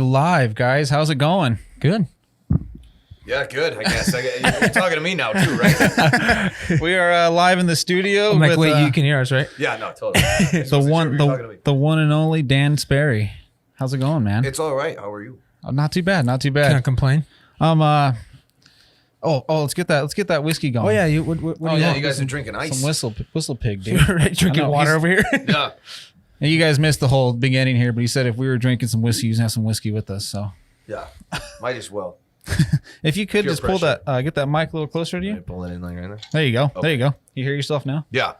are live, guys. How's it going? Good. Yeah, good. I guess you're talking to me now too, right? We are live in the studio. I'm like, with, wait, you can hear us, right? Yeah, no, totally. the one and only Dan Sperry. How's it going, man? It's all right. How are you? Not too bad. Not too bad. Can't complain. Let's get that whiskey going. Oh yeah, what do you want? You guys are drinking ice. Some whistle pig, dude. Right, drinking water over here. Yeah. And you guys missed the whole beginning here, but he said if we were drinking some whiskey, you have some whiskey with us. So Yeah. Might as well. if you could Pure just pull pressure. that, get that mic a little closer to you. Pull it in like right there. There you go. Okay. There you go. You hear yourself now? Yeah.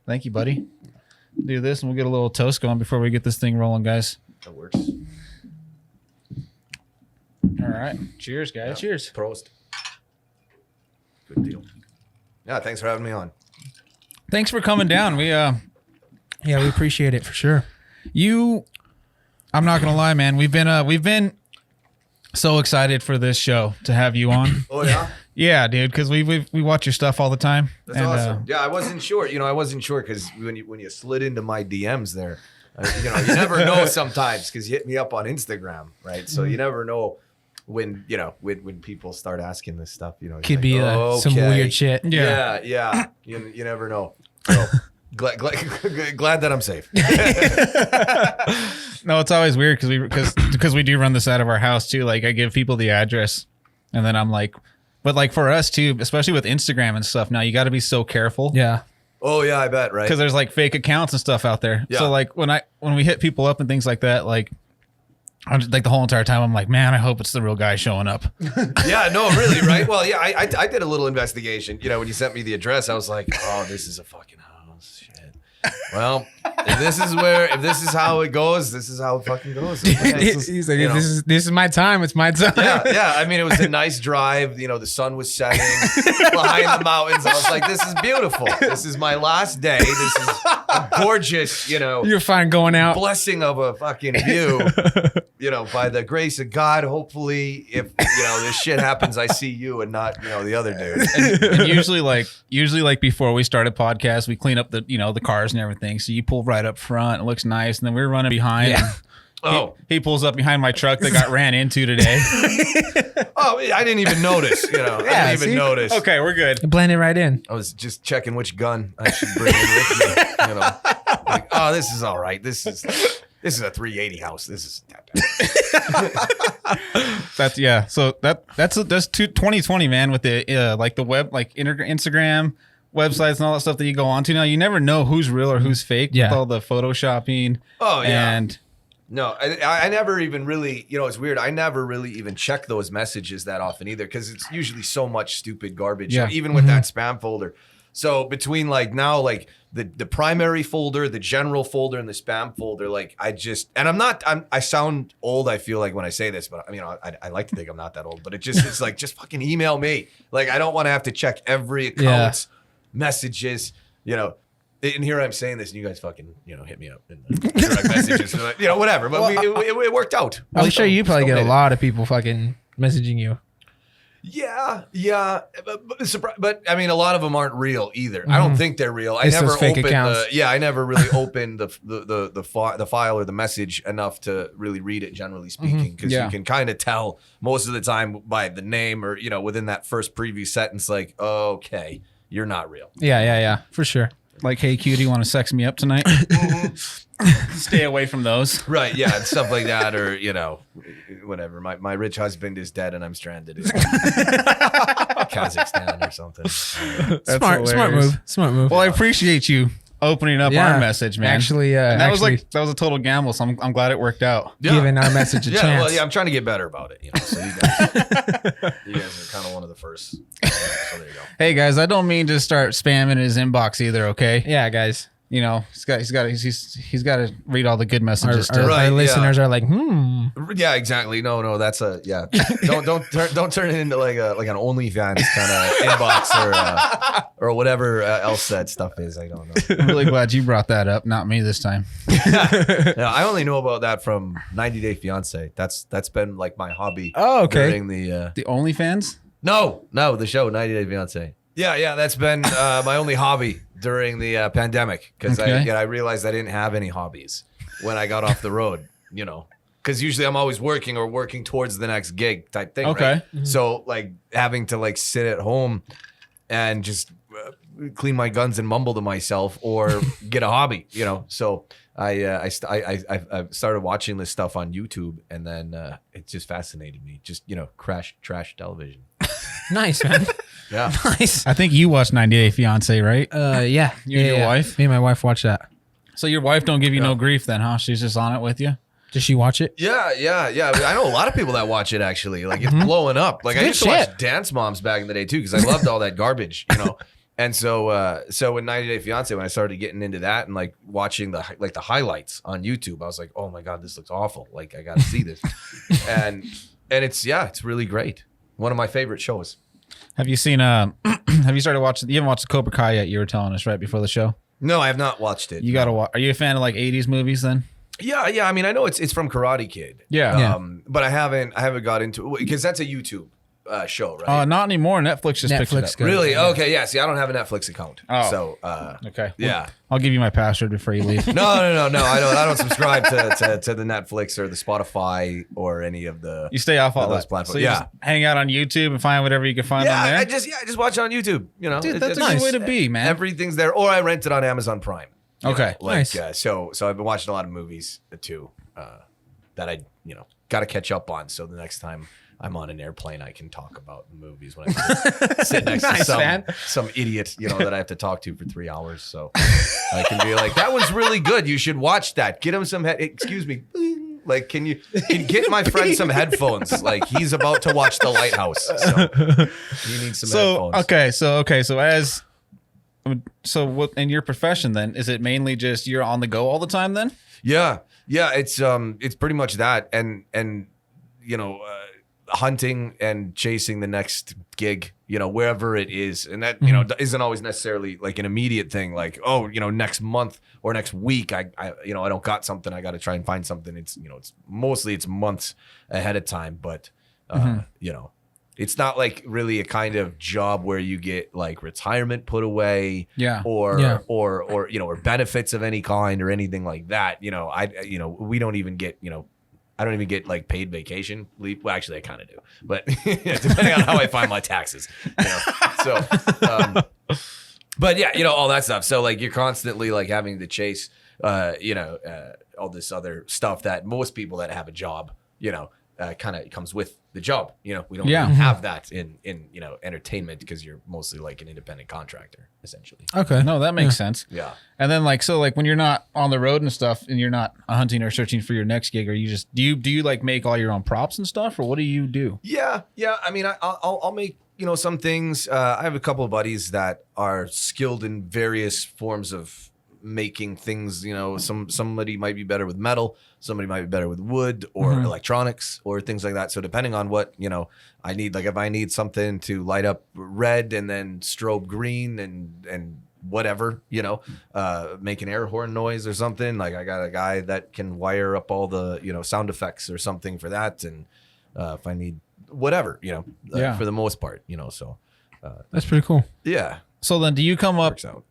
Thank you, buddy. Do this and we'll get a little toast going before we get this thing rolling, guys. That works. All right. Cheers, guys. Yeah. Cheers. Prost. Good deal. Yeah, thanks for having me on. Thanks for coming down. Yeah, we appreciate it for sure. I'm not gonna lie, man. We've been so excited for this show to have you on. Oh yeah. Yeah, dude, because we watch your stuff all the time. That's awesome. Yeah, I wasn't sure. I wasn't sure because when you slid into my DMs there, you never know sometimes because you hit me up on Instagram, right? So you never know when people start asking this stuff. Could be some weird shit. Yeah. You never know. So, glad that I'm safe. No, it's always weird because we do run this out of our house too. Like I give people the address, and then I'm like, but like for us too, especially with Instagram and stuff. Now you got to be so careful. Yeah. Oh yeah, I bet, right? Because there's like fake accounts and stuff out there. Yeah. So like when we hit people up and things like that, like I'm just, like the whole entire time I'm like, man, I hope it's the real guy showing up. Yeah, no, really, right? Well, yeah, I did a little investigation. When you sent me the address, I was like, oh, this is a fucking house. Shit. Well, if this is how it goes, this is how it fucking goes. He's like, this is my time. It's my time. Yeah. I mean, it was a nice drive. The sun was setting behind the mountains. I was like, this is beautiful. This is my last day. This is a gorgeous, You're fine going out. blessing of a fucking view. By the grace of God, hopefully, if this shit happens, I see you and not the other dude. And usually like before we start a podcast, we clean up the the cars and everything. So you pull right up front. It looks nice, and then we're running behind. Yeah. And he pulls up behind my truck that got ran into today. Oh, I didn't even notice. I didn't even notice. Okay, we're good. Blend it right in. I was just checking which gun I should bring in with me. Like, oh, this is all right. This is a 380 house. This is that bad. That's yeah. So that's 2020, man. With the like the web, like Instagram websites and all that stuff that you go onto now, you never know who's real or who's fake. Yeah. With all the photoshopping. Oh yeah. And no, I never even really, it's weird. I never really even check those messages that often either because it's usually so much stupid garbage. Yeah. Even with that spam folder. So between the primary folder, the general folder, and the spam folder, I sound old, I feel like when I say this, but I like to think I'm not that old, but it's like, just fucking email me. Like, I don't want to have to check every account's messages, and here I'm saying this and you guys fucking, hit me up in direct messages, whatever, but it worked out. I'm sure you probably get a lot of people fucking messaging you. Yeah, but I mean, a lot of them aren't real either. I don't think they're real. It's those fake accounts. I never really opened the file or the message enough to really read it. Generally speaking, because you can kind of tell most of the time by the name or within that first preview sentence, like, okay, you're not real. Yeah, for sure. like, hey, cutie, want to sex me up tonight? Stay away from those. Right, yeah, and stuff like that, or, whatever. My rich husband is dead and I'm stranded in Kazakhstan or something. Smart move. Well, I appreciate you opening up our message, man. Actually, and that was a total gamble, so I'm glad it worked out. Giving our message a chance. Well, I'm trying to get better about it. So you guys are kind of one of the first. So there you go. Hey guys, I don't mean to start spamming his inbox either. Okay. Yeah, guys. He's got to read all the good messages. Our listeners are like, Yeah, exactly. No, that's Don't turn it into like an OnlyFans kind of inbox or whatever else that stuff is. I don't know. I'm really glad you brought that up, not me this time. Yeah, I only know about that from 90 Day Fiance. That's been like my hobby. Oh, okay. During the OnlyFans? No, the show 90 Day Fiance. Yeah, that's been my only hobby during the pandemic because I realized I didn't have any hobbies when I got off the road. because usually I'm always working or working towards the next gig type thing. Okay. Right? So like having to like sit at home and just clean my guns and mumble to myself or get a hobby, you know. So I started watching this stuff on YouTube, and then it just fascinated me. Just, you know, trash television. Nice, man. Yeah. Nice. I think you watched 90 Day Fiance, right? Yeah. You and your wife? Me and my wife watch that. So your wife don't give you no grief then, huh? She's just on it with you? Does she watch it? Yeah. I know a lot of people that watch it actually. Like it's blowing up. Like I good used to watch shit. Dance Moms back in the day too, because I loved all that garbage, you know. And so in 90 Day Fiance, when I started getting into that and like watching the highlights on YouTube, I was like, oh my God, this looks awful. Like I got to see this. and it's really great. One of my favorite shows. Have you seen have you started watching? You haven't watched Cobra Kai yet? You were telling us right before the show. No, I have not watched it. You gotta watch. Are you a fan of like 80s movies then? Yeah. I mean, I know it's from Karate Kid. Yeah. But I haven't got into it because that's a YouTube show, right? Not anymore. Netflix just picked it Netflix up. got it. Really? Okay. Yeah. See, I don't have a Netflix account. Oh. So. Okay. Yeah. I'll give you my password before you leave. No. I don't subscribe to the Netflix or the Spotify or any of the. You stay off all those that. platforms. So you just hang out on YouTube and find whatever you can find on there. I just watch it on YouTube. You know, Dude, that's it's a good way to be, man. Everything's there, or I rent it on Amazon Prime. You Okay. know, like, Nice. So I've been watching a lot of movies too that I got to catch up on. So the next time I'm on an airplane, I can talk about the movies when I sit next Nice, to man. some idiot, that I have to talk to for 3 hours. So I can be like, that was really good. You should watch that. Get him some excuse me. Like, can you get my friend some headphones? Like, he's about to watch The Lighthouse. So he needs some headphones. So what in your profession then? Is it mainly just you're on the go all the time then? Yeah. It's pretty much that, and hunting and chasing the next gig, wherever it is, and that isn't always necessarily like an immediate thing. Like, oh, next month or next week, I don't got something. I got to try and find something. It's it's mostly months ahead of time, but it's not like really a kind of job where you get like retirement put away, or benefits of any kind or anything like that. We don't even get, I don't even get like paid vacation leave. Well, actually I kind of do, but depending on how I find my taxes, but yeah, all that stuff. So like you're constantly like having to chase, all this other stuff that most people that have a job, kind of comes with the job. We don't really have that in entertainment because you're mostly like an independent contractor essentially. Okay. No, that makes sense. Yeah. And then like when you're not on the road and stuff and you're not hunting or searching for your next gig, are you just do you like make all your own props and stuff, or what do you do? Yeah. I mean, I'll make some things. I have a couple of buddies that are skilled in various forms of making things. Somebody might be better with metal, somebody might be better with wood or electronics or things like that. So depending on what I need, like if I need something to light up red and then strobe green and whatever, make an air horn noise or something, like I got a guy that can wire up all the sound effects or something for that. And if I need whatever, for the most part, so That's pretty cool. yeah. So then do you come up, Works out.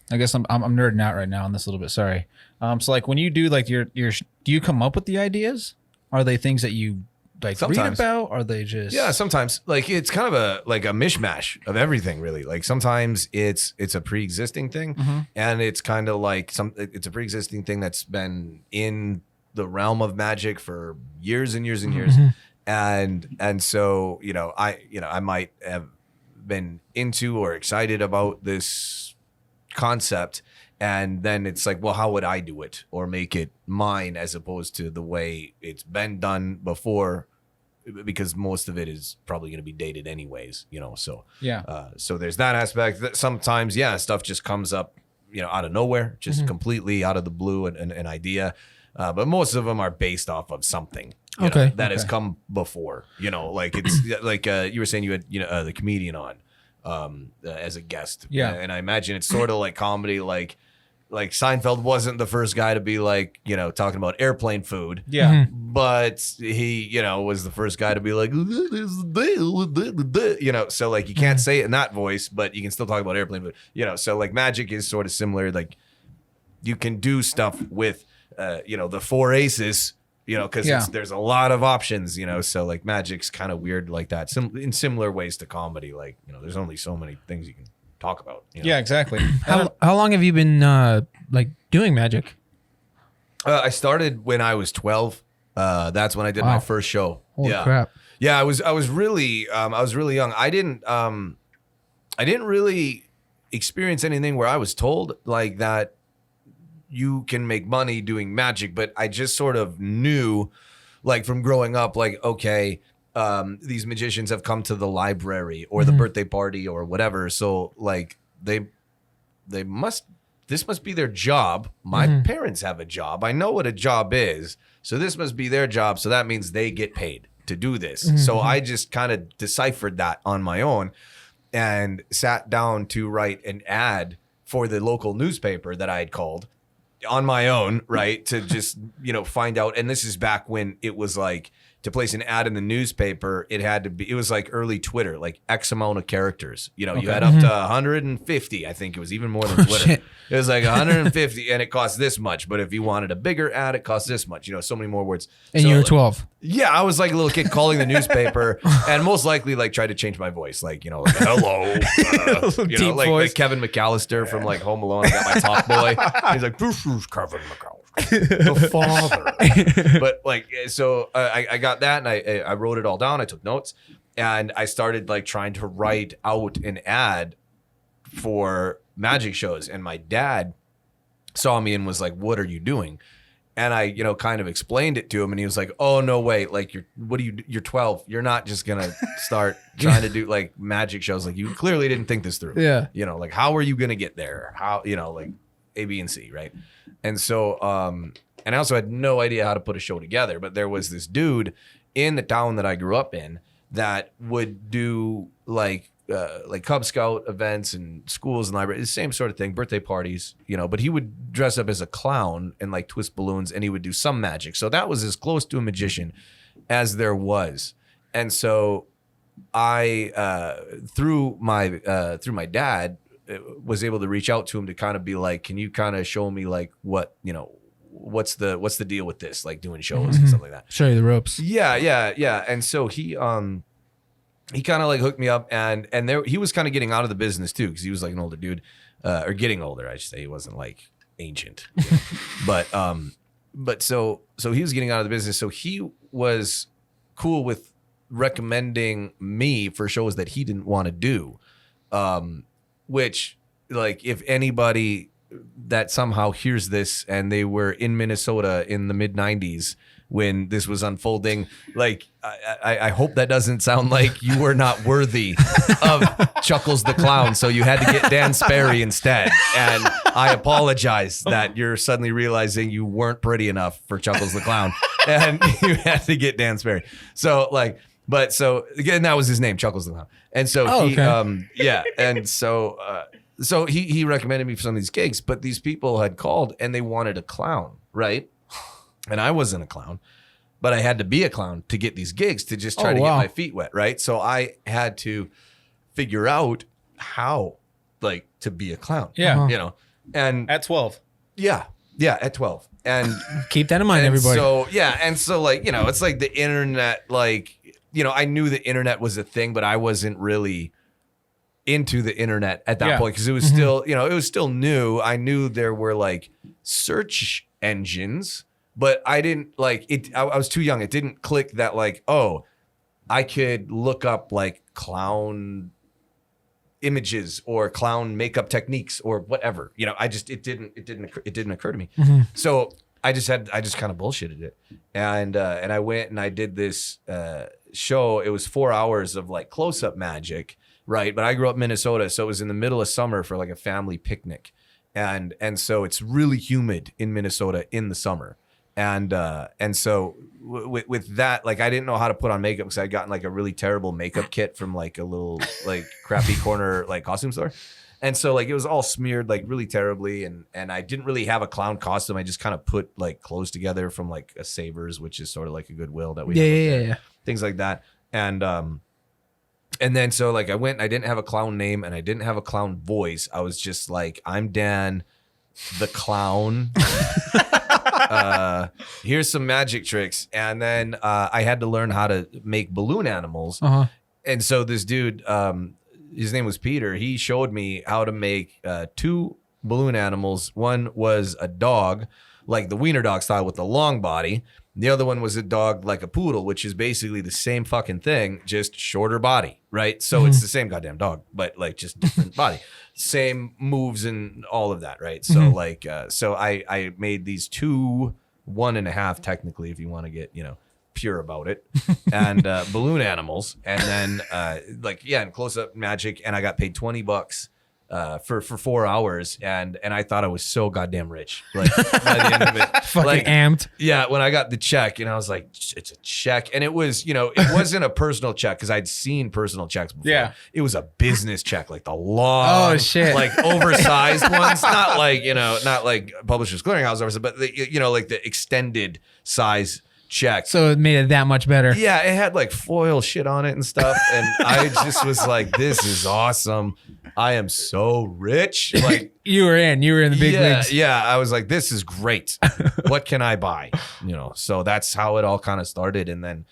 I guess I'm nerding out right now on this a little bit. Sorry. So like when you do like your do you come up with the ideas? Are they things that you like Sometimes. read about? Are they just Sometimes like it's kind of a mishmash of everything really. Like sometimes it's a pre-existing thing and it's kind of like it's a pre-existing thing that's been in the realm of magic for years and years and years. And so, I might have been into or excited about this concept, and then it's like, well, how would I do it or make it mine as opposed to the way it's been done before, because most of it is probably going to be dated anyways, so so there's that aspect that sometimes stuff just comes up out of nowhere, just completely out of the blue, an idea, but most of them are based off of something that has come before, like it's like you were saying you had the comedian on as a guest. And I imagine it's sort of like comedy, like Seinfeld wasn't the first guy to be like, talking about airplane food. Yeah. But he, was the first guy to be like, there's the deal, so like you can't say it in that voice, but you can still talk about airplane food, so like magic is sort of similar. Like you can do stuff with, the four aces, you know, because Yeah. there's a lot of options, you know. So like magic's kind of weird like that. In similar ways to comedy, like, you know, there's only so many things you can talk about. You know? Yeah, exactly. How long have you been like doing magic? I started when I was 12. That's when I did my first show. Holy crap. Yeah, I was really young. I didn't really experience anything where I was told like that you can make money doing magic, but I just sort of knew, like from growing up, like, okay, these magicians have come to the library or the birthday party or whatever. So like this must be their job. My parents have a job. I know what a job is. So this must be their job. So that means they get paid to do this. So I just kind of deciphered that on my own and sat down to write an ad for the local newspaper that I had called on my own, right? To just, you know, find out. And this is back when it was like, to place an ad in the newspaper, it was like early Twitter, like X amount of characters. You know, you had up to 150. I think it was even more than Twitter. Shit. It was like 150 and it cost this much. But if you wanted a bigger ad, it cost this much. You know, so many more words. And So, you were like, 12. yeah, I was like a little kid calling the newspaper and most likely like tried to change my voice. Like, you know, like, hello. You know, Deep voice. like Kevin McAllister from like Home Alone. I got my talk boy. He's like, this is Kevin McAllister, the father. But like, so I got that and I wrote it all down. I took notes and I started like trying to write out an ad for magic shows. And my dad saw me and was like, what are you doing? And I, you know, kind of explained it to him and he was like, oh, no, wait, like you're 12. You're not just going to start trying to do like magic shows. Like you clearly didn't think this through. Yeah. You know, like how are you going to get there? How, you know, like A, B, and C, right? And so, and I also had no idea how to put a show together, but there was this dude in the town that I grew up in that would do like Cub Scout events and schools and libraries, the same sort of thing, birthday parties, you know, but he would dress up as a clown and like twist balloons and he would do some magic. So that was as close to a magician as there was. And so I, through my dad, was able to reach out to him to kind of be like, can you kind of show me like what, you know, what's the deal with this, like doing shows and stuff like that. Show you the ropes. Yeah. And so he kind of like hooked me up and there he was kind of getting out of the business too, because he was like an older dude, or getting older, I should say. He wasn't like ancient, you know? but so he was getting out of the business. So he was cool with recommending me for shows that he didn't want to do. Which, like, if anybody that somehow hears this and they were in Minnesota in the mid 90s when this was unfolding, like, I hope that doesn't sound like you were not worthy of Chuckles the Clown, so you had to get Dan Sperry instead. And I apologize that you're suddenly realizing you weren't pretty enough for Chuckles the Clown and you had to get Dan Sperry. So, like, but so again, that was his name, Chuckles the Clown. And so yeah. And so he recommended me for some of these gigs, but these people had called and they wanted a clown, right? And I wasn't a clown, but I had to be a clown to get these gigs to just try to get my feet wet, right? So I had to figure out how, like, to be a clown. Yeah. You know, and At 12. yeah, at 12. And Keep that in mind, everybody. so, yeah. And so, like, you know, it's like the internet, like, you know, I knew the internet was a thing, but I wasn't really into the internet at that point because it was still, you know, it was still new. I knew there were like search engines, but I didn't like it. I was too young. It didn't click that like, oh, I could look up like clown images or clown makeup techniques or whatever. You know, it didn't occur to me. So I just kind of bullshitted it. And I went and I did this show. It was 4 hours of like close-up magic, right? But I grew up in Minnesota, so it was in the middle of summer for like a family picnic. And so it's really humid in Minnesota in the summer. And so with that, like I didn't know how to put on makeup because I'd gotten like a really terrible makeup kit from like a little like crappy corner like costume store. And so like it was all smeared like really terribly, and I didn't really have a clown costume. I just kind of put like clothes together from like a Savers, which is sort of like a Goodwill that we have Yeah. things like that. And then so like I went and I didn't have a clown name and I didn't have a clown voice. I was just like, I'm Dan the Clown. here's some magic tricks. And then I had to learn how to make balloon animals. And so this dude, his name was Peter. He showed me how to make 2 balloon animals. One was a dog, like the wiener dog style with the long body. The other one was a dog like a poodle, which is basically the same fucking thing, just shorter body, right? So it's the same goddamn dog, but like just different body, same moves and all of that, right? So like, so I made these 2, 1.5 technically, if you want to get, pure about it, and balloon animals, and then and close up magic, and I got paid $20 for 4 hours, and I thought I was so goddamn rich. Like by the end of it, fucking amped. Yeah, when I got the check, and I was like, it's a check, and it was, it wasn't a personal check because I'd seen personal checks before. Yeah, it was a business check, like the long, like oversized ones, not like not like Publishers Clearinghouse, but like the extended size check. So it made it that much better. Yeah, it had like foil shit on it and stuff, and I just was like, this is awesome. I am so rich. Like you were in the big leagues. Yeah, I was like, this is great. What can I buy? So that's how it all kind of started, and then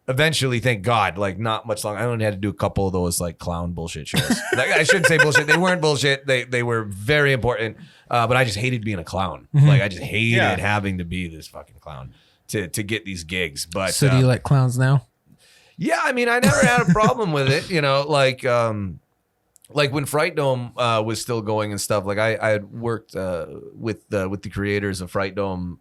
eventually, thank God, like not much longer, I only had to do a couple of those like clown bullshit shows. Like, I shouldn't say bullshit. They weren't bullshit. They were very important. But I just hated being a clown. Like I just hated having to be this fucking clown to get these gigs. But so do you like clowns now? Yeah, I mean, I never had a problem with it. Like when Fright Dome was still going and stuff. Like I had worked with the creators of Fright Dome.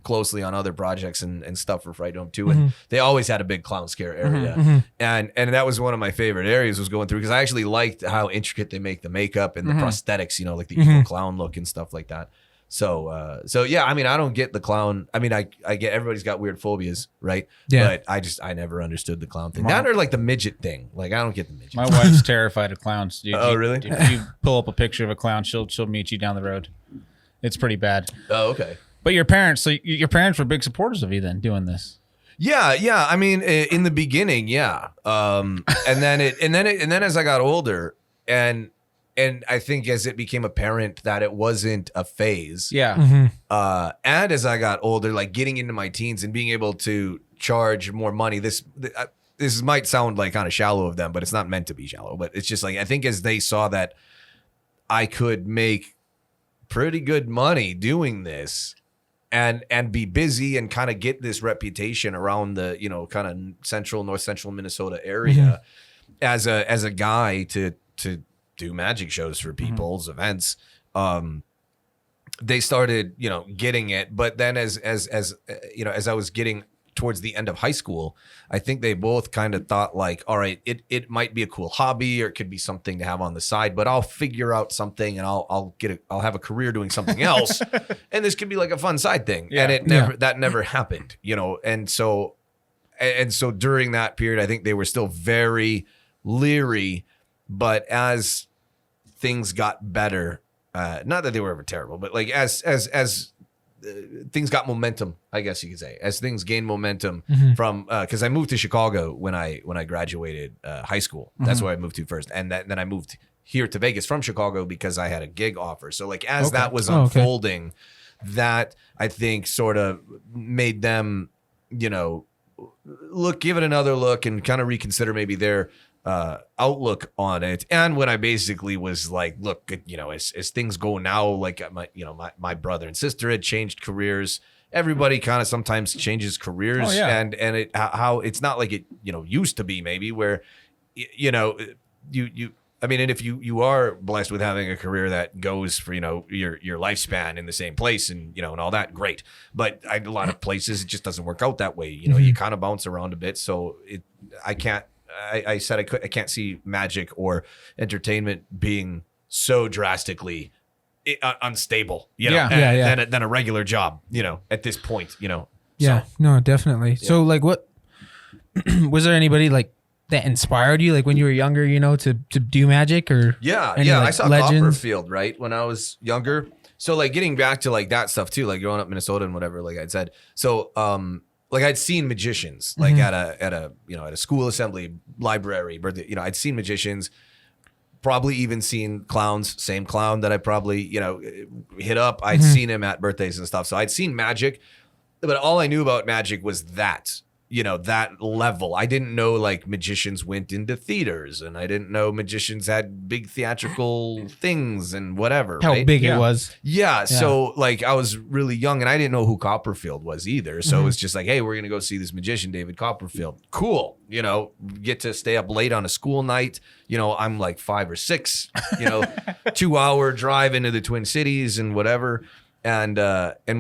Closely on other projects and stuff for Fright Dome too, and they always had a big clown scare area, and that was one of my favorite areas was going through because I actually liked how intricate they make the makeup and the prosthetics, like the evil clown look and stuff like that. So yeah, I mean, I don't get the clown. I mean, I get everybody's got weird phobias, right? Yeah. But I never understood the clown thing. That or like the midget thing. Like I don't get the midget. My wife's terrified of clowns. Dude. Oh, really? If you pull up a picture of a clown, she'll meet you down the road. It's pretty bad. Oh, okay. But your parents were big supporters of you then doing this. Yeah. I mean, in the beginning, yeah. And then as I got older, and I think as it became apparent that it wasn't a phase. Yeah. And as I got older, like getting into my teens and being able to charge more money. This might sound like kind of shallow of them, but it's not meant to be shallow. But it's just like I think as they saw that I could make pretty good money doing this. And be busy and kind of get this reputation around the kind of north central Minnesota area as a guy to do magic shows for people's events. They started getting it, but then as I was getting towards the end of high school, I think they both kind of thought like, all right, it might be a cool hobby or it could be something to have on the side, but I'll figure out something and I'll have a career doing something else. And this could be like a fun side thing. Yeah. And that never happened, and so during that period, I think they were still very leery, but as things got better, not that they were ever terrible, but like as things got momentum, I guess you could say, as things gained momentum from because I moved to Chicago when I graduated high school. That's where I moved to first, and then I moved here to Vegas from Chicago because I had a gig offer. So like as that was unfolding, that I think sort of made them, give it another look and kind of reconsider maybe their outlook on it. And when I basically was like, look, as things go now, like my brother and sister had changed careers. Everybody kind of sometimes changes careers, and it how it's not like it used to be maybe where you I mean, and if you are blessed with having a career that goes for your lifespan in the same place and and all that, great. But a lot of places it just doesn't work out that way. You kind of bounce around a bit, so I can't. I said I can't see magic or entertainment being so drastically unstable, than a regular job, at this point, Yeah, so. No, definitely. Yeah. So like what, was there anybody like that inspired you, like when you were younger, to do magic or? Yeah. Like, I saw legends? Copperfield, right, when I was younger. So like getting back to like that stuff too, like growing up in Minnesota and whatever, like I'd said. So, like I'd seen magicians like at a school assembly, library, birthday, I'd seen magicians probably even seen clowns, same clown that I probably, hit up. I'd seen him at birthdays and stuff. So I'd seen magic, but all I knew about magic was that level. I didn't know like magicians went into theaters, and I didn't know magicians had big theatrical things and whatever. How right? big it was. Yeah. So like I was really young, and I didn't know who Copperfield was either. So it was just like, hey, we're going to go see this magician, David Copperfield. Cool. Get to stay up late on a school night. I'm like 5 or 6, 2-hour drive into the Twin Cities and whatever. And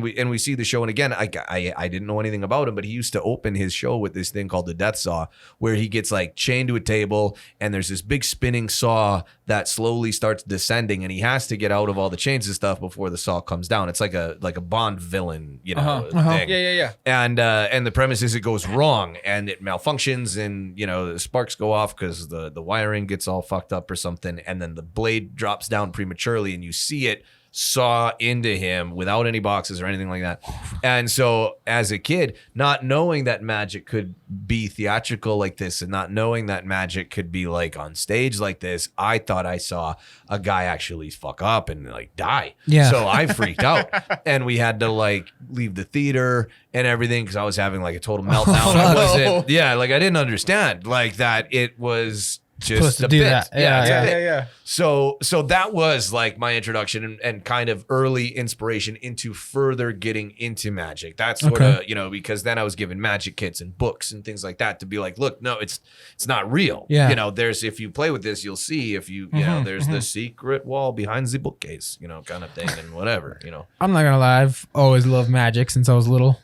we see the show, and again, I didn't know anything about him, but he used to open his show with this thing called the Death Saw, where he gets like chained to a table, and there's this big spinning saw that slowly starts descending, and he has to get out of all the chains and stuff before the saw comes down. It's like a Bond villain, thing. Yeah. And the premise is it goes wrong and it malfunctions, and the sparks go off because the wiring gets all fucked up or something, and then the blade drops down prematurely, and you see it saw into him without any boxes or anything like that. And so as a kid, not knowing that magic could be theatrical like this, and not knowing that magic could be like on stage like this, I thought I saw a guy actually fuck up and like die. Yeah. So I freaked out, and we had to like leave the theater and everything because I was having like a total meltdown. I didn't understand like that it was just a bit. That. Yeah. So that was like my introduction and kind of early inspiration into further getting into magic. That's sort of, because then I was given magic kits and books and things like that to be like, look, no, it's not real. Yeah. There's, if you play with this, you'll see if you there's the secret wall behind the bookcase, kind of thing and whatever, I'm not gonna lie, I've always loved magic since I was little.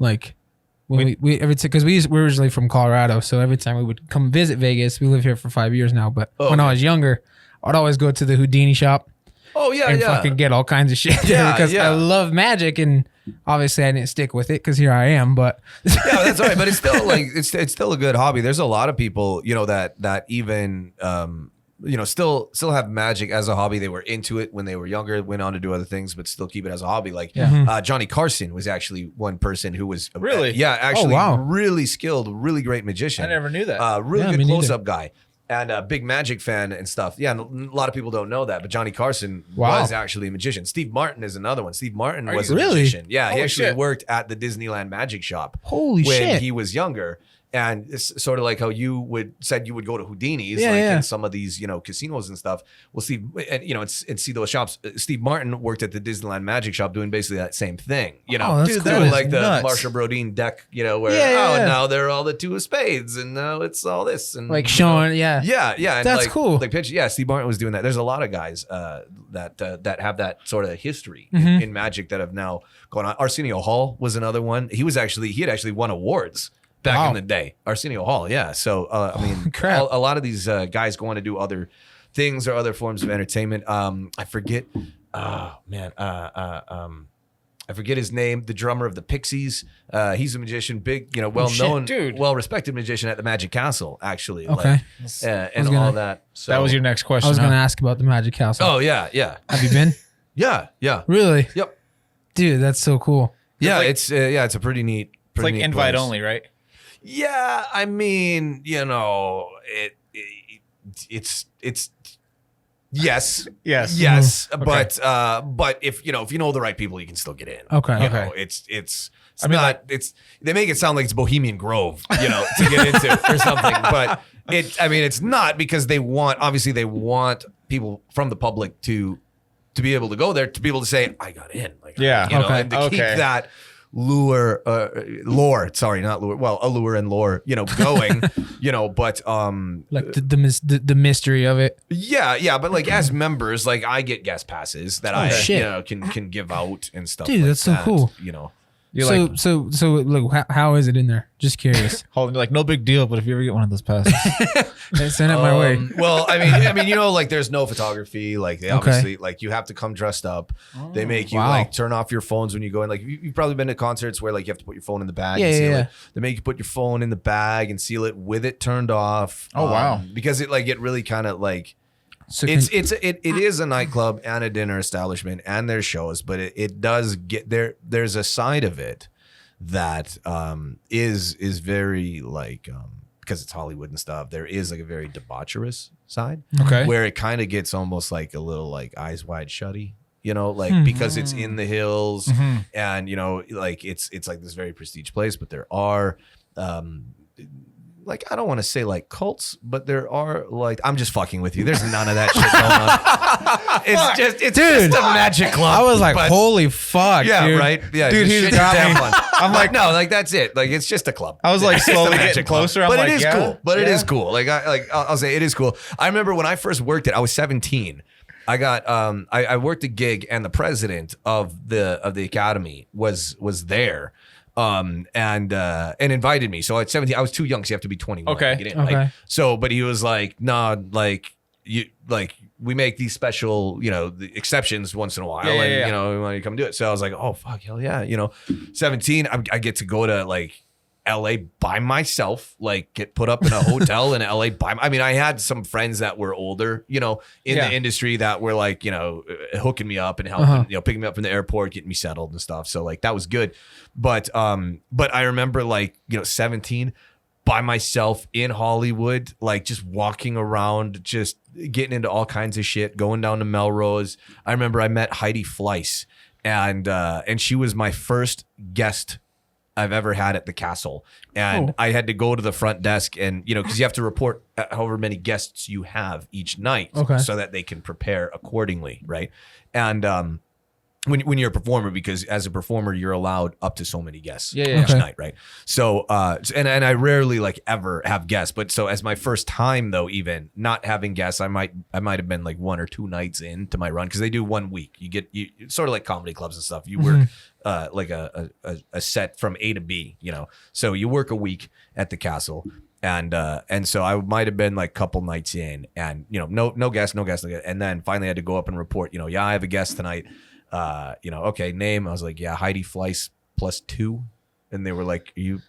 Like when because we're originally from Colorado, so every time we would come visit Vegas, we live here for 5 years now. But when I was younger, I'd always go to the Houdini shop. Oh yeah, and fucking get all kinds of shit there because I love magic, and obviously I didn't stick with it because here I am. But yeah, that's all right. But it's still like it's still a good hobby. There's a lot of people that even still have magic as a hobby. They were into it when they were younger, went on to do other things, but still keep it as a hobby. Like Johnny Carson was actually one person who was really really skilled, really great magician. I never knew that. Really good close-up guy. And a big magic fan and stuff. Yeah, and a lot of people don't know that, but Johnny Carson was actually a magician. Steve Martin is another one. Steve Martin was a magician. Yeah, he actually worked at the Disneyland Magic Shop when he was younger. And it's sort of like how you said you would go to Houdini's, in some of these, casinos and stuff. Well, Steve, and see those shops. Steve Martin worked at the Disneyland Magic Shop doing basically that same thing. That's dude, cool. they're like the nuts. Marsha Brodeen deck, where and now they're all the 2 of spades, and now it's all this, and like showing, and that's cool. Like picture, Steve Martin was doing that. There's a lot of guys that have that sort of history in magic that have now gone on. Arsenio Hall was another one. He had actually won awards back in the day. Arsenio Hall, yeah. So, a lot of these guys go on to do other things or other forms of entertainment. I forget, I forget his name, the drummer of the Pixies. He's a magician, big, well-known, well-respected magician at the Magic Castle, actually. Okay. And all that. So That was your next question. I was going to ask about the Magic Castle. Oh, yeah. Have you been? Yeah. Really? Yep. Dude, that's so cool. Yeah, it's a pretty neat. It's like neat invite place. only, right? Yeah, I mean, it's yes, but if you know the right people, you can still get in. Okay. They make it sound like it's Bohemian Grove, to get into or something, but it's not, because they want people from the public to be able to go there, to be able to say, I got in, and to keep that lure and lore going, but like the mystery of it. But like as members, like I get guest passes that can give out and stuff. Dude, like that's so cool. So look, how is it in there? Just curious. Holding like no big deal, but if you ever get one of those passes, send it my way. Well, I mean, like there's no photography. Like they obviously like you have to come dressed up. They make you like turn off your phones when you go in. Like you've probably been to concerts where like you have to put your phone in the bag and seal it. They make you put your phone in the bag and seal it with it turned off. Oh wow! Because it really kind of like. So it is a nightclub and a dinner establishment and there's shows, but it does get there. There's a side of it that is very like because it's Hollywood and stuff, there is like a very debaucherous side. Okay. Where it kind of gets almost like a little like eyes wide shutty, you know, like because it's in the hills and, you know, like it's like this very prestige place, but there are, like, I don't want to say like cults, but there are like, I'm just fucking with you. There's none of that shit going on. It's just a magic club. I was like, holy fuck, yeah, dude. right. Yeah, Dude, he's got me. I'm like, no, like that's it. Like it's just a club. I was like It's just a slowly magic getting club. closer. I'm but like, it is yeah, cool. But it yeah. is cool. I'll say it is cool. I remember when I first worked it, I was 17. I got I worked a gig and the president of the academy was there. And invited me. So at 17, I was too young, so you have to be 21 Okay. to get in. Okay. Like, so, but he was like, nah, like you, like we make these special, you know, the exceptions once in a while, Yeah, and yeah. you know, we want you to come do it. So I was like, oh fuck, hell yeah, you know, 17, I get to go to like LA by myself, like get put up in a hotel in LA I mean, I had some friends that were older, you know, in the industry that were like, you know, hooking me up and helping, you know, picking me up from the airport, getting me settled and stuff. So like that was good. But I remember like, you know, 17 by myself in Hollywood, like just walking around, just getting into all kinds of shit, going down to Melrose. I remember I met Heidi Fleiss and she was my first guest I've ever had at the castle. And I had to go to the front desk and, you know, because you have to report however many guests you have each night so that they can prepare accordingly. Right. And when you're a performer, because as a performer, you're allowed up to so many guests each night. Right. So and I rarely like ever have guests. But so as my first time, though, even not having guests, I might have been like 1 or 2 nights into my run because they do 1 week. You sort of like comedy clubs and stuff. You work like a set from A to B, you know, so you work a week at the castle. And so I might have been like a couple nights in and, you know, no guests. And then finally I had to go up and report, you know, I have a guest tonight. You know, okay, name. I was like, yeah, Heidi Fleiss +2. And they were like, are you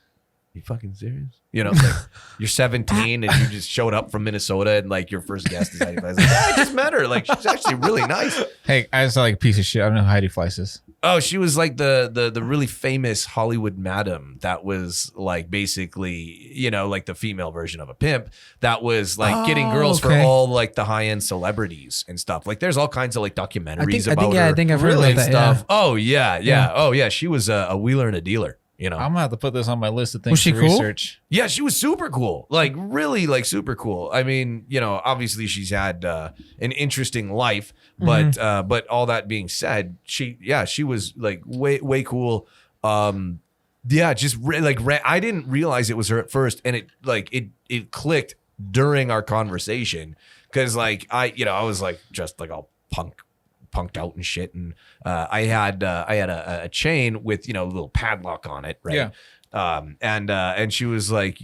fucking serious? You know, like you're 17 and you just showed up from Minnesota and like your first guest is Heidi Fleiss. I was like, yeah, I just met her. Like she's actually really nice. Hey, I was like a piece of shit. I don't know who Heidi Fleiss is. Oh, she was like the really famous Hollywood madam that was like basically, you know, like the female version of a pimp that was like getting girls for all like the high end celebrities and stuff. Like there's all kinds of like documentaries about her. I think I've heard about that stuff. Yeah. Oh yeah. Oh yeah. She was a wheeler and a dealer. You know, I'm gonna have to put this on my list of things Was she to cool? research. yeah, she was super cool. Like really like super cool. I mean, you know, obviously she's had an interesting life, but all that being said, she was like way cool. Yeah, just I didn't realize it was her at first, and it clicked during our conversation because like I was like just like all punked out and shit, and I had a chain with, you know, a little padlock on it, right? Yeah. And she was like,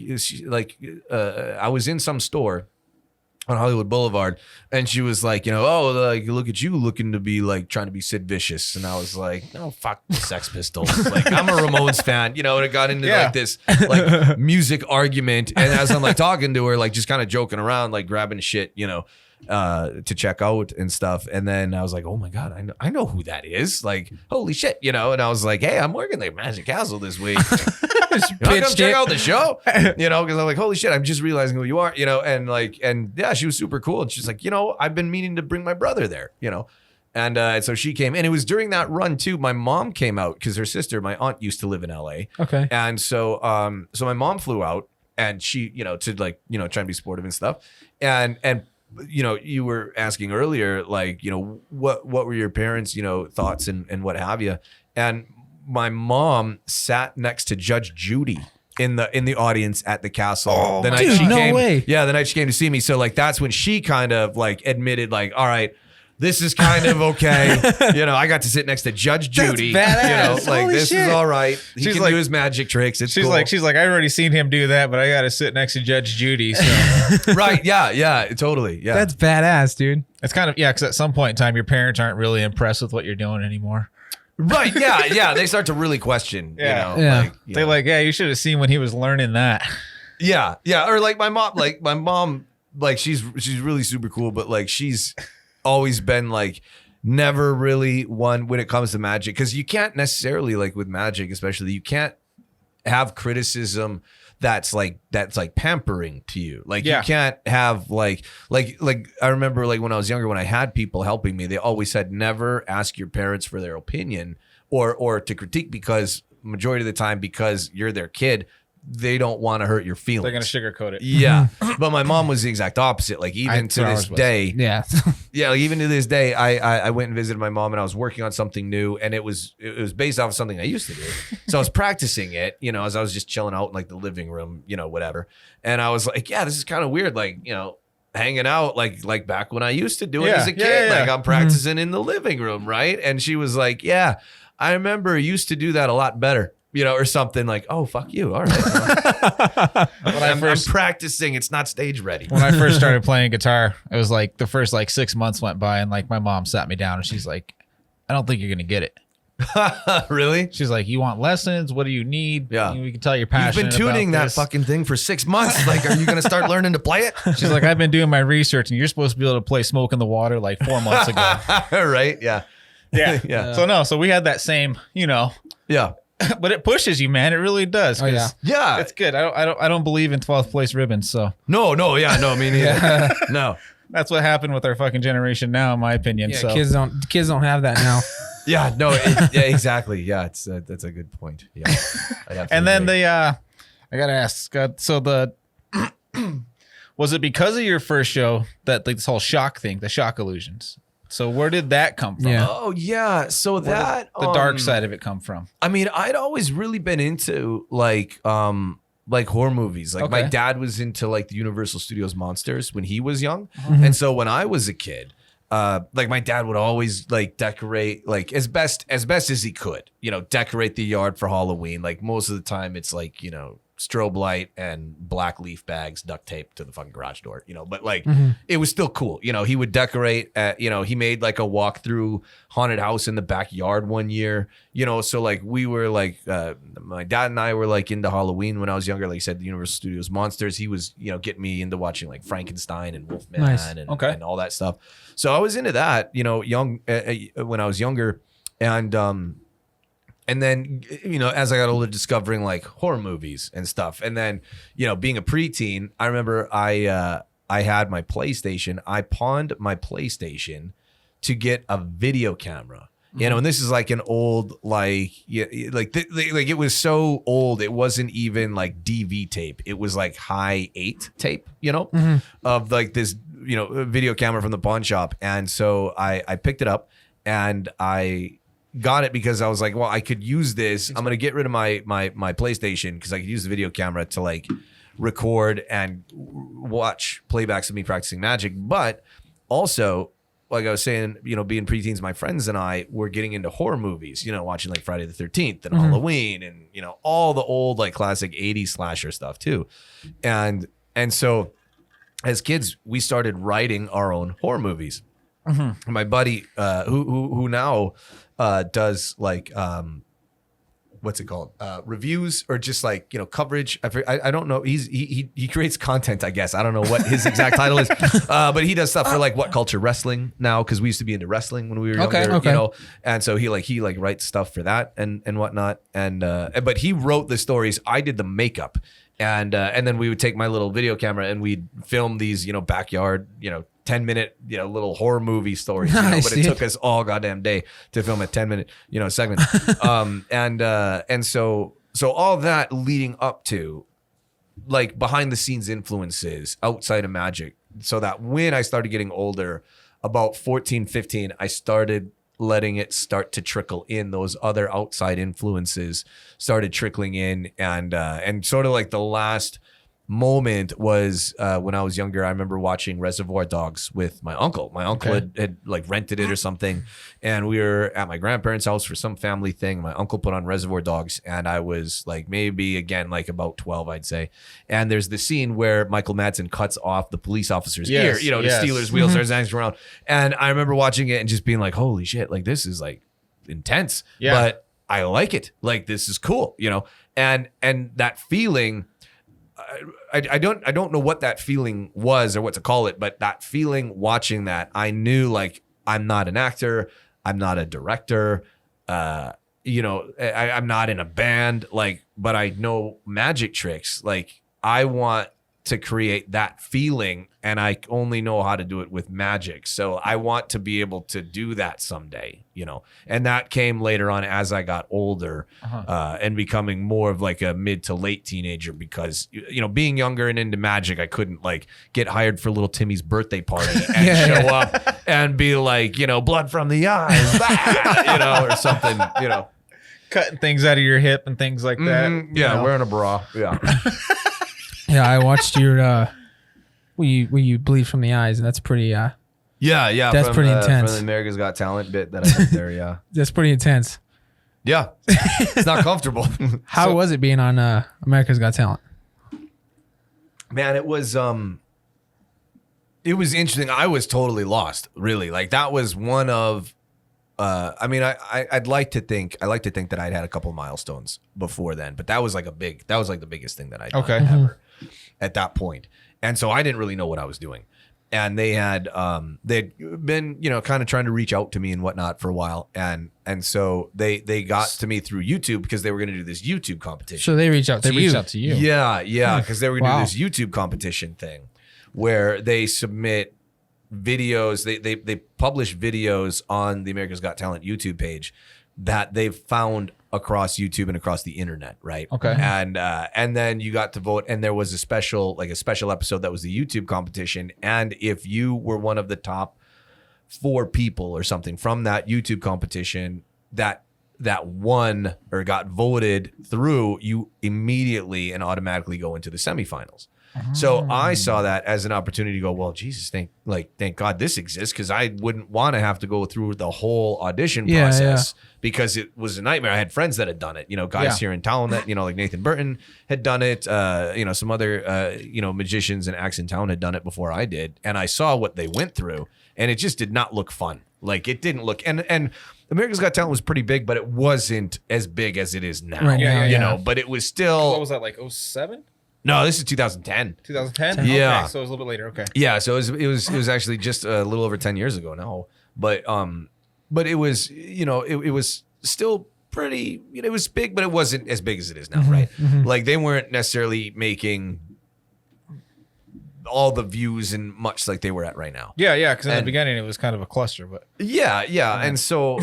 I was in some store on Hollywood Boulevard, and she was like, you know, oh, like look at you looking to be like trying to be Sid Vicious, and I was like, no, fuck the Sex Pistols. Like I'm a Ramones fan, you know, and it got into like this like music argument, and as I'm like talking to her, like just kind of joking around, like grabbing shit, you know, to check out and stuff. And then I was like, oh my God, I know who that is. Like, holy shit, you know? And I was like, hey, I'm working at Magic Castle this week. You wanna come check out the show? You know, because I'm like, holy shit, I'm just realizing who you are, you know? And like, and yeah, she was super cool. And she's like, you know, I've been meaning to bring my brother there, you know? And so she came, and it was during that run too. My mom came out because her sister, my aunt, used to live in LA. Okay. And so, so my mom flew out, and she, you know, to like, you know, try and be supportive and stuff. And you know, you were asking earlier, like, you know, what were your parents, you know, thoughts and what have you. And my mom sat next to Judge Judy in the audience at the castle the night dude, she no came. way. Yeah, the night she came to see me. So like that's when she kind of like admitted, like, all right, this is kind of okay. You know, I got to sit next to Judge Judy. That's badass. You know, like Holy this shit. is all right. He She's can like- do his magic tricks. It's She's cool. like, I've already seen him do that, but I got to sit next to Judge Judy. So right. Yeah, totally. Yeah. That's badass, dude. it's kind of, because at some point in time, your parents aren't really impressed with what you're doing anymore. right. Yeah. They start to really question, Yeah. you know, Yeah. like, you They're know. like, yeah, you should have seen when he was learning that. Yeah. Or like my mom, like she's really super cool, but like she's always been like never really one when it comes to magic. Cause you can't necessarily, like with magic, especially, you can't have criticism that's like pampering to you. Like Yeah. you can't have like I remember like when I was younger, when I had people helping me, they always said never ask your parents for their opinion or to critique, because majority of the time, because you're their kid, they don't want to hurt your feelings. They're gonna sugarcoat it. Yeah. But my mom was the exact opposite. Like even to this day, Yeah. yeah, like even to this day, I went and visited my mom, and I was working on something new, and it was based off of something I used to do. So I was practicing it, you know, as I was just chilling out in like the living room, you know, whatever. And I was like, yeah, this is kind of weird, like, you know, hanging out like back when I used to do it as a kid. Like I'm practicing in the living room, right? And she was like, yeah, I remember I used to do that a lot better. You know, or something like, oh, fuck you. All right. I'm practicing. It's not stage ready. When I first started playing guitar, it was like the first like 6 months went by, and like my mom sat me down and she's like, I don't think you're going to get it. Really? She's like, you want lessons? What do you need? Yeah. We can tell you're passionate. You've been tuning about that this. fucking thing for 6 months. Like, are you going to start learning to play it? She's like, I've been doing my research, and you're supposed to be able to play Smoke in the Water like 4 months ago. Right? Yeah. Yeah. Yeah. So we had that same, you know, Yeah. but it pushes you, man. It really does. 'Cause yeah. Yeah. It's good. I don't believe in 12th place ribbons. So No, yeah, no, me neither. No. that's what happened with our fucking generation now, in my opinion. Yeah, So kids don't have that now. Yeah, no, yeah, exactly. Yeah, it's that's a good point. Yeah. I'd have to and then agree. I gotta ask. So the was it because of your first show that like this whole shock thing, the shock illusions? So where did that come from? Yeah. Oh yeah, so Where that did the dark side of it come from? I mean, I'd always really been into like horror movies. Like my Okay. dad was into like the Universal Studios monsters when he was young. And so when I was a kid, like my dad would always like decorate like as best as he could, you know, decorate the yard for Halloween. Like most of the time it's like, you know, strobe light and black leaf bags duct tape to the fucking garage door, you know, but like it was still cool. You know, he would decorate you know, he made like a walk through haunted house in the backyard one year, you know, so like we were like my dad and I were like into Halloween when I was younger. Like I said, the Universal Studios monsters, he was, you know, getting me into watching like Frankenstein and Wolfman Nice. and all that stuff. So I was into that, you know, young when I was younger. And then, you know, as I got older, discovering like horror movies and stuff. And then, you know, being a preteen, I remember I had my PlayStation. I pawned my PlayStation to get a video camera. You know, and this is like an old, like, like it was so old. It wasn't even like DV tape. It was like high 8 tape, you know, of like this, you know, video camera from the pawn shop. And so I picked it up and I got it because I was like, well, I could use this. I'm going to get rid of my PlayStation because I could use the video camera to like record and watch playbacks of me practicing magic. But also, like I was saying, you know, being preteens, my friends and I were getting into horror movies, you know, watching like Friday the 13th and Halloween and, you know, all the old like classic 80s slasher stuff too. And so as kids, we started writing our own horror movies. My buddy, who now does like what's it called, reviews or just like, you know, coverage. I don't know. He creates content, I guess. I don't know what his exact title is, but he does stuff for like What Culture Wrestling now, because we used to be into wrestling when we were younger. Okay. You know, and so he writes stuff for that and whatnot. And but he wrote the stories. I did the makeup. And then we would take my little video camera and we'd film these, you know, backyard, you know, 10-minute, you know, little horror movie stories. You know, but it took us all goddamn day to film a 10-minute, you know, segment. And so all that leading up to like behind the scenes influences outside of magic. So that when I started getting older, about 14, 15, I started letting it start to trickle in. Those other outside influences started trickling in. And sort of like the last moment was when I was younger. I remember watching Reservoir Dogs with my uncle. My uncle had like rented it or something, and we were at my grandparents' house for some family thing. My uncle put on Reservoir Dogs, and I was like maybe again like about 12, I'd say. And there's the scene where Michael Madsen cuts off the police officer's ear, you know, to steal his wheel, starts dancing around. And I remember watching it and just being like, holy shit, like this is like intense, but I like it. Like this is cool, you know. And that feeling, I don't know what that feeling was or what to call it, but that feeling watching that, I knew like I'm not an actor, I'm not a director, I'm not in a band, like, but I know magic tricks. Like, I want to create that feeling, and I only know how to do it with magic. So I want to be able to do that someday, and that came later on as I got older, and becoming more of like a mid to late teenager, because, being younger and into magic, I couldn't like get hired for little Timmy's birthday party and show up and be like, blood from the eyes, or something, Cutting things out of your hip and things like that. wearing a bra. Yeah. Yeah, I watched your where you bleed from the eyes, and that's pretty. Yeah. That's pretty intense. From the America's Got Talent bit that I did there. Yeah. That's pretty intense. Yeah. It's not comfortable. How was it being on America's Got Talent? Man, it was interesting. I was totally lost, really. Like, that was one of. I'd like to think that I'd had a couple1milestones before then, but that was like the biggest thing that I'd done ever at that point. And so I didn't really know what I was doing. And they'd been, kind of trying to reach out to me and whatnot for a while. And so they got to me through YouTube, because they were going to do this YouTube competition. So they reached out to you. Yeah. Because they were going to do this YouTube competition thing where they submit videos, they publish videos on the America's Got Talent YouTube page that they've found across YouTube and across the internet, right? Okay. And then you got to vote, and there was a special episode that was the YouTube competition, and if you were one of the top 4 people or something from that YouTube competition that won or got voted through, you immediately and automatically go into the semifinals. So I saw that as an opportunity to go, well, Jesus, thank God this exists, because I wouldn't want to have to go through the whole audition process, because it was a nightmare. I had friends that had done it, guys here in town that, like Nathan Burton had done it, some other, magicians and acts in town had done it before I did. And I saw what they went through, and it just did not look fun. Like, it didn't look, and America's Got Talent was pretty big, but it wasn't as big as it is now, but it was still. What was that, like 07? No, this is 2010. 2010? Yeah. Okay, so it was a little bit later. Okay. Yeah, so it was actually just a little over 10 years ago now. But it was, it was still pretty, it was big, but it wasn't as big as it is now, right? Like, they weren't necessarily making all the views and much like they were at right now. Yeah, because in the beginning it was kind of a cluster, but yeah. And so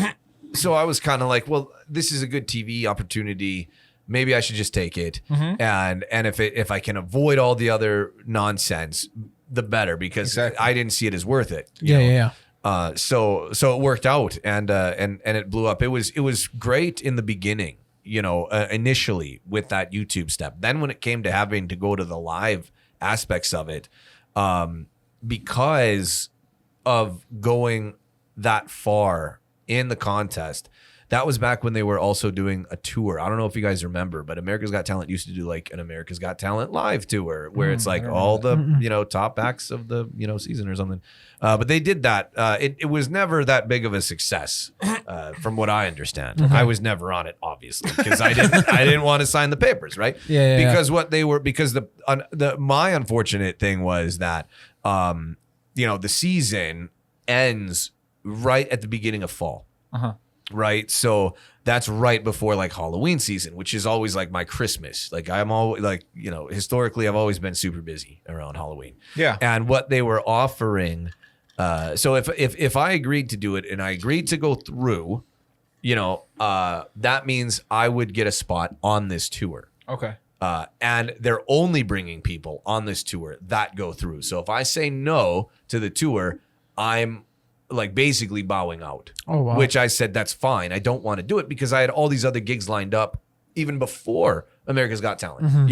I was kind of like, well, this is a good TV opportunity. Maybe I should just take it, and if I can avoid all the other nonsense, the better, because I didn't see it as worth it. Yeah. So it worked out, and it blew up. It was great in the beginning, initially with that YouTube step. Then when it came to having to go to the live aspects of it, because of going that far in the contest. That was back when they were also doing a tour. I don't know if you guys remember, but America's Got Talent used to do like an America's Got Talent live tour where it's like all the, top acts of the, season or something. But they did that. It was never that big of a success, from what I understand. I was never on it, obviously, because I didn't want to sign the papers, right? Because my unfortunate thing was that, the season ends right at the beginning of fall. Right. So that's right before like Halloween season, which is always like my Christmas. Like, I'm always like, historically, I've always been super busy around Halloween. Yeah. And what they were offering. So if I agreed to do it and I agreed to go through, that means I would get a spot on this tour. Okay. And they're only bringing people on this tour that go through. So if I say no to the tour, I'm like basically bowing out. Oh, wow. Which I said, that's fine. I don't want to do it because I had all these other gigs lined up even before America's Got Talent,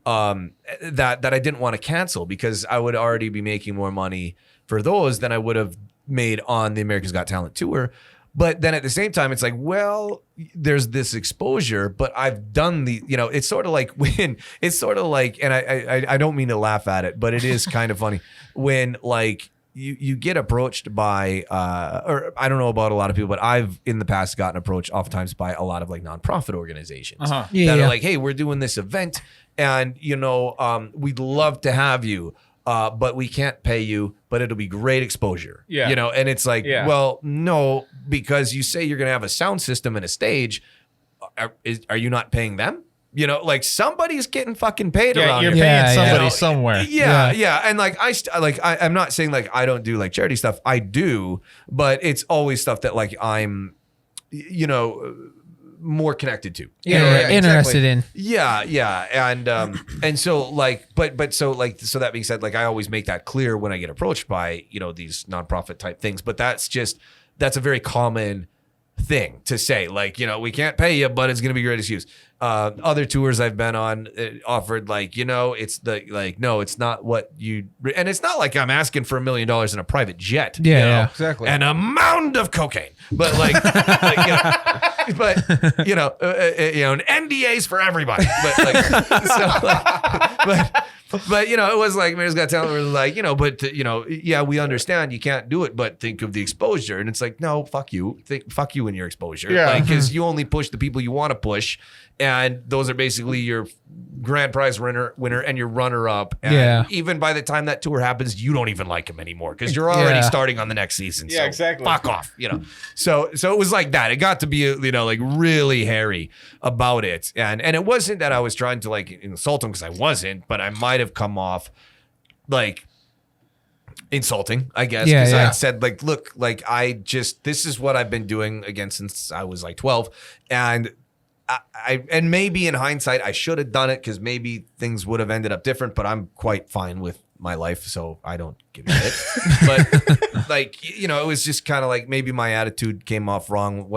that I didn't want to cancel because I would already be making more money for those than I would have made on the America's Got Talent tour. But then at the same time, it's like, well, there's this exposure, but I've done it's sort of like and I don't mean to laugh at it, but it is kind of funny when like, you get approached by, or I don't know about a lot of people, but I've in the past gotten approached oftentimes by a lot of like nonprofit organizations that are like, hey, we're doing this event and, we'd love to have you, but we can't pay you, but it'll be great exposure. Yeah. And it's like, well, no, because you say you're going to have a sound system and a stage, are you not paying them? You know, like somebody's getting fucking paid around you're here. paying somebody You know, somewhere. Yeah. And like I'm not saying like I don't do like charity stuff. I do, but it's always stuff that like I'm, you know, more connected to. You know, like, interested in. Yeah. And so like, so that being said, like I always make that clear when I get approached by, you know, these nonprofit type things, but that's a very common thing to say, like, you know, we can't pay you, but it's going to be a great excuse. Other tours I've been on offered like, you know, it's no, it's not what you, and it's not like I'm asking for $1 million in a private jet. Yeah, you know, yeah. Exactly. And a mound of cocaine, but like, you know, and NDAs for everybody, but like, so like, but you know, it was like Mayor's Got Talent. We're like, you know, but you know, yeah, we understand you can't do it, but think of the exposure, and it's like, no, fuck you, fuck you and your exposure, like, because you only push the people you want to push, and those are basically your grand prize winner, and your runner up. And even by the time that tour happens, you don't even like him anymore because you're already starting on the next season. Yeah, so exactly. Fuck off, you know. So it was like that. It got to be, you know, like really hairy about it, and it wasn't that I was trying to like insult him because I wasn't, but I might have come off like insulting, I guess, because I said like, look, like this is what I've been doing again since I was like 12, and and maybe in hindsight I should have done it because maybe things would have ended up different, but I'm quite fine with my life, so I don't give a shit. But like, you know, it was just kind of like maybe my attitude came off wrong.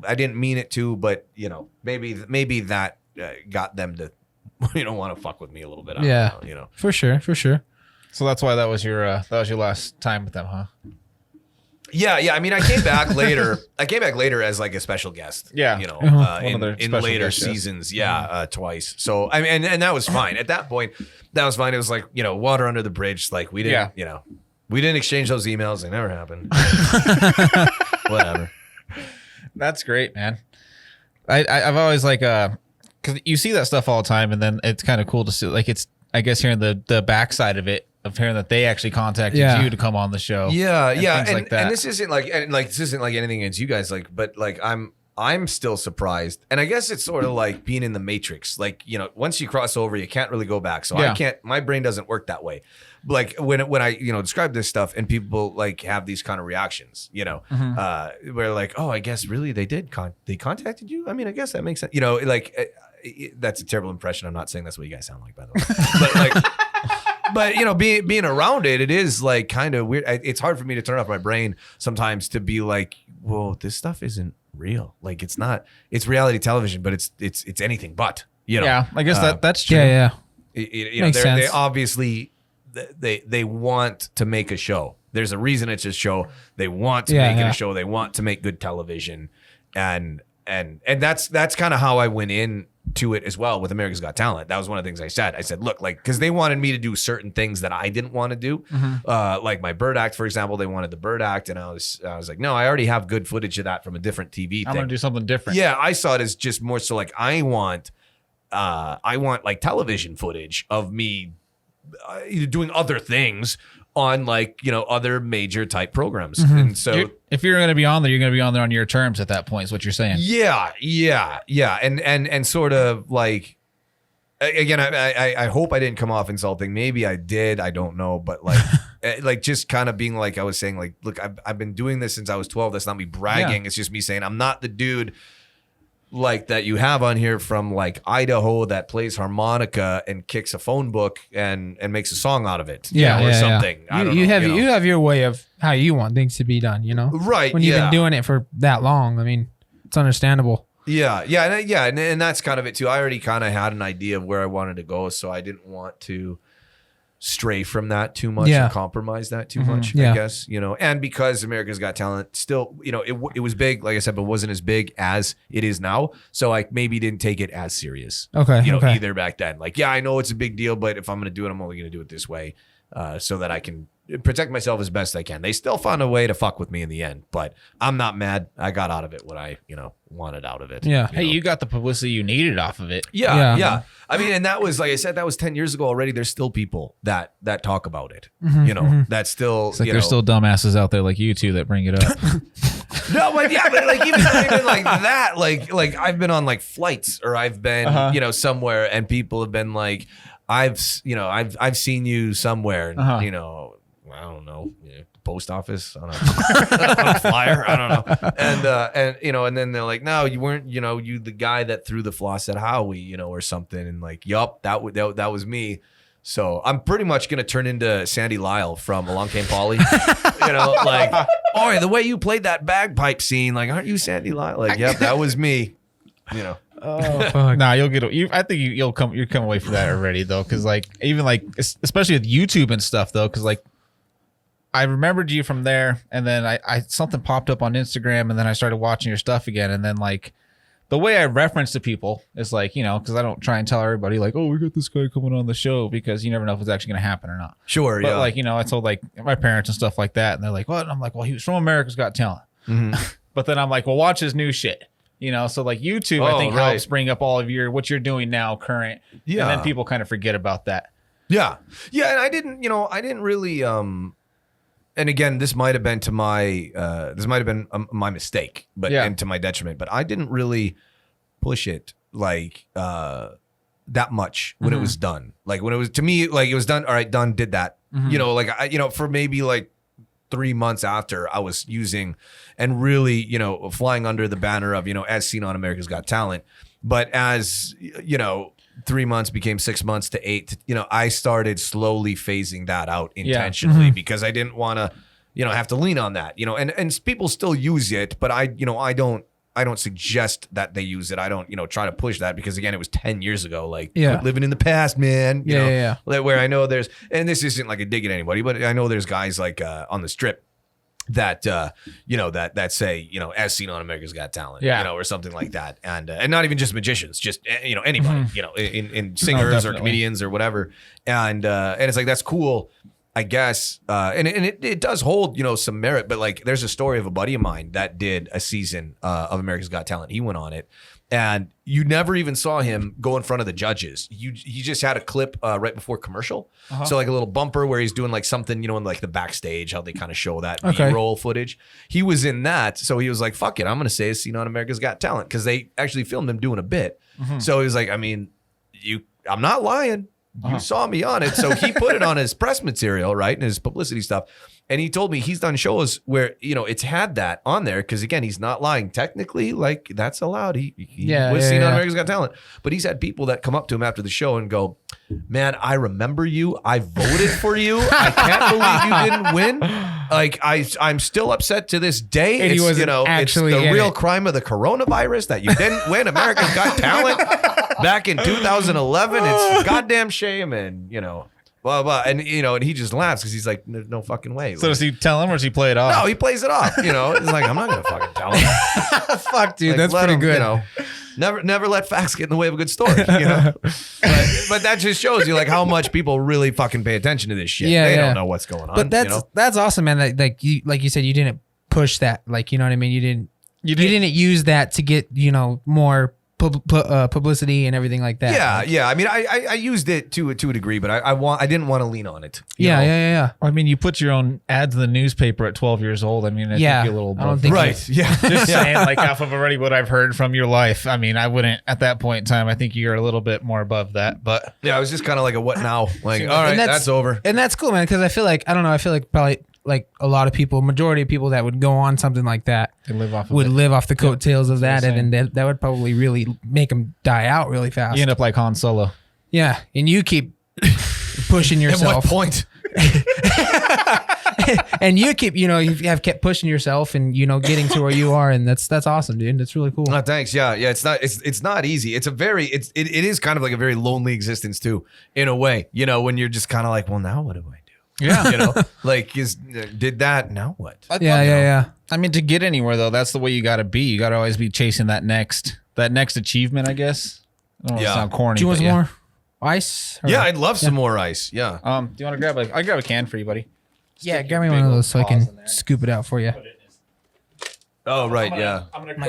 I didn't mean it to, but you know, maybe that got them to, you know, want to fuck with me a little bit. I don't know, you know, for sure. So that's why that was your last time with them, huh? Yeah. I mean, I came back later. As like a special guest. Yeah. You know, in special later guest shows. seasons. Yeah, twice. So I mean, and that was fine. At that point, that was fine. It was like, you know, water under the bridge. Like we didn't, you know, we didn't exchange those emails. They never happened. Whatever. That's great, man. I've always like because you see that stuff all the time, and then it's kind of cool to see. Like it's, I guess, hearing the backside of it, of hearing that they actually contacted you to come on the show. And this isn't like anything against you guys, like, but like I'm still surprised, and I guess it's sort of like being in the Matrix. Like, you know, once you cross over, you can't really go back. So I can't. My brain doesn't work that way. Like when I, you know, describe this stuff and people like have these kind of reactions, you know, where like, oh, I guess really they did they contacted you. I mean, I guess that makes sense. You know, like that's a terrible impression. I'm not saying that's what you guys sound like, by the way, but like. But you know, being around it is like kind of weird. It's hard for me to turn off my brain sometimes to be like, whoa, this stuff isn't real. Like it's not. It's reality television, but it's anything but. You know. Yeah, I guess that's true. Yeah. You know, Makes sense. they obviously they want to make a show. There's a reason it's a show. They want to make it a show. They want to make good television, and that's kind of how I went in to it as well with America's Got Talent. That was one of the things I said. I said, look, like, because they wanted me to do certain things that I didn't want to do, like my Bird Act, for example. They wanted the Bird Act, and I was like, no, I already have good footage of that from a different TV I'm thing. gonna do something different. Yeah, I saw it as just more so like I want like television footage of me doing other things on like, you know, other major type programs. And so if you're going to be on there, you're going to be on there on your terms at that point is what you're saying. Yeah. And sort of like, again, I hope I didn't come off insulting. Maybe I did. I don't know. But like, like just kind of being like, I was saying like, look, I've been doing this since I was 12. That's not me bragging. Yeah. It's just me saying I'm not the dude like that you have on here from like Idaho that plays harmonica and kicks a phone book and makes a song out of it. Or something. I don't know, you have your way of how you want things to be done, you know? Right. When you've been doing it for that long, I mean, it's understandable. And that's kind of it too. I already kind of had an idea of where I wanted to go, so I didn't want to stray from that too much and compromise that too much, I guess, you know. And because America's Got Talent still, you know, it was big, like I said, but wasn't as big as it is now. So I maybe didn't take it as serious. Either back then. Like, yeah, I know it's a big deal, but if I'm going to do it, I'm only going to do it this way, so that I can protect myself as best I can. They still found a way to fuck with me in the end, but I'm not mad. I got out of it what I, you know, wanted out of it. Yeah. Hey, you got the publicity you needed off of it. Yeah. I mean, and that was, like I said, that was 10 years ago already. There's still people that talk about it, you know, that's still, it's like there's still dumbasses out there like you two that bring it up. No, but yeah, but like even like that, like I've been on like flights or I've been, you know, somewhere and people have been like, I've seen you somewhere, and, you know, I don't know, post office on a flyer, I don't know, and you know, and then they're like, no, you weren't, you know, you the guy that threw the floss at Howie, you know, or something, and like, yup, that was me. So I'm pretty much gonna turn into Sandy Lyle from Along Came Polly, you know, like, oh, the way you played that bagpipe scene, like, aren't you Sandy Lyle? Like, yep, that was me, you know. Oh, fuck. Nah, you'll get. I think you'll come away from that already though, because like even like especially with YouTube and stuff though, because like I remembered you from there, and then I something popped up on Instagram, and then I started watching your stuff again, and then like. The way I reference to people is like, you know, because I don't try and tell everybody like, oh, we got this guy coming on the show, because you never know if it's actually going to happen or not. Sure, but like, you know, I told like my parents and stuff like that, and they're like, what? And I'm like, well, he was from America's Got Talent. But then I'm like, well, watch his new shit. You know, so like YouTube, I think helps bring up all of what you're doing now, current. Yeah. And then people kind of forget about that. Yeah. Yeah. And I didn't really, and again, this might have been my mistake, but and to my detriment. But I didn't really push it like that much when it was done. Like when it was, to me, like it was done. All right, done. Did that. You know, like I, you know, for maybe like 3 months after I was using and really, you know, flying under the banner of, you know, as seen on America's Got Talent. But as you know, 3 months became 6 months to 8, you know, I started slowly phasing that out intentionally because I didn't want to, you know, have to lean on that, you know, and people still use it, but I don't suggest that they use it. I don't, you know, try to push that because again, it was 10 years ago. Like quit living in the past, man. You know, where I know there's, and this isn't like a dig at anybody, but I know there's guys like on the strip that you know that say, you know, as seen on America's Got Talent, you know, or something like that, and not even just magicians, just you know, anybody, you know, in singers or comedians or whatever, and it's like that's cool, I guess, and it does hold, you know, some merit, but like there's a story of a buddy of mine that did a season of America's Got Talent. He went on it, and you never even saw him go in front of the judges. He just had a clip right before commercial. So like a little bumper where he's doing like something, you know, in like the backstage, how they kind of show that B-roll footage. He was in that. So he was like, fuck it, I'm going to say a scene on America's Got Talent, because they actually filmed him doing a bit. So he was like, I mean, I'm not lying. You saw me on it. So he put it on his press material, right, and his publicity stuff. And he told me he's done shows where, you know, it's had that on there because, again, he's not lying. Technically, like, that's allowed. He was seen on America's Got Talent. But he's had people that come up to him after the show and go, man, I remember you. I voted for you. I can't believe you didn't win. Like, I'm still upset to this day. And it's, you know, it's the real crime of the coronavirus that you didn't win America's Got Talent back in 2011. It's a goddamn shame. And, you know. Blah, blah. And, you know, and he just laughs because he's like, no fucking way. So does he tell him or does he play it off? No, he plays it off. You know, it's like, I'm not going to fucking tell him. Fuck, dude, like, that's pretty good. You know, never let facts get in the way of a good story, you know? but that just shows you, like, how much people really fucking pay attention to this shit. They don't know what's going on. But that's awesome, man. Like you said, you didn't push that. Like, you know what I mean? You didn't use that to get, you know, more publicity and everything like that. Yeah. I mean, I used it to a degree, but I didn't want to lean on it. Yeah. I mean, you put your own ads in the newspaper at 12 years old. I mean, I think you're a little I don't think right. Yeah. Just saying, like, off of already what I've heard from your life. I mean, I wouldn't at that point in time. I think you're a little bit more above that, but yeah, I was just kind of like a what now? Like, all right, that's over. And that's cool, man. Because I feel like probably like a lot of people, majority of people that would go on something like that live off the coattails of that, and that would probably really make them die out really fast. You end up like Han Solo. Yeah, and you keep pushing yourself. At what point? And you keep, you know, you have kept pushing yourself and, you know, getting to where you are, and that's awesome, dude. That's really cool. Thanks. Yeah. It's not easy. It is kind of like a very lonely existence too, in a way. You know, when you're just kind of like, well, now what do I do? Yeah. You know, like did that, now what? Yeah. I mean, to get anywhere though, that's the way you got to be. You got to always be chasing that next achievement, I guess. I don't want to sound corny. Do you want some more ice? Yeah, I'd love some more ice. Yeah. Do you want to grab I'll grab a can for you, buddy. Yeah, grab me one of those so I can scoop it out for you. Oh, right. Yeah. I'm going to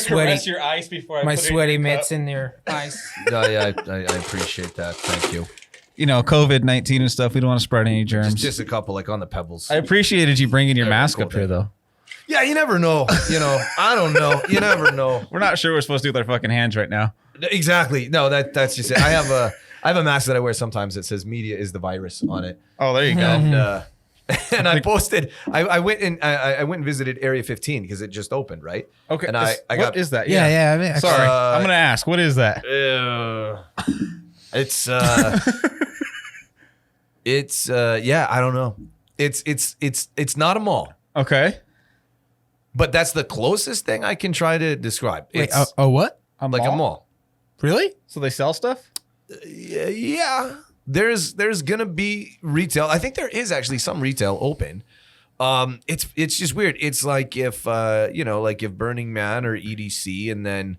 caress your ice before I put it in your sweaty cup. mitts in your ice. Yeah, I appreciate that. Thank you. You know, COVID-19 and stuff. We don't want to spread any germs. Just a couple, like on the pebbles. I appreciated you bringing your mask up here, though. Yeah, you never know. I don't know. You never know. We're not sure we're supposed to do with our fucking hands right now. Exactly. No, that's just it. I have a mask that I wear sometimes that says "Media is the virus" on it. Oh, there you go. And I posted. I went and visited Area 15 because it just opened, right? Okay. And I got. what is that? Yeah. I mean, Sorry, I'm gonna ask. What is that? It's I don't know. It's not a mall, Okay. but that's the closest thing I can try to describe. wait, It's what? A mall. Really? So they sell stuff? Yeah. There's gonna be retail. I think there is actually some retail open. It's just weird. It's like if if Burning Man or EDC and then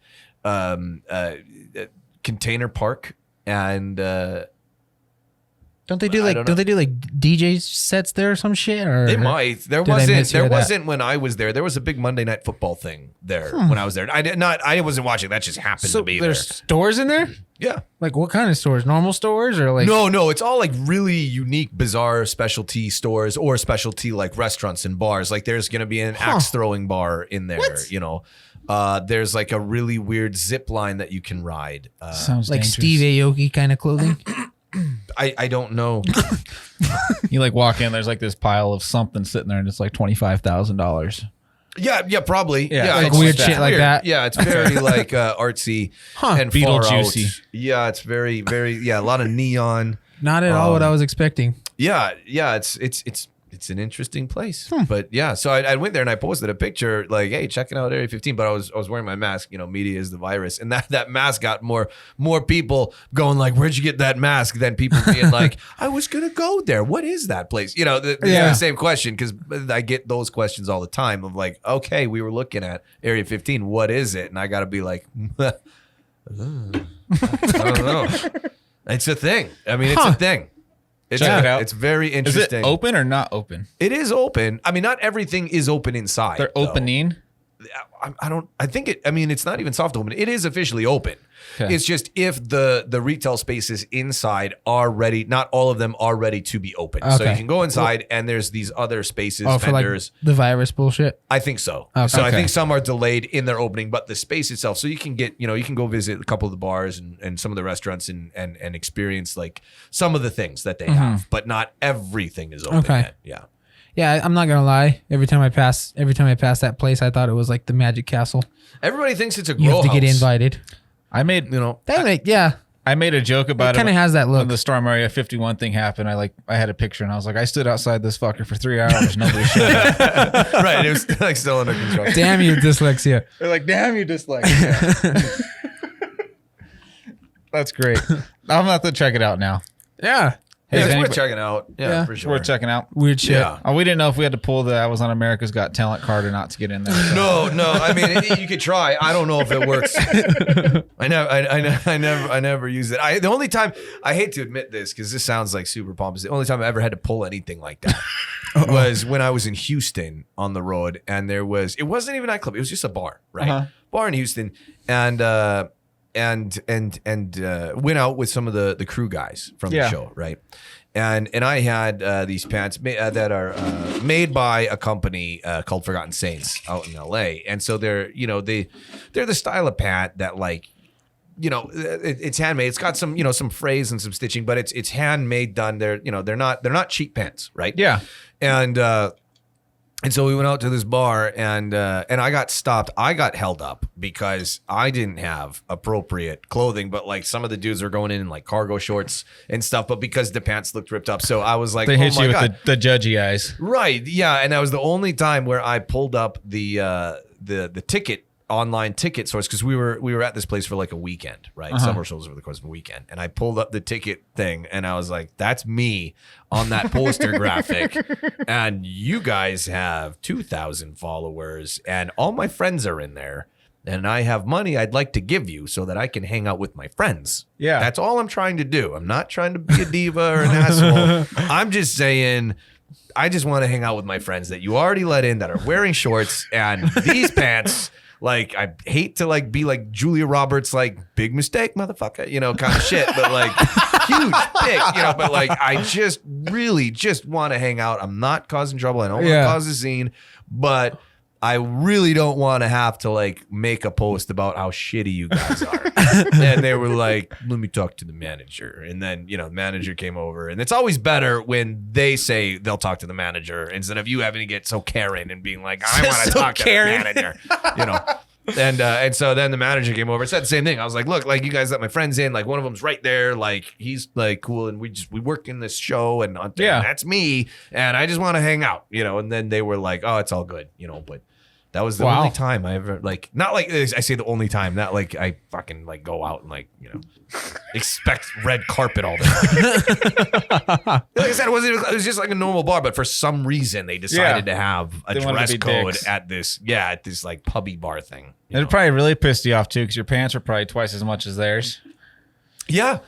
Container Park and Don't they do like DJ sets there or some shit? Or they might. There wasn't when I was there. There was a big Monday Night Football thing there when I was there. I wasn't watching. That just happened to be there. There's stores in there? Yeah. Like what kind of stores? Normal stores or like No, it's all like really unique, bizarre specialty stores or specialty like restaurants and bars. Like there's gonna be an axe throwing bar in there. What? There's like a really weird zip line that you can ride. Sounds like dangerous. Steve Aoki kind of clothing? I don't know. You like walk in, there's like this pile of something sitting there, and it's like $25,000. Yeah, probably. Yeah, like it's weird just shit like weird. that. Yeah, it's very like artsy and far out. Beetlejuicy. Yeah, it's very, very a lot of neon. Not at all what I was expecting. Yeah, it's an interesting place. But yeah, so I went there and I posted a picture like, hey, checking out Area 15. But I was wearing my mask. Media is the virus, and that mask got more people going like, where'd you get that mask? Than people being like, I was gonna go there. What is that place? The same question because I get those questions all the time of like, okay, we were looking at Area 15. What is it? And I got to be like, I don't know. It's a thing. I mean, it's a thing. Check it out. It's very Is interesting. it open or not open? It is open. I mean, not everything is open inside. They're though. opening. It's not even soft open. It is officially open. Okay. It's just if the retail spaces inside are ready, not all of them are ready to be open. So Okay. you can go inside and there's these other spaces, For like vendors. the virus bullshit. I think so. Okay. So I Okay. think some are delayed in their opening, but the space itself, so you can get, you can go visit a couple of the bars and some of the restaurants and experience like some of the things that they have, but not everything is open Okay. yet. Yeah. Yeah, I'm not gonna lie. Every time I pass that place, I thought it was like the Magic Castle. Everybody thinks it's a You grow have to get house. invited. I made Yeah, I made a joke about it kind of has that when look. the Storm Area 51 thing happened. I had a picture and I was like, I stood outside this fucker for 3 hours. Nobody showed up. Right. It was like still under construction. Damn you, dyslexia. They're like, damn, you dyslexia. That's great. I'm gonna have to check it out now. Yeah, Hey, Yeah, is it's worth anybody- checking out. Yeah, Yeah. for It's sure. worth checking out. weird shit. Yeah. Oh, we didn't know if we had to pull the I was on America's Got Talent card or not to get in there. So. No. I mean, you could try. I don't know if it works. I never use it. The only time I hate to admit this because this sounds like super pompous. The only time I ever had to pull anything like that was when I was in Houston on the road, and it wasn't even a nightclub. It was just a bar, right? Uh-huh. Bar in Houston, and went out with some of the crew guys from the show, right? And I had these pants that are made by a company called Forgotten Saints out in LA, and so they're the style of pant that like it's handmade. It's got some some frays and some stitching, but it's handmade done. They're not cheap pants, right? Yeah. And so we went out to this bar and I got stopped. I got held up because I didn't have appropriate clothing, but like some of the dudes were going in like cargo shorts and stuff, but because the pants looked ripped up. So I was like, They oh hit my you God. with the judgy eyes. Right. Yeah. And that was the only time where I pulled up the online ticket source because we were at this place for like a weekend, right? Summer shows over the course of a weekend. And I pulled up the ticket thing and I was like, that's me on that poster graphic. And you guys have 2,000 followers and all my friends are in there. And I have money I'd like to give you so that I can hang out with my friends. Yeah. That's all I'm trying to do. I'm not trying to be a diva or an asshole. I'm just saying I just want to hang out with my friends that you already let in that are wearing shorts and these pants. Like, I hate to like be like Julia Roberts, like big mistake, motherfucker, kind of shit, but like huge dick, but like I just really just want to hang out. I'm not causing trouble. I don't want to cause a scene, but I really don't want to have to like make a post about how shitty you guys are. And they were like, let me talk to the manager. And then, the manager came over. And it's always better when they say they'll talk to the manager instead of you having to get so Karen and being like, I want to talk to the manager. And so then the manager came over and said the same thing. I was like, look, like you guys let my friends in, like one of them's right there, like he's like cool, and we work in this show, and that's me, and I just want to hang out, and then they were like, oh, it's all good, but that was the only time I ever not like I say the only time, not like I fucking like go out and like expect red carpet all day. Like I said, it was just like a normal bar, but for some reason they decided to have a dress code dicks. at this like pubby bar thing. It probably really pissed you off too, because your pants are probably twice as much as theirs. Yeah.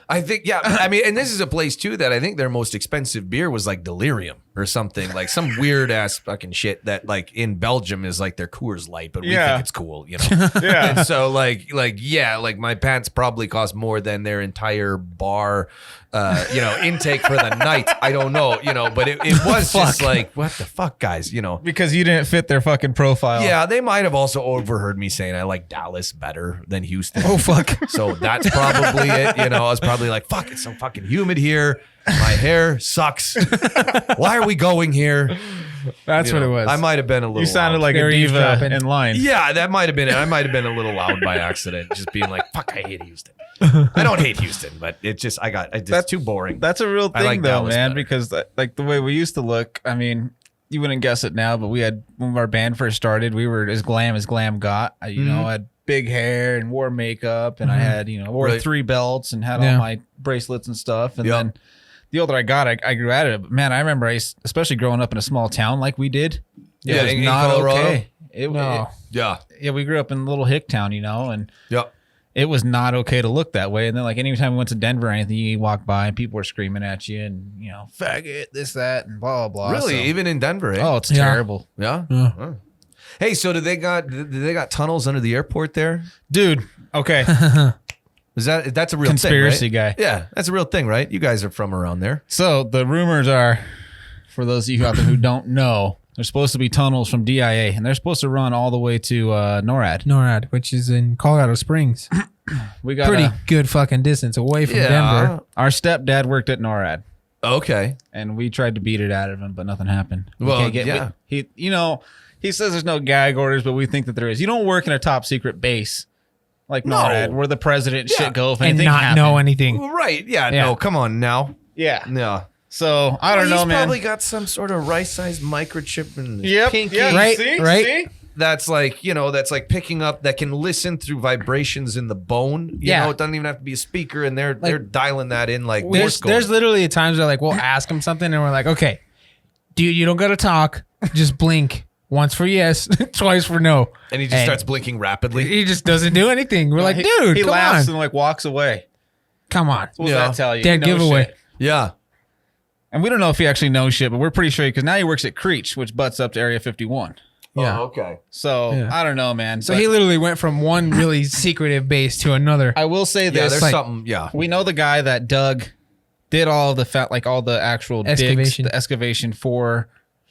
I think, I mean, and this is a place too that I think their most expensive beer was like Delirium or something, like some weird ass fucking shit that like in Belgium is like their Coors Light, but we think it's cool, Yeah. And so like my pants probably cost more than their entire bar, intake for the night. I don't know, but it was just like, what the fuck, guys, Because you didn't fit their fucking profile. Yeah, they might have also overheard me saying I like Dallas better than Houston. Oh, fuck. So that's probably it. I was probably like, fuck, it's so fucking humid here. My hair sucks. Why are we going here? That's what it was. I might have been a little You sounded loud. like Very a diva eavesdropping. in line. Yeah, that might have been it. I might have been a little loud by accident, just being like, fuck, I hate Houston. I don't hate Houston, but it's just, that's too boring. That's a real I thing like though, Dallas man, better. because like the way we used to look, I mean, you wouldn't guess it now, but we had, when our band first started, we were as glam got. I had big hair and wore makeup, and I had, wore Right. 3 belts and had all my bracelets and stuff. And then the older I got, I grew out of it. But man, I remember, especially growing up in a small town like we did, it was in not Colorado? okay. Yeah. We grew up in a little hick town, and Yep. it was not okay to look that way. And then like anytime we went to Denver or anything, you walk by and people were screaming at you and, faggot, this, that, and blah, blah, blah. Really? So- Even in Denver, eh? Oh, it's Yeah. terrible. Yeah? Yeah. Oh. Hey, so did they got tunnels under the airport there? Dude, okay. That's a real Conspiracy thing, right? guy. Yeah, that's a real thing, right? You guys are from around there. So the rumors are, for those of you out there who don't know, there's supposed to be tunnels from DIA, and they're supposed to run all the way to NORAD. NORAD, which is in Colorado Springs. We got Pretty good fucking distance away from Denver. our stepdad worked at NORAD, Okay. and we tried to beat it out of him, but nothing happened. Well, He says there's no gag orders, but we think that there is. You don't work in a top secret base like No. NORAD, where the president and shit go if And anything not happened. know anything. Right. Yeah. Yeah. No, come on now. Yeah. Yeah. So I don't know, He's man. probably got some sort of rice-sized microchip in his Yep. pinky. Yeah. Right, See? right. See? That's like, that's like picking up, that can listen through vibrations in the bone. You Yeah. know, it doesn't even have to be a speaker, and they're dialing that in like There's, Morse code. there's literally times where like we'll ask him something and we're like, okay, dude, you don't gotta talk. Just blink. Once for yes, twice for no. And he just starts blinking rapidly. He just doesn't do anything. We're like, dude, he come laughs on. and like walks away. Come on. What does Yeah. that tell you? Dead He knows giveaway. shit. Yeah. And we don't know if he actually knows shit, but we're pretty sure because now he works at Creech, which butts up to Area 51. Yeah. Oh, okay. So Yeah. I don't know, man. So But he literally went from one really secretive base to another. I will say Yeah, this: there's like- something. Yeah. we know the guy that did all of the all the actual Excavation. digs, the excavation for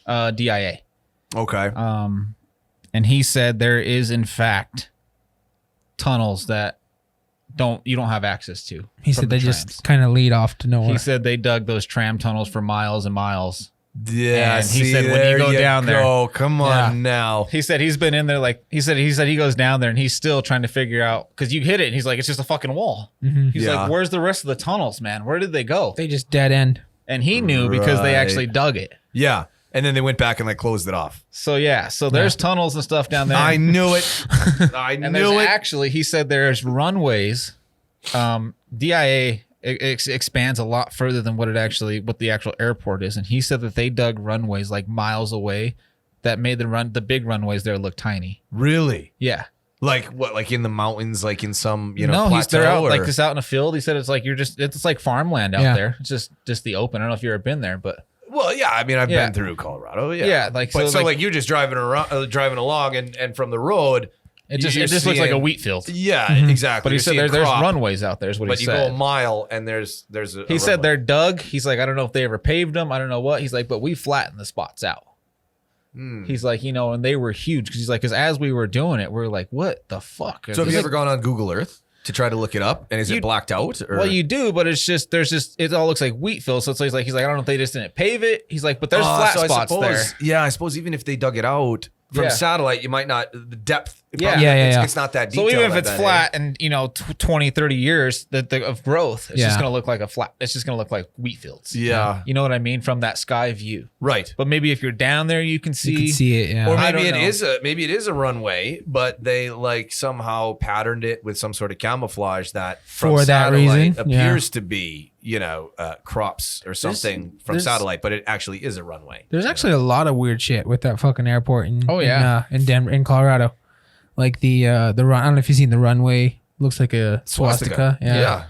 DIA. Okay. And he said there is in fact tunnels that you don't have access to. He from said the they trams. just kind of lead off to nowhere. He said they dug those tram tunnels for miles and miles. Yeah. and he see, said when you there go down there- Oh, come on Yeah. now. He said he's been in there he said he goes down there and he's still trying to figure out because you hit it and he's like it's just a fucking wall. He's Yeah. like, where's the rest of the tunnels, man? Where did they go? They just dead end. And he knew because they Right. actually dug it. Yeah. And then they went back and like closed it off. So yeah, so there's tunnels and stuff down there. I knew it. I and there's knew it. actually he said there's runways. DIA expands a lot further than what the actual airport is, and he said that they dug runways like miles away that made the big runways there look tiny. Really? Yeah. Like what? Like in the mountains? Like in some No, plateau? they're out or- like just out in a field. He said it's like it's like farmland out Yeah. there. It's just the open. I don't know if you've ever been there, but Well, yeah. I mean, I've Yeah. been through Colorado. Yeah. Yeah, like, but so, so like- like you're just driving around, driving along, and from the road, it just you're looks like a seeing- wheat field. Yeah, exactly. But he You're said seeing there's crop, runways out there. Is what But he you go said. a mile and there's a He said runway. they're dug. He's like, I don't know if they ever paved them. I don't know what. He's like, but we flattened the spots out. He's like, and they were huge because he's like, because as we were doing it, we were like, what the fuck? So have you ever gone on Google Earth to try to look it up? And is it blacked out? Or? Well, you do, but it all looks like wheat field. So he's like, I don't know if they just didn't pave it. He's like, but there's flat spots there. Yeah, I suppose even if they dug it out from satellite, you might not, the depth. It's not that deep. So even if it's flat and 20, 30 years of growth, it's just gonna look like it's just gonna look like wheat fields. Yeah. You know what I mean? From that sky view. Right. But maybe if you're down there, you can see it. Yeah. Or maybe it is a runway, but they like somehow patterned it with some sort of camouflage that from for that reason appears to be crops or something from satellite, but it actually is a runway. There's actually a lot of weird shit with that fucking airport in Denver, in Colorado. Like the run. I don't know if you've seen the runway. Looks like a swastika. Yeah.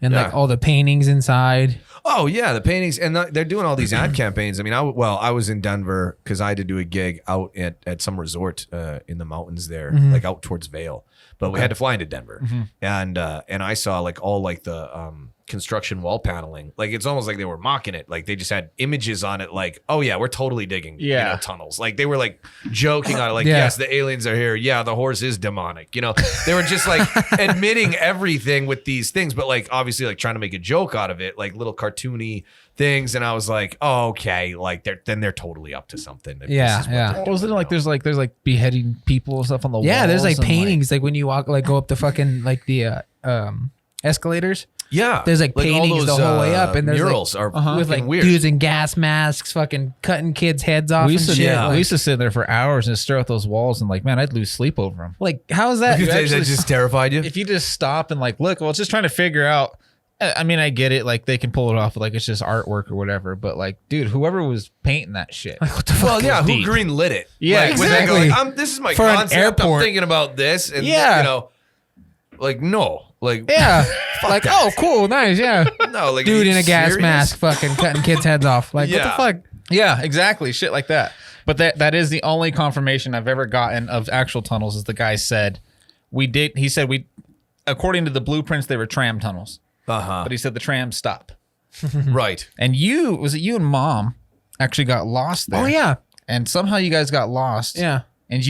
And like all the paintings inside. Oh yeah, the paintings, and they're doing all these ad campaigns. I mean, I was in Denver because I had to do a gig out at some resort in the mountains there, like out towards Vail. But we had to fly into Denver, and I saw like all like the construction wall paneling. Like it's almost like they were mocking it. Like they just had images on it. Like, oh yeah, we're totally digging tunnels. Like they were like joking on it. Like yes, the aliens are here. Yeah, the horse is demonic. They were just like admitting everything with these things, but like obviously like trying to make a joke out of it, like little cartoony things. And I was like, oh, okay, like they're totally up to something. Yeah. Wasn't it like there's like beheading people and stuff on the walls? Yeah, there's like paintings like when you walk like go up the fucking like the escalators. Yeah, there's like paintings the whole way up, and there's murals like, are with like weird. dudes in gas masks, fucking cutting kids' heads off. We used to sit there for hours and stare at those walls, and like, man, I'd lose sleep over them. Like, how is that? That just terrified you? If you just stop and like look, well, it's just trying to figure out. I mean, I get it. Like they can pull it off, like it's just artwork or whatever. But like, dude, whoever was painting that shit, like, what the fuck? Well, who green lit it? Yeah, like, exactly. When they go, like, this is my for concept. I'm thinking about this, and like no. Like like oh cool, nice, no, like dude in a gas mask, fucking cutting kids' heads off. Like what the fuck? Yeah, exactly, shit like that. But that is the only confirmation I've ever gotten of actual tunnels. Is the guy said he said according to the blueprints they were tram tunnels. But he said the trams stop. Right. And you and Mom actually got lost there. Oh yeah. And somehow you guys got lost. Yeah. And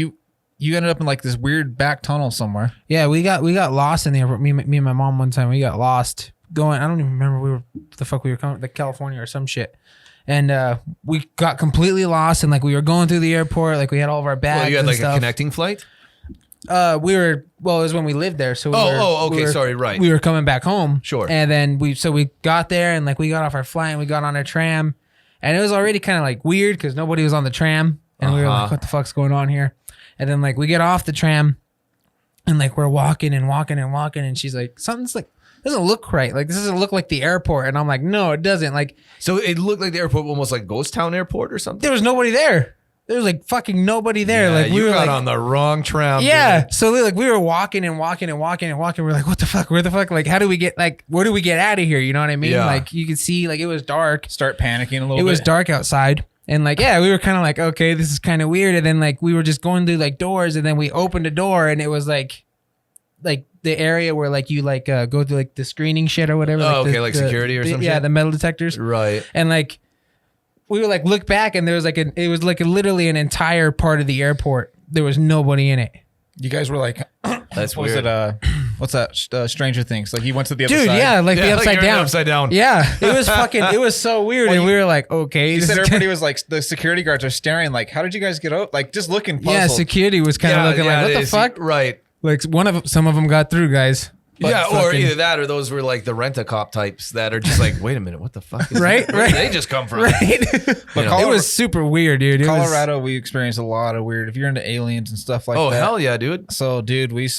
you ended up in like this weird back tunnel somewhere. Yeah, we got lost in the airport. Me and my mom one time we got lost going. I don't even remember we were coming to California or some shit. And we got completely lost and like we were going through the airport, like we had all of our bags. Well, you had like stuff. a connecting flight? It was when we lived there. So right. We were coming back home. Sure. And then we got there and like we got off our flight and we got on a tram. And it was already kind of like weird because nobody was on the tram. And we were like, what the fuck's going on here? And then like we get off the tram and like we're walking and she's like, something's like doesn't look right. Like this doesn't look like the airport. And I'm like, no, it doesn't. Like so it looked like the airport, almost like Ghost Town Airport or something. There was nobody there. There was like fucking nobody there. Yeah, like we were got like on the wrong tram. Yeah. Dude. So like we were walking. We're like, what the fuck? Where the fuck? Like, how do we get where do we get out of here? You know what I mean? Yeah. Like you could see like it was dark. Start panicking a little bit. It was dark outside. And like, yeah, we were kind of like, okay, this is kind of weird. And then like we were just going through like doors and then we opened a door and it was like the area where like you like go through like the screening shit or whatever. Oh, okay, like security or something. Yeah, the metal detectors. Right. And like we were like look back and there was like it was like literally an entire part of the airport. There was nobody in it. You guys were like, that's weird. What's that? Stranger Things. Like he went to the other side. Dude, yeah, like the upside down. Upside down. Yeah, it was fucking. It was so weird, and we were like, okay. You said everybody was like, the security guards are staring. Like, how did you guys get out? Like, just looking puzzled. Yeah, security was kind of looking like, what the fuck? Right. Like some of them got through, guys. But or either that or those were like the rent-a-cop types that are just like, wait a minute, what the fuck is right? Where did they just come from? Right. But it was super weird, dude. Colorado, we experienced a lot of weird. If you're into aliens and stuff like that. Oh, hell yeah, dude. So, dude, we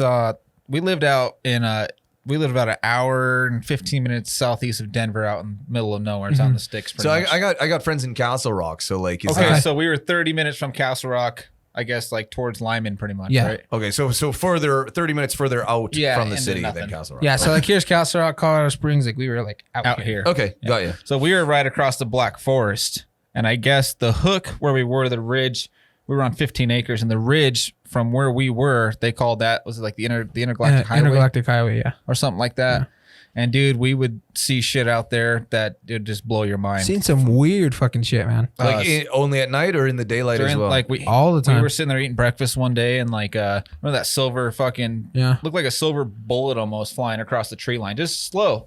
lived about an hour and 15 minutes southeast of Denver, out in the middle of nowhere. It's out in the sticks. So I got friends in Castle Rock. So like, so we were 30 minutes from Castle Rock. I guess like towards Lyman pretty much, right? Okay, so further, 30 minutes further out from the city than Castle Rock. Yeah, so like here's Castle Rock, Colorado Springs. Like we were like out here. Okay, got you. So we were right across the Black Forest. And I guess the hook where we were, the ridge, we were on 15 acres. And the ridge from where we were, they called that, was it like the intergalactic highway? Intergalactic highway, yeah. Or something like that. And dude, we would see shit out there that would just blow your mind. Seen some weird fucking shit, man. Like only at night or in the daylight as well? Like all the time. We were sitting there eating breakfast one day, and like remember that silver fucking looked like a silver bullet almost flying across the tree line, just slow,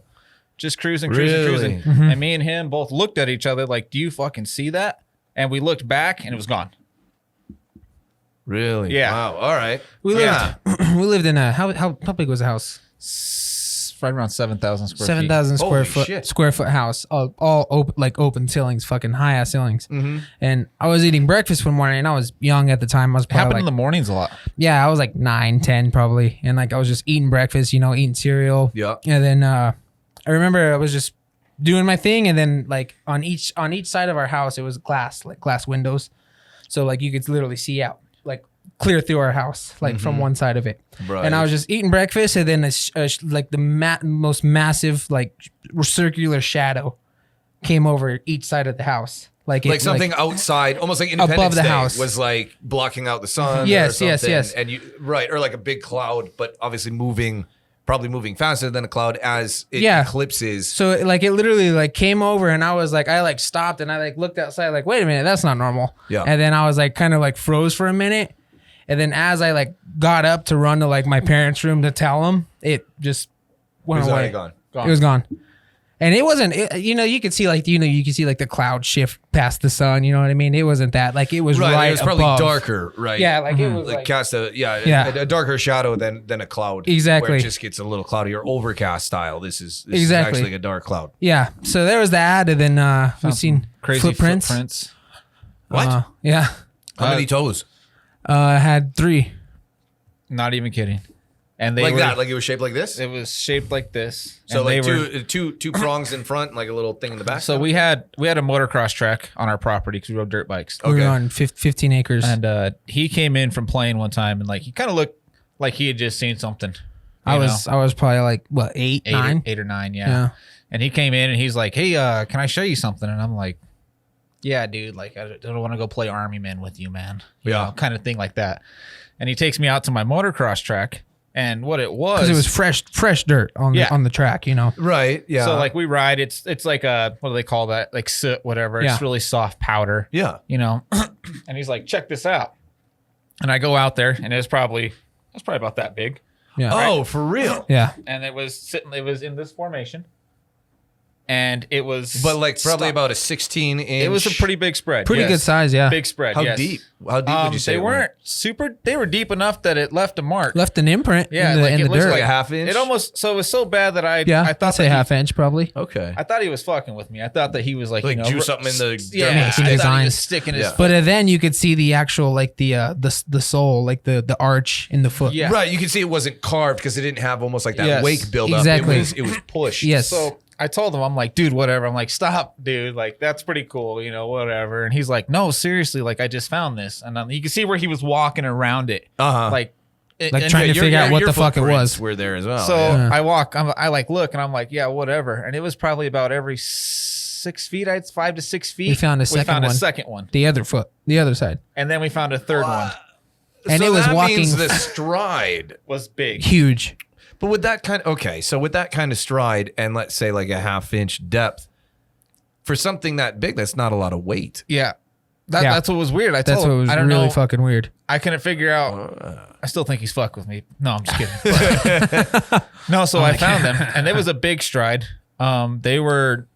just cruising. Mm-hmm. And me and him both looked at each other like, "Do you fucking see that?" And we looked back, and it was gone. Really? Yeah. Wow. All right. We lived in a how big was the house? Right around 7,000 square 7,000 Holy square foot house, all open ceilings, fucking high ass ceilings. Mm-hmm. And I was eating breakfast one morning, and I was young at the time. I was It happened probably in the mornings a lot. I was like 9, 10 probably, and like I was just eating breakfast, eating cereal. Yeah. And then I remember I was just doing my thing, and then like on each side of our house, it was glass windows, so like you could literally see out, like clear through our house, like from one side of it. Right. And I was just eating breakfast, and then like the most massive like circular shadow came over each side of the house, like something outside, almost like Independence above the Day house was like blocking out the sun. Yes, or yes, something. yes. And or like a big cloud, but obviously probably moving faster than a cloud as it eclipses. So like it literally like came over, and I was like, I like stopped, and I like looked outside, like, wait a minute, that's not normal. Yeah. And then I was like kind of like froze for a minute. And then as I like got up to run to like my parents' room to tell them, it just went It was away. already It was gone. And it wasn't, you could see like, you could see like the cloud shift past the sun. You know what I mean? It wasn't that. Like it was right It was probably above. darker, right? Yeah, like it was like cast a darker shadow than a cloud. Exactly. Where it just gets a little cloudy or overcast style. This is Exactly. actually like a dark cloud. yeah. So there was that, and then we've seen Crazy footprints. What? Yeah. How many toes? I had 3. Not even kidding. And they Like were, that? Like it was shaped like this? It was shaped like this. So and like they were, two prongs in front, and like a little thing in the back. So we had a motocross track on our property because we rode dirt bikes. We were on 15 acres. And he came in from playing one time, and like he kind of looked like he had just seen something. I was probably like what, 8, 9? 8 or 9, Yeah. And he came in and he's like, "Hey, can I show you something?" And I'm like, "Yeah, dude. Like, I don't want to go play Army Men with you, man. You know, kind of thing like that." And he takes me out to my motocross track, and what it was, because it was fresh dirt on the track, Right. Yeah. So like we ride, it's like a, what do they call that? Like soot, whatever. Yeah. It's really soft powder. Yeah. And he's like, "Check this out." And I go out there, and it's probably about that big. Yeah. Oh, for real? Yeah. And it was in this formation. And it was, But like probably about a 16-inch. it was a pretty big spread. Pretty yes. good size, yeah. Big spread. How yes. deep? How deep would you say They it weren't super. They were deep enough that it left a mark. Left an imprint Yeah, in the, like in it the looks dirt. like a half inch? It almost, so it was so bad that I I'd thought say that half inch probably. Okay. I thought he was fucking with me. I thought that he was like drew something in the yeah, Making I thought he designs. was sticking his Yeah. foot. But then you could see the actual like the sole, like the arch in the foot. Yeah. Right. You can see it wasn't carved because it didn't have almost like that Yes. wake buildup. Exactly. It was pushed. Yes. So I told him, I'm like, "Dude, whatever." I'm like, "Stop, dude. Like, that's pretty cool, whatever." And he's like, "No, seriously. Like, I just found this." And you can see where he was walking around it, Uh-huh. like and trying to figure out what the fuck it was. We're there as well. So yeah. I like look, and I'm like, "Yeah, whatever." And it was probably about every 6 feet, 5 to 6 feet. We found a second one. The other foot, the other side. And then we found a third one. And So it was that walking means the stride. Was big. huge. But with that kind of stride and let's say like a half-inch depth, for something that big, that's not a lot of weight. Yeah. Yeah. That's what was weird. I That's told what him, was I don't really know. fucking weird. I couldn't figure out. I still think he's fucked with me. No, I'm just kidding. No, so I found them, and it was a big stride. They were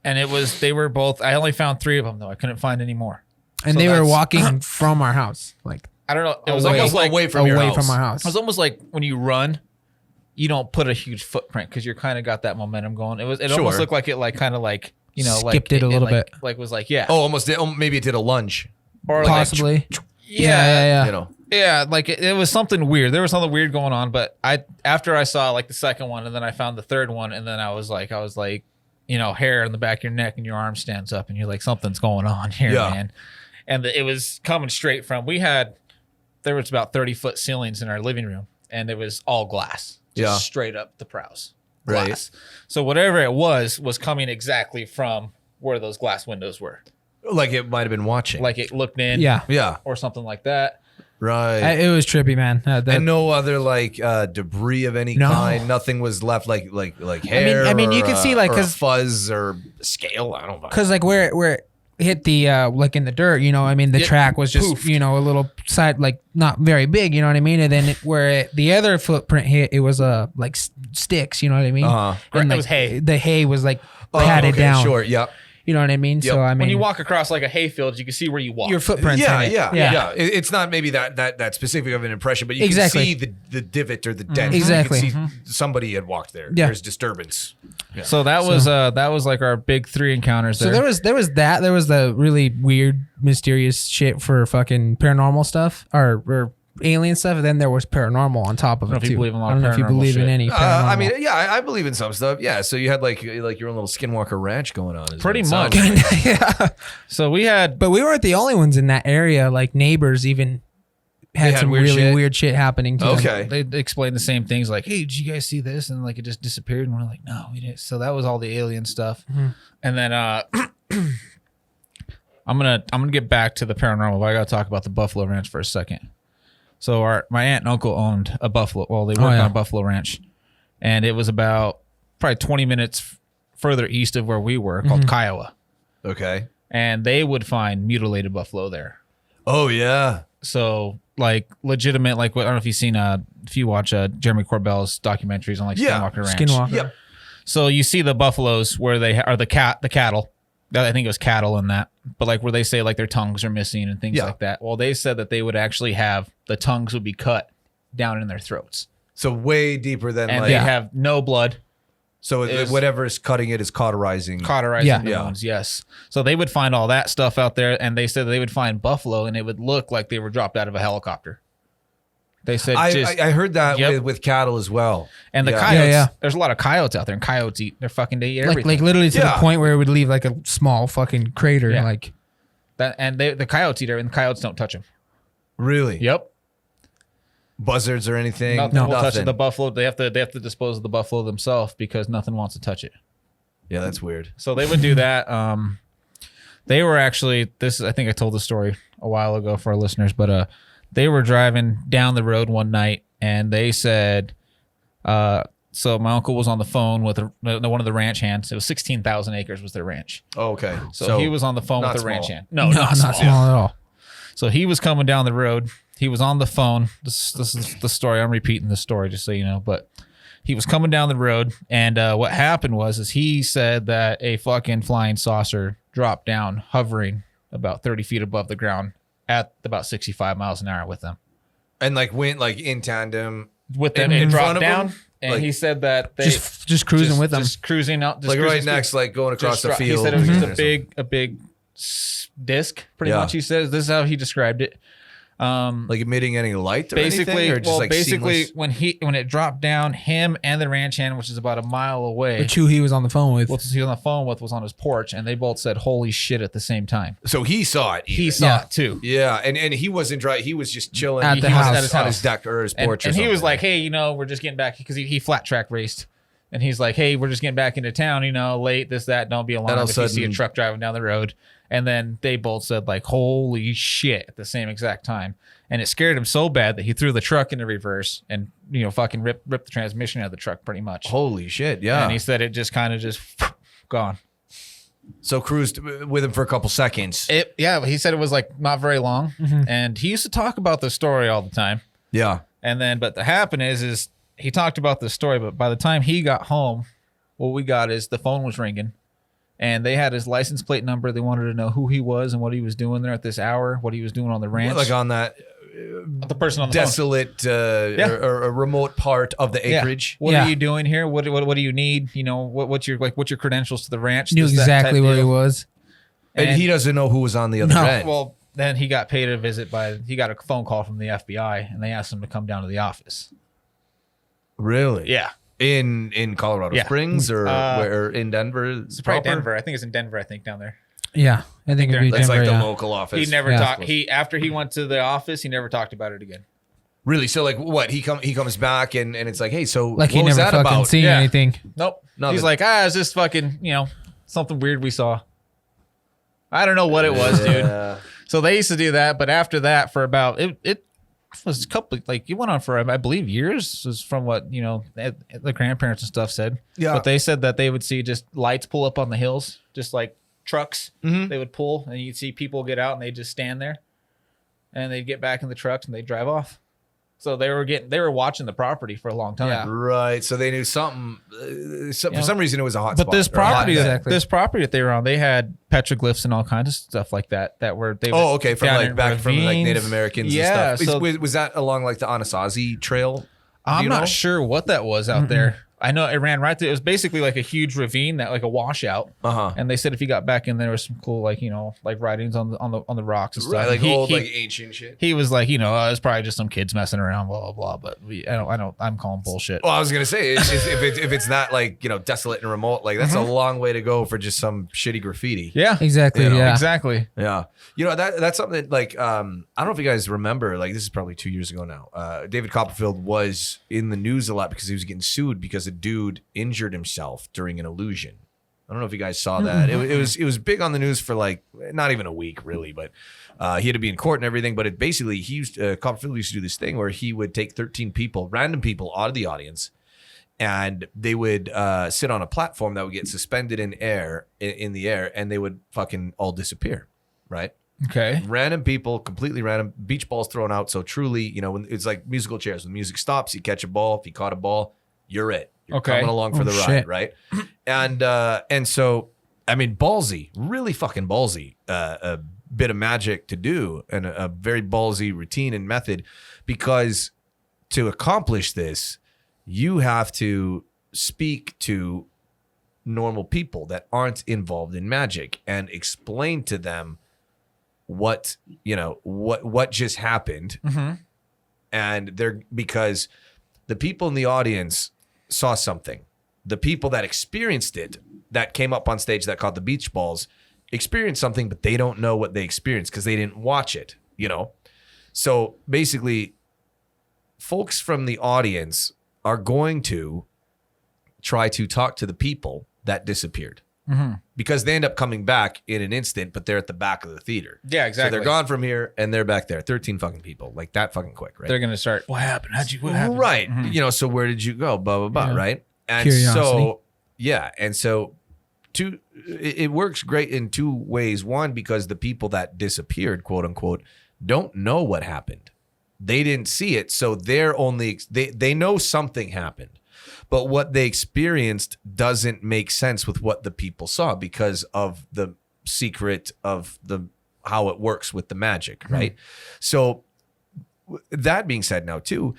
both. I only found 3 of them though. I couldn't find any more. And So they were that's- walking from our house, like I don't know. It was Away. almost like away from your away house. from our it house. was almost like when you run, you don't put a huge footprint because you're kind of got that momentum going. It Sure. almost looked like it Skipped it a little bit. Like was like yeah. Oh, almost did. Maybe it did a lunge. Or like, Possibly. yeah. You know. Yeah, like it was something weird. There was something weird going on, but after I saw like the second one and then I found the third one and then I was like, hair in the back of your neck and your arm stands up and you're like, something's going on here, Yeah. man. And it was coming straight from, there was about 30-foot ceilings in our living room and it was all glass. Just straight up the prows. Glass. Right. So whatever it was coming exactly from where those glass windows were. Like it might have been watching. Like it looked in. Yeah. yeah. Or something like that. Right. It was trippy, man. And no other like debris of any kind. Nothing was left like hair. I mean, you can see like or a because fuzz or scale. I don't know. Because like where it hit the like in the dirt, you know, I mean the track was just poofed. you know a little side like not very big, you know what I mean, and then the other footprint hit, it was like sticks, you know what I mean. And it was hay. The hay was like patted down. Sure. Yep. You know what I mean? So I mean, when you walk across like a hayfield, you can see where you walk. your footprints. Yeah, in it. yeah. It's not maybe that specific of an impression, but you can see the divot or the dent. Exactly. You can see somebody had walked there. Yeah. There's disturbance. Yeah. So that was like our big 3 encounters there. So there was the really weird, mysterious shit for fucking paranormal stuff or alien stuff, and then there was paranormal on top of it if you too. believe in a lot I don't of know if you paranormal believe in shit. any paranormal. I mean, yeah, I believe in some stuff. Yeah. So you had like your own little Skinwalker Ranch going on. Pretty much. yeah. So we had, But we weren't the only ones in that area. Like neighbors even had some really weird shit happening to them. Okay. they explained the same things like, hey, did you guys see this? And like it just disappeared. And we're like, no, we didn't. So that was all the alien stuff. And then I'm gonna get back to the paranormal, but I gotta talk about the Buffalo Ranch for a second. So my aunt and uncle owned a buffalo. Well, they worked on a buffalo ranch, and it was about probably 20 minutes further east of where we were, called Kiowa. Okay. And they would find mutilated buffalo there. Oh yeah. So like legitimate, like I don't know if you've seen if you watch Jeremy Corbell's documentaries on like Skinwalker Ranch. Skinwalker. Yep. So you see the buffaloes where they are the cattle. I think it was cattle in that, but like where they say like their tongues are missing and things like that. Well, they said that they would actually have the tongues would be cut down in their throats, So way deeper than and like. they have no blood. So whatever is cutting it is cauterizing. The bones, yes. So they would find all that stuff out there, and they said they would find buffalo, and it would look like they were dropped out of a helicopter. They said I heard that with cattle as well. And the coyotes, there's a lot of coyotes out there, and coyotes eat. They eat everything. Like literally to the point where it would leave like a small fucking crater. Yeah. Like that, and the coyotes eat everything. The coyotes don't touch them. Really? Yep. Buzzards or anything? Nothing will touch the buffalo. They have to dispose of the buffalo themselves because nothing wants to touch it. Yeah, that's weird. So they would do that. They were actually I think I told the story a while ago for our listeners, but they were driving down the road one night, and they said, so my uncle was on the phone with one of the ranch hands. It was 16,000 acres was their ranch. Oh, okay. So he was on the phone with the ranch hand. No, not small at all. So he was coming down the road. He was on the phone. This is the story. I'm repeating the story just so you know. But he was coming down the road, and what happened is he said that a fucking flying saucer dropped down, hovering about 30 feet above the ground at about 65 miles an hour with them. And like went like in tandem with them. It dropped down, and he said that they just cruising with them, just cruising out, like right next, like going across the field. He said it was just a big disc, pretty much. He says this is how he described it. Like emitting any light or basically, anything, or just like basically seamless? when it dropped down, him and the ranch hand, which is about a mile away, which who he was on the phone with, he was on the phone with, was on his porch, and they both said "holy shit" at the same time. So he saw it. He saw it too. Yeah, and he wasn't dry. He was just chilling at the house, at his on his deck or his porch, and he was like, "Hey, we're just getting back," because he flat track raced. And he's like, hey, we're just getting back into town, late, this, that. Don't be alarmed if you see a truck driving down the road. And then they both said, like, holy shit, at the same exact time. And it scared him so bad that he threw the truck into reverse and, fucking ripped the transmission out of the truck pretty much. Holy shit, yeah. And he said it just kind of just gone. So cruised with him for a couple seconds. He said it was like not very long. And he used to talk about the story all the time. Yeah. And then, but the happen is he talked about this story, but by the time he got home, what we got is the phone was ringing, and they had his license plate number. They wanted to know who he was and what he was doing there at this hour, what he was doing on the ranch. Like on that the person on the desolate or a remote part of the acreage. What are you doing here? What do you need? What's your credentials to the ranch? Knew exactly where he was. And he doesn't know who was on the other end. Well, then he got paid a visit he got a phone call from the FBI, and they asked him to come down to the office. Really? Yeah. In Colorado Springs or where in Denver? It's probably Denver. I think it's in Denver. down there. Yeah, I think it'd be that's Denver, like the local office. He never talked. After he went to the office, he never talked about it again. Really? So like what? He comes back and it's like, hey, so like what he was never that fucking about? seen anything. Nope. He's like, it's just fucking something weird we saw. I don't know what it was, dude. So they used to do that, but after that, for about it was a couple, like it went on for, I believe, years, is from what, you know, the grandparents and stuff said. Yeah. But they said that they would see just lights pull up on the hills, just like trucks. They would pull, and you'd see people get out, and they'd just stand there, and they'd get back in the trucks, and they'd drive off. So they were watching the property for a long time. Yeah. Right. So they knew something. For some reason, it was a hot spot. But this property, Exactly. this property that they were on, they had petroglyphs and all kinds of stuff like that. That were they. Oh, okay. From down like in back from like ravines. Native Americans. Yeah. And stuff. So Was that along like the Anasazi Trail? Do I'm you not know? sure what that was out there. I know it ran right through. It was basically like a huge ravine, that like a washout. And they said if you got back in there, was some cool, like, you know, like writings on the rocks and stuff. Right, like And old, like ancient shit. he was like, you know, it's probably just some kids messing around, blah blah blah. But I'm calling bullshit. Well, I was gonna say, if it's not like, you know, desolate and remote, like that's a long way to go for just some shitty graffiti. Yeah, Exactly. You know, Yeah. Exactly. Yeah. You know, that's something that, like, I don't know if you guys remember, like, this is probably 2 years ago now. David Copperfield was in the news a lot because he was getting sued because a dude injured himself during an illusion. I don't know if you guys saw that. It was big on the news for like not even a week really, but he had to be in court and everything. But it basically, Copperfield used to do this thing where he would take 13 people, random people, out of the audience, and they would sit on a platform that would get suspended in the air, and they would fucking all disappear, right? Okay. Random people, completely random, beach balls thrown out. So truly, you know, when it's like musical chairs. When music stops, you catch a ball. If you caught a ball, you're it. You're coming along for the ride, shit. right? And so, I mean, ballsy, really fucking ballsy, a bit of magic to do, and a very ballsy routine and method, because to accomplish this, you have to speak to normal people that aren't involved in magic and explain to them what just happened. And because the people in the audience saw something. The people that experienced it, that came up on stage, that caught the beach balls, experienced something, but they don't know what they experienced because they didn't watch it, you know? So basically, folks from the audience are going to try to talk to the people that disappeared. Because they end up coming back in an instant, but they're at the back of the theater. Yeah, exactly. So they're gone from here and they're back there. 13 fucking people, like that fucking quick, right? They're gonna start. What happened? What happened? Right. You know, so where did you go? Blah, blah, blah, Yeah. right? And Curiosity. so, yeah. And so it works great in two ways. One, because the people that disappeared, quote unquote, don't know what happened. They didn't see it. So they're only, they know something happened. But what they experienced doesn't make sense with what the people saw because of the secret of how it works with the magic, right? So that being said now too,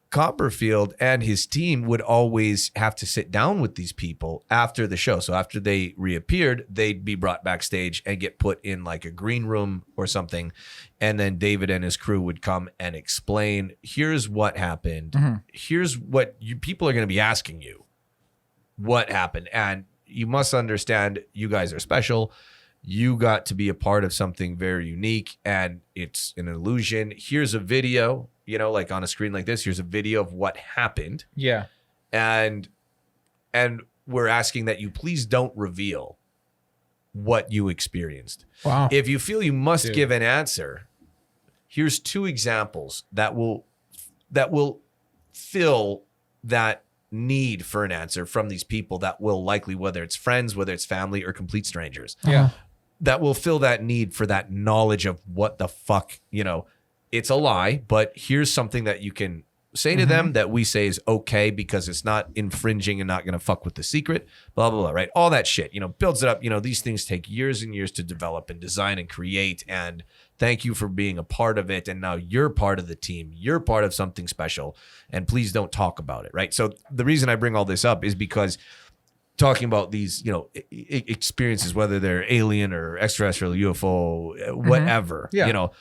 Copperfield and his team would always have to sit down with these people after the show. So after they reappeared, they'd be brought backstage and get put in like a green room or something. And then David and his crew would come and explain, here's what happened. Here's what people are going to be asking you. What happened? And you must understand, you guys are special. You got to be a part of something very unique, and it's an illusion. Here's a video, you know, like on a screen like this. Here's a video of what happened. Yeah. And we're asking that you please don't reveal what you experienced. Wow. If you feel you must give an answer, here's two examples that will fill that need for an answer from these people that will likely, whether it's friends, whether it's family, or complete strangers. Yeah. That will fill that need for that knowledge of what the fuck, you know, it's a lie, but here's something that you can say to them that we say is okay because it's not infringing and not going to fuck with the secret, blah, blah, blah, right? All that shit, you know, builds it up. You know, these things take years and years to develop and design and create. And thank you for being a part of it. And now you're part of the team. You're part of something special. And please don't talk about it, right? So the reason I bring all this up is because talking about these, you know, experiences, whether they're alien or extraterrestrial, UFO, whatever, Yeah. you know,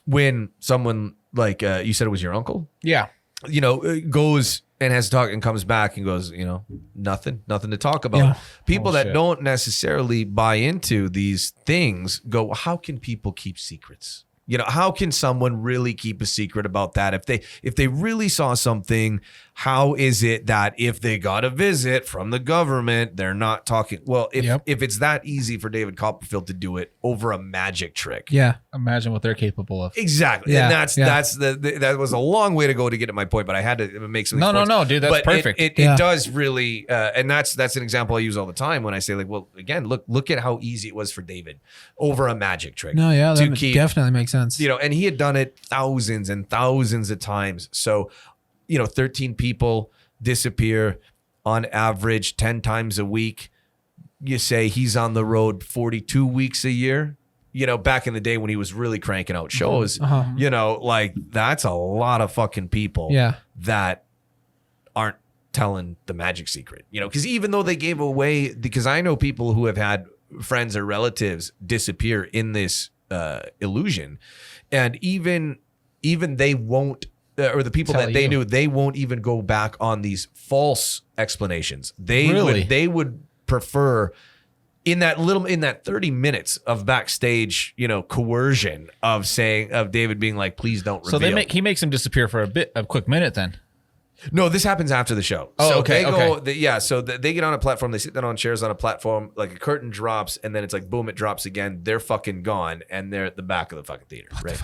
when someone like you said it was your uncle, Yeah. you know, goes and has to talk and comes back and goes, you know, nothing to talk about. Yeah. People Oh, that shit. don't necessarily buy into these things go, how can people keep secrets? You know, how can someone really keep a secret about that? If they really saw something, how is it that if they got a visit from the government, they're not talking? Well, if it's that easy for David Copperfield to do it over a magic trick. Yeah. Imagine what they're capable of. Exactly. Yeah, And that's that was a long way to go to get at my point, but I had to make some. No, dude, that's perfect. It does really, and that's an example I use all the time when I say, like, well, again, look at how easy it was for David over a magic trick. No, yeah, that definitely makes sense. And he had done it thousands and thousands of times. So, 13 people disappear on average 10 times a week. You say he's on the road 42 weeks a year. Back in the day when he was really cranking out shows, like that's a lot of fucking people that aren't telling the magic secret, because even though they gave away, because I know people who have had friends or relatives disappear in this illusion, and even they won't, or the people that they knew, they won't even go back on these false explanations. They would prefer in that 30 minutes of backstage, coercion of David being like, please don't reveal. So he makes him disappear for a quick minute then. No, this happens after the show. Oh, so okay. They get on a platform. They sit down on chairs on a platform. Like a curtain drops, and then it's like boom, it drops again. They're fucking gone, and they're at the back of the fucking theater, right?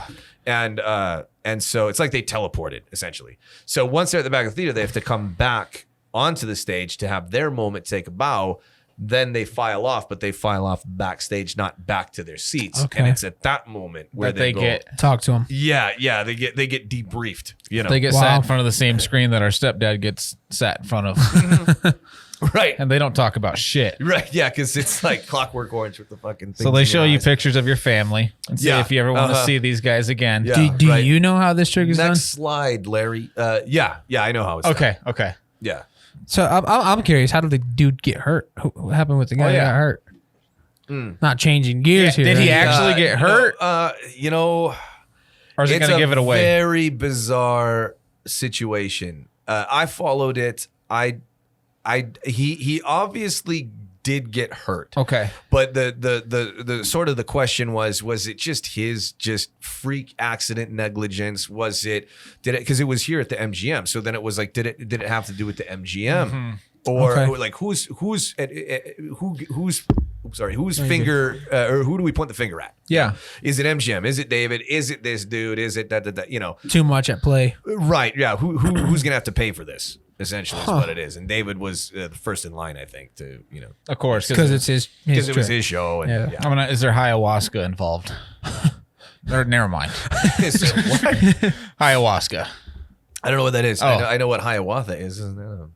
And so it's like they teleported essentially. So once they're at the back of the theater, they have to come back onto the stage to have their moment, take a bow. Then they file off, but they file off backstage, not back to their seats. Okay. And it's at that moment where they go, talk to him. Yeah, they get debriefed. They get sat in front of the same screen that our stepdad gets sat in front of. Right. And they don't talk about shit. Right, yeah, because it's like Clockwork Orange with the fucking thing. So they show you pictures of your family and say if you ever want to see these guys again. Yeah, do you know how this trick is done? Next slide, Larry. Yeah, I know how it's done. Okay. Yeah. So I'm curious, how did the dude get hurt? What happened with the guy that got hurt? Not changing gears here. Did he right? actually get hurt? Or is it going to give it away? Very bizarre situation. I followed it. He obviously did get hurt. Okay. But the sort of the question was it just his freak accident negligence? Did it because it was here at the MGM. So then it was like, did it have to do with the MGM? Mm-hmm. Or like whose finger or who do we point the finger at? Yeah. Is it MGM? Is it David? Is it this dude? Is it that? Too much at play. Right. Yeah. Who's going to have to pay for this? Essentially is what it is. And David was the first in line, I think, to, Of course. Because it's his because it was trick. his show. And, Is there ayahuasca involved? Or never mind. Is there what? Ayahuasca. I don't know what that is. Oh. I know what Hiawatha is. Isn't that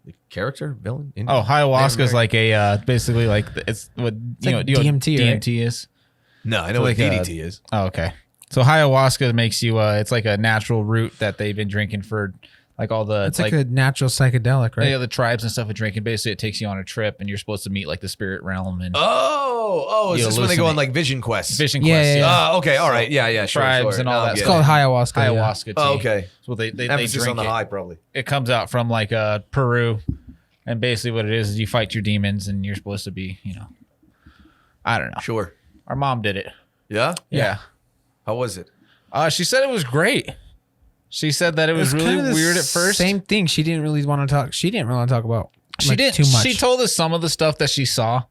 a character, villain? Indian? Ayahuasca is like a basically like it's what like do you know what DMT, right? DMT is? No, I know what DDT is. Oh, okay. So ayahuasca makes you it's like a natural root that they've been drinking for like all the It's like a natural psychedelic, right? Yeah, the tribes and stuff are drinking. Basically, it takes you on a trip, and you're supposed to meet like the spirit realm and is this when they go on like vision quests? Vision Yeah, quests. yeah. Oh, okay, all right, yeah, sure, Tribes and all that It's stuff. called ayahuasca. Ayahuasca tea. Oh, okay. So they Emphasis drink on the it. high, probably. It comes out from like Peru, and basically what it is you fight your demons, and you're supposed to be, I don't know. Sure. Our mom did it. Yeah. Yeah. How was it? She said it was great. She said that it was really kinda the weird at first. Same thing. She didn't really want to talk. She didn't really want to talk about. She like, didn't. too much. She told us some of the stuff that she saw.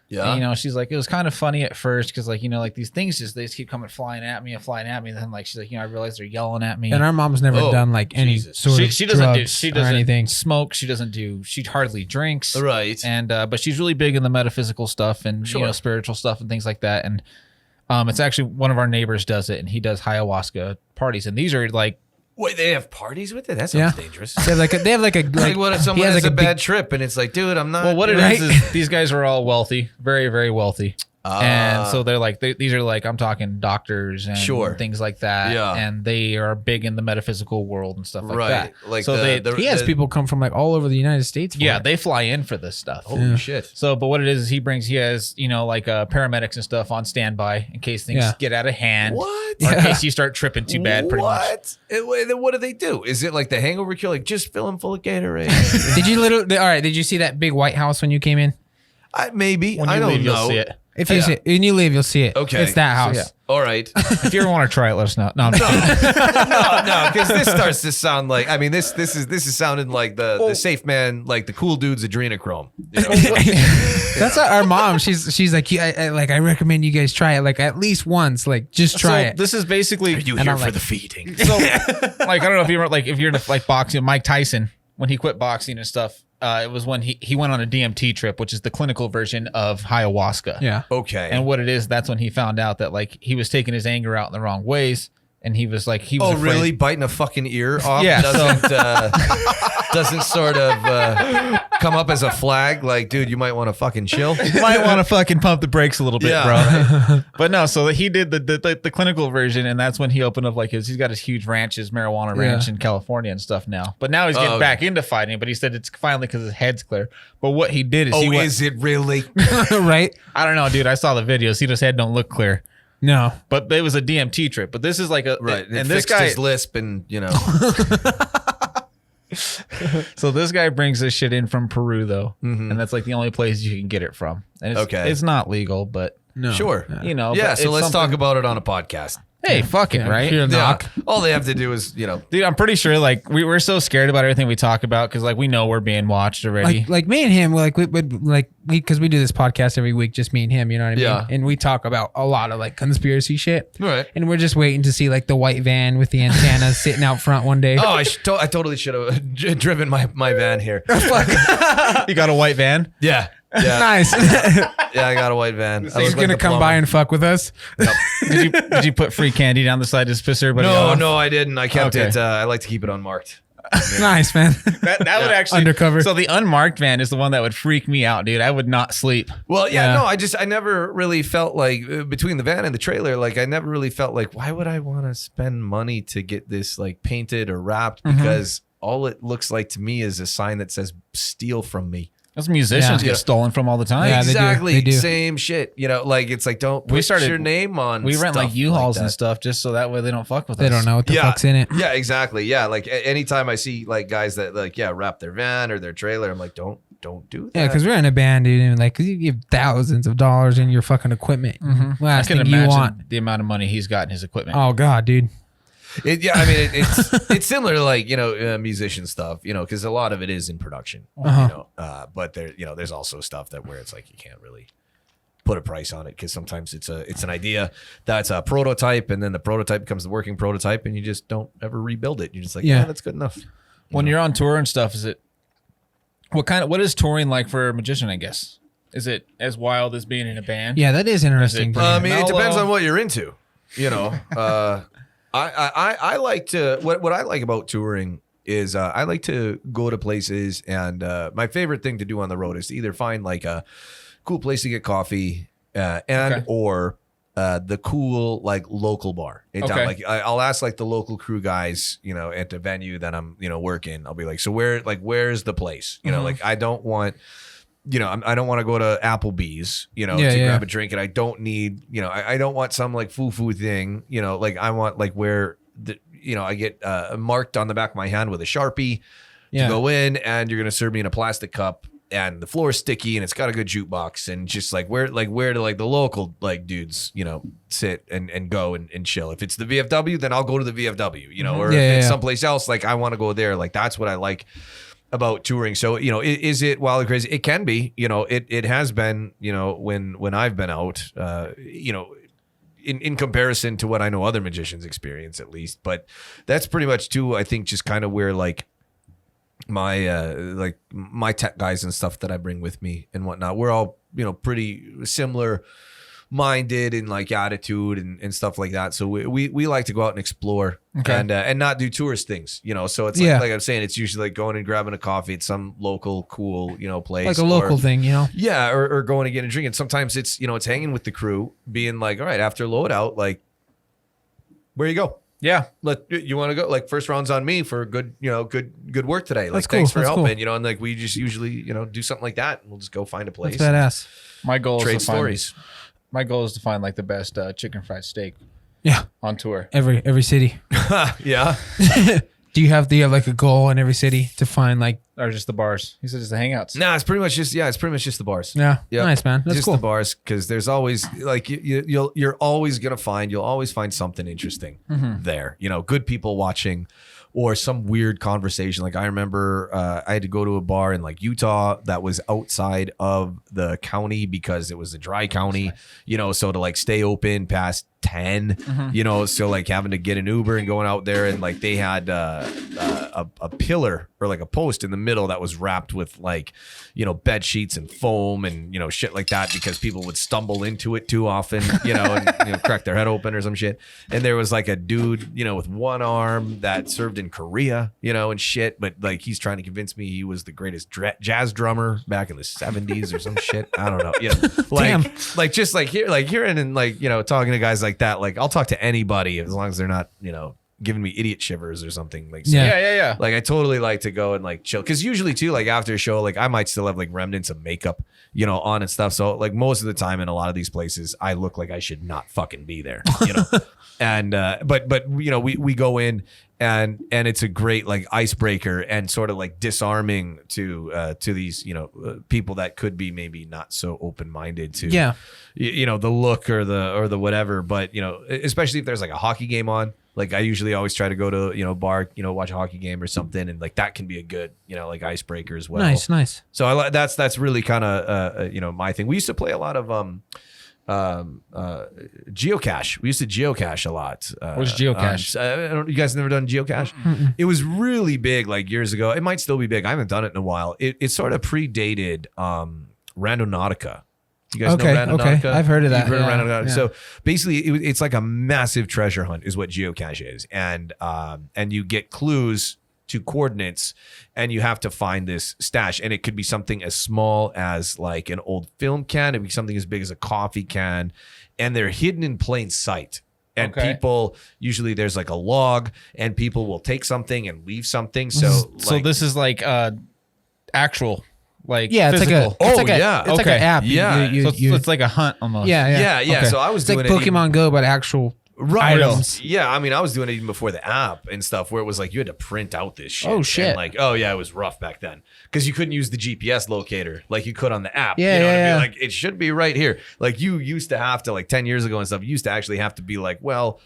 Yeah. And, she's like, it was kind of funny at first because, like, like these things they just keep coming flying at me. And then, like, she's like, I realize they're yelling at me. And our mom's never done like any sort of she doesn't drugs she or doesn't anything. smoke. She hardly drinks. Right. And but she's really big in the metaphysical stuff and spiritual stuff and things like that. And it's actually one of our neighbors does it, and he does ayahuasca parties. And these are like. Wait, they have parties with it? That sounds dangerous. They have like a Like what if someone has like a bad trip and it's like, dude, I'm not. Well, what it is these guys are all wealthy, very, very wealthy. And so they're like, these are like, I'm talking doctors and things like that. Yeah. And they are big in the metaphysical world and stuff like Right. that. Like so he has people come from like all over the United States. For it. they fly in for this stuff. Holy shit. So, but what it is he has, like paramedics and stuff on standby in case things get out of hand. What? Or in case you start tripping too bad, pretty much. What? Then what do they do? Is it like the hangover cure? Like just fill them full of Gatorade? Did you all right? Did you see that big White House when you came in? Maybe. When you I don't leave, you'll know. see it. If you see it, when you leave, you'll see it. Okay. It's that house. yeah. All right. If you ever want to try it, let us know. No, I'm just kidding. No, because this starts to sound like. I mean, this is sounding like the safe man, like the cool dude's adrenochrome. You know? That's our mom. She's like, I recommend you guys try it like at least once. Like, just try it. This is basically. Are you And here I'm for like- the feeding? So, like, I don't know if you remember, like, if you're into like boxing, Mike Tyson, when he quit boxing and stuff, it was when he went on a DMT trip, which is the clinical version of ayahuasca. Yeah. Okay. And what it is, that's when he found out that like he was taking his anger out in the wrong ways, and he was like, Oh, afraid- really? Biting a fucking ear off Yeah, doesn't sort of come up as a flag. Like, dude, you might want to fucking chill. You might want to fucking pump the brakes a little bit, Yeah, bro. But no, so he did the clinical version, and that's when he opened up like he's got his huge ranches, marijuana ranch in California and stuff now. But now he's getting back into fighting. But he said it's finally because his head's clear. But what he did is Is it really? Right? I don't know, dude. I saw the videos. His head don't look clear. No. But it was a DMT trip. But this is like a Right. And It this fixed guy, his lisp, and so this guy brings this shit in from Peru though, and that's like the only place you can get it from. And it's, Okay. it's not legal, but No. sure. you know. Yeah. but So it's let's talk something- about it on a podcast. Hey, fuck it, right? Here, Yeah. knock. All they have to do is, Dude, I'm pretty sure like we're so scared about everything we talk about because like we know we're being watched already. Like me and him, like we because we do this podcast every week, just me and him, you know what I mean? Yeah. And we talk about a lot of like conspiracy shit. Right. And we're just waiting to see like the white van with the antennas sitting out front one day. Oh, I totally should have driven my van here. You got a white van? Yeah. Yeah. Nice. Yeah, I got a white van. So he's gonna come by and fuck with us. Did you put free candy down the side to piss everybody No, off? no, I didn't. I kept Okay. it. I like to keep it unmarked. Nice, man. That would actually Undercover. So the unmarked van is the one that would freak me out, dude. I would not sleep. Well, yeah, Yeah. no, I never really felt like between the van and the trailer, like I never really felt like why would I want to spend money to get this like painted or wrapped because all it looks like to me is a sign that says steal from me. Those musicians Yeah. get stolen from all the time. Yeah, they do. Exactly. They do. Same shit. You know, like it's like don't put your name on. We rent like stuff U-Hauls that. and stuff just so that way they don't fuck with They us. don't know what the fuck's in it. Yeah, exactly. Yeah, like anytime I see like guys that like wrap their van or their trailer, I'm like, don't do that. Yeah, because we're in a band, dude, and like you give thousands of dollars in your fucking equipment. I Last can thing you imagine want. the amount of money he's got in his equipment. Oh god, dude. I mean, it's similar to like musician stuff, because a lot of it is in production, but there's also stuff that where it's like you can't really put a price on it because sometimes it's an idea that's a prototype and then the prototype becomes the working prototype and you just don't ever rebuild it. You're just like, yeah, that's good enough. When you're on tour and stuff, what is touring like for a magician? I guess is it as wild as being in a band? Yeah, that is interesting. I mean, it depends mellow? on what you're into. I like to what I like about touring is I like to go to places and my favorite thing to do on the road is to either find like a cool place to get coffee or the cool like local bar in town. Okay. Like I'll ask like the local crew guys, at the venue that I'm working. I'll be like, so where's the place? Like I don't want. I don't want to go to Applebee's, to grab a drink, and I don't need, I don't want some like foo-foo thing, like I want like where I get marked on the back of my hand with a Sharpie to go in, and you're gonna serve me in a plastic cup, and the floor is sticky, and it's got a good jukebox, and just like where do like the local like dudes, sit and go and chill. If it's the VFW, then I'll go to the VFW, or if it's someplace else, like I want to go there. Like that's what I like about touring. So, is it wild and crazy? It can be, it has been, when I've been out, in comparison to what I know other magicians experience at least, but that's pretty much too, I think just kind of where like my tech guys and stuff that I bring with me and whatnot, we're all, pretty similar minded and like attitude and stuff like that. So we like to go out and explore and not do tourist things, so it's like I'm saying, it's usually like going and grabbing a coffee at some local cool, place, like a local thing, yeah, or going to get a drink. And sometimes it's, it's hanging with the crew being like, all right, after load out, like where you go? Yeah. You want to go? Like first round's on me for good, good work today. Like That's cool. thanks for That's helping, cool. and like we just usually, do something like that and we'll just go find a place. That's badass. My goal Trade is to find, stories. My goal is to find like the best chicken fried steak Yeah, on tour. every city. Yeah. Do you have like a goal in every city to find like? Or just the bars? He said just the hangouts. Nah, it's pretty much just the bars. Yeah, Yep. nice, man. That's just cool. the bars, because there's always like you'll always find something interesting there. You know, good people watching, or some weird conversation. Like I remember I had to go to a bar in like Utah that was outside of the county because it was a dry county. You know, so to like stay open past 10, you know, so like having to get an Uber and going out there, and like they had a pillar or like a post in the middle that was wrapped with like, you know, bed sheets and foam and, you know, shit like that, because people would stumble into it too often, you know, and, you know, crack their head open or some shit. And there was like a dude, you know, with one arm that served in Korea, you know, and shit, but like he's trying to convince me he was the greatest jazz drummer back in the 70s or some shit. I don't know, you know, like just like hearing and like, you know, talking to guys like that, like I'll talk to anybody as long as they're not, you know, giving me idiot shivers or something. Like, so, Yeah. like I totally like to go and like chill, because usually too, like after a show, like I might still have like remnants of makeup, you know, on and stuff. So like most of the time in a lot of these places, I look like I should not fucking be there, you know. And but you know, we go in and it's a great like icebreaker and sort of like disarming to these, you know, people that could be maybe not so open-minded to you know, the look or the whatever. But you know, especially if there's like a hockey game on. Like I usually always try to go to, you know, bar, you know, watch a hockey game or something, and like that can be a good, you know, like icebreaker as well. Nice. So I like that's really kind of you know, my thing. We used to play a lot of geocache. We used to geocache a lot. What's geocache? You guys never done geocache? Mm-mm. It was really big like years ago. It might still be big. I haven't done it in a while. It sort of predated Randonautica. You guys know Randonautica? Okay. I've heard of that. You've heard of Randonautica. Yeah. So basically, it's like a massive treasure hunt is what geocache is. And you get clues to coordinates, and you have to find this stash. And it could be something as small as like an old film can. It could be something as big as a coffee can. And they're hidden in plain sight. And people, usually there's like a log, and people will take something and leave something. So this is like actual... Like physical. It's like an app. Yeah, it's like a hunt almost. Yeah. Okay. So I was doing like Pokemon Go, but actual items. Yeah, I mean, I was doing it even before the app and stuff, where it was like you had to print out this shit. Oh shit! And like, it was rough back then because you couldn't use the GPS locator like you could on the app. Yeah, you know what I mean? Like it should be right here. Like you used to have to, like 10 years ago and stuff. You used to actually have to be like, well,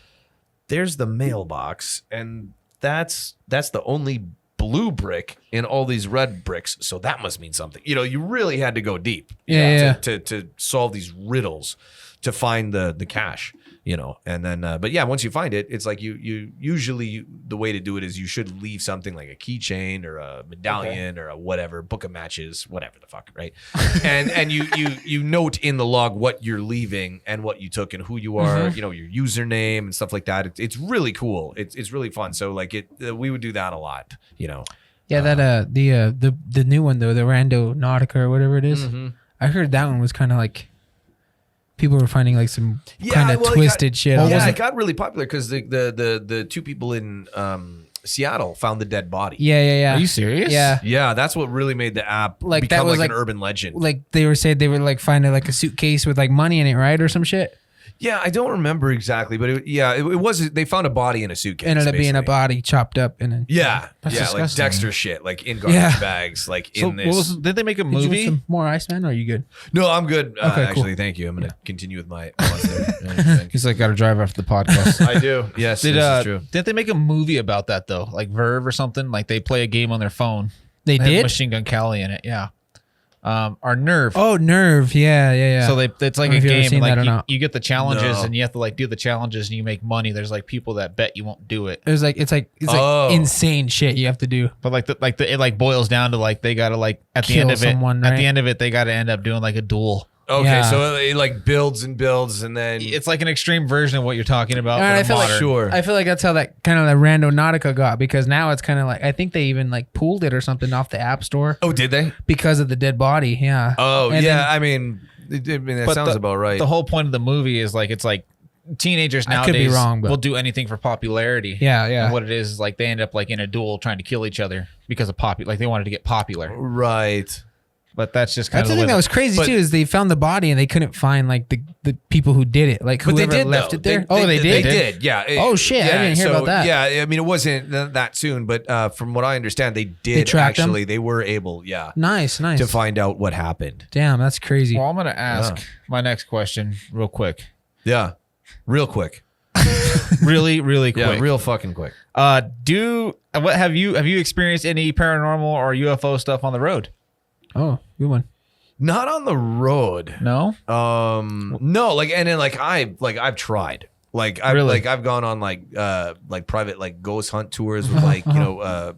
there's the mailbox, and that's the only blue brick in all these red bricks, so that must mean something. You know, you really had to go deep to solve these riddles to find the cache, you know. And then but yeah, once you find it, it's like you usually the way to do it is you should leave something like a keychain or a medallion or a whatever, book of matches, whatever the fuck, right? and you note in the log what you're leaving and what you took and who you are, you know, your username and stuff like that. It's really cool. It's really fun. So like we would do that a lot, you know. Yeah, that the new one though, the Randonautica or whatever it is. I heard that one was kind of like people were finding like some kind of twisted shit. It got really popular because the two people in Seattle found the dead body. Yeah. Are you serious? Yeah, that's what really made the app like become that was like an urban legend. Like they were saying they were like finding like a suitcase with like money in it, right, or some shit. Yeah, I don't remember exactly, but it was. They found a body in a suitcase. Ended up being a body chopped up in it. Yeah, disgusting. Like Dexter shit, like in garbage bags, like in this. Did they make a Did you movie? want some more ice, man? Or are you good? No, I'm good. Actually, cool. Thank you. I'm gonna continue with my monster. He's like, got to drive after the podcast. I do. Yes, this is true. Didn't they make a movie about that though? Like Verve or something? Like they play a game on their phone. They had did? Machine Gun Kelly in it. Yeah. Our Nerve. Oh, Nerve. Yeah. So it's like a game. Like you get the challenges and you have to like do the challenges and you make money. There's like people that bet you won't do it. It's like insane shit you have to do. But it like boils down to like they gotta like at the end of it. At the end of it, they gotta end up doing like a duel. Okay, so it like builds and builds, and then it's like an extreme version of what you're talking about. I feel like that's how that kind of like Randonautica got, because now it's kind of like I think they even like pulled it or something off the App Store. Oh, did they? Because of the dead body, yeah. Oh, and yeah. I mean, that sounds about right. The whole point of the movie is like it's like teenagers nowadays I could be wrong, but will do anything for popularity. Yeah. And what it is like they end up like in a duel trying to kill each other because of like they wanted to get popular. Right. But that's just kind That's of the thing that was crazy but- too, is they found the body and they couldn't find like the people who did it. Like But they whoever did left though. it there. They did. did. Yeah. Oh, shit. I didn't hear about that. Yeah. I mean, it wasn't that soon, but from what I understand, they did tracked them? actually. They were able, Nice. to find out what happened. Damn, that's crazy. Well, I'm gonna ask my next question real quick. Yeah. Real quick. Really, really quick. Yeah. Real fucking quick. What have you experienced any paranormal or UFO stuff on the road? Oh, good one. Not on the road. No. No, like, and then I've tried. Like I've gone on like private like ghost hunt tours with like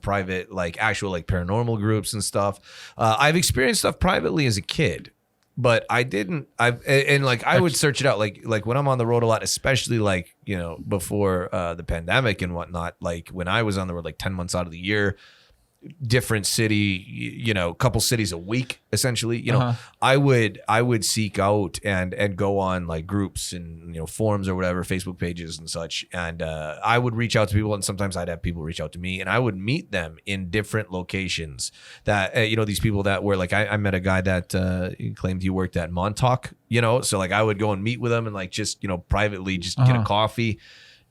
private like actual like paranormal groups and stuff. I've experienced stuff privately as a kid, but I didn't. I would search it out like when I'm on the road a lot, especially like before the pandemic and whatnot. Like when I was on the road like 10 months out of the year. Different city, couple cities a week, essentially. I would seek out and go on like groups and forums or whatever, Facebook pages and such, and I would reach out to people, and sometimes I'd have people reach out to me, and I would meet them in different locations. That these people that were like, I met a guy that claimed he worked at Montauk, so like I would go and meet with him and like just privately just get a coffee.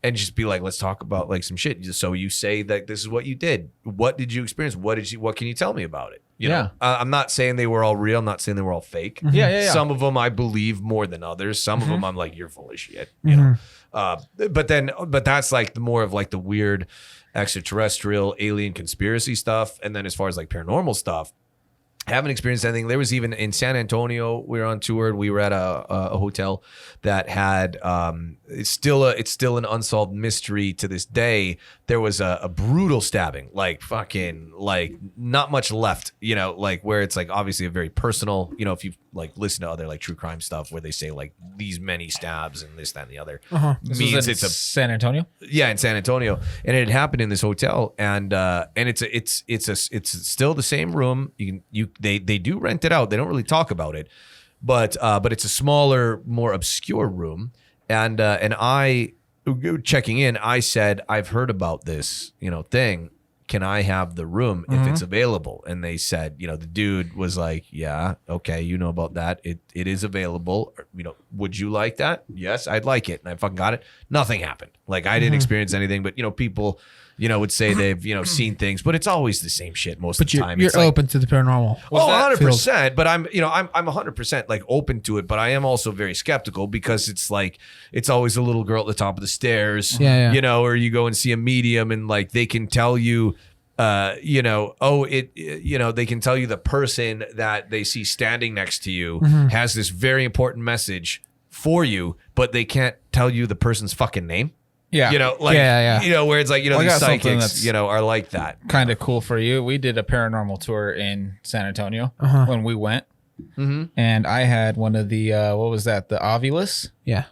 And just be like, let's talk about like some shit. So you say that this is what you did. What did you experience? What can you tell me about it? You know, I'm not saying they were all real. I'm not saying they were all fake. Yeah. Some of them I believe more than others. Some of them I'm like, you're full of shit. You know. But that's like the more of like the weird extraterrestrial alien conspiracy stuff. And then as far as like paranormal stuff, I haven't experienced anything. There was even in San Antonio, we were on tour. We were at a hotel that had it's still an unsolved mystery to this day. There was a brutal stabbing, like fucking like not much left, like where it's like obviously a very personal, if you like listen to other like true crime stuff where they say like these many stabs and this, that, and the other. Means it's a San Antonio. Yeah, in San Antonio, and it had happened in this hotel, and it's still the same room. They do rent it out. They don't really talk about it, but it's a smaller, more obscure room, and I checking in, I said, I've heard about this thing. Can I have the room if it's available? And they said, the dude was like, yeah, okay, you know about that. It is available. Would you like that? Yes, I'd like it. And I fucking got it. Nothing happened. Like I didn't experience anything, but people, would say they've, seen things, but it's always the same shit most of the time. You're open to the paranormal. 100%. But I'm 100% like open to it, but I am also very skeptical because it's like, it's always a little girl at the top of the stairs, or you go and see a medium and like, they can tell you, they can tell you the person that they see standing next to you has this very important message for you, but they can't tell you the person's fucking name. Yeah. Where it's like, Well, I these got something psychics, that's are like that. Kind of cool for you. We did a paranormal tour in San Antonio when we went, and I had one of the what was that? The Ovulus. Yeah.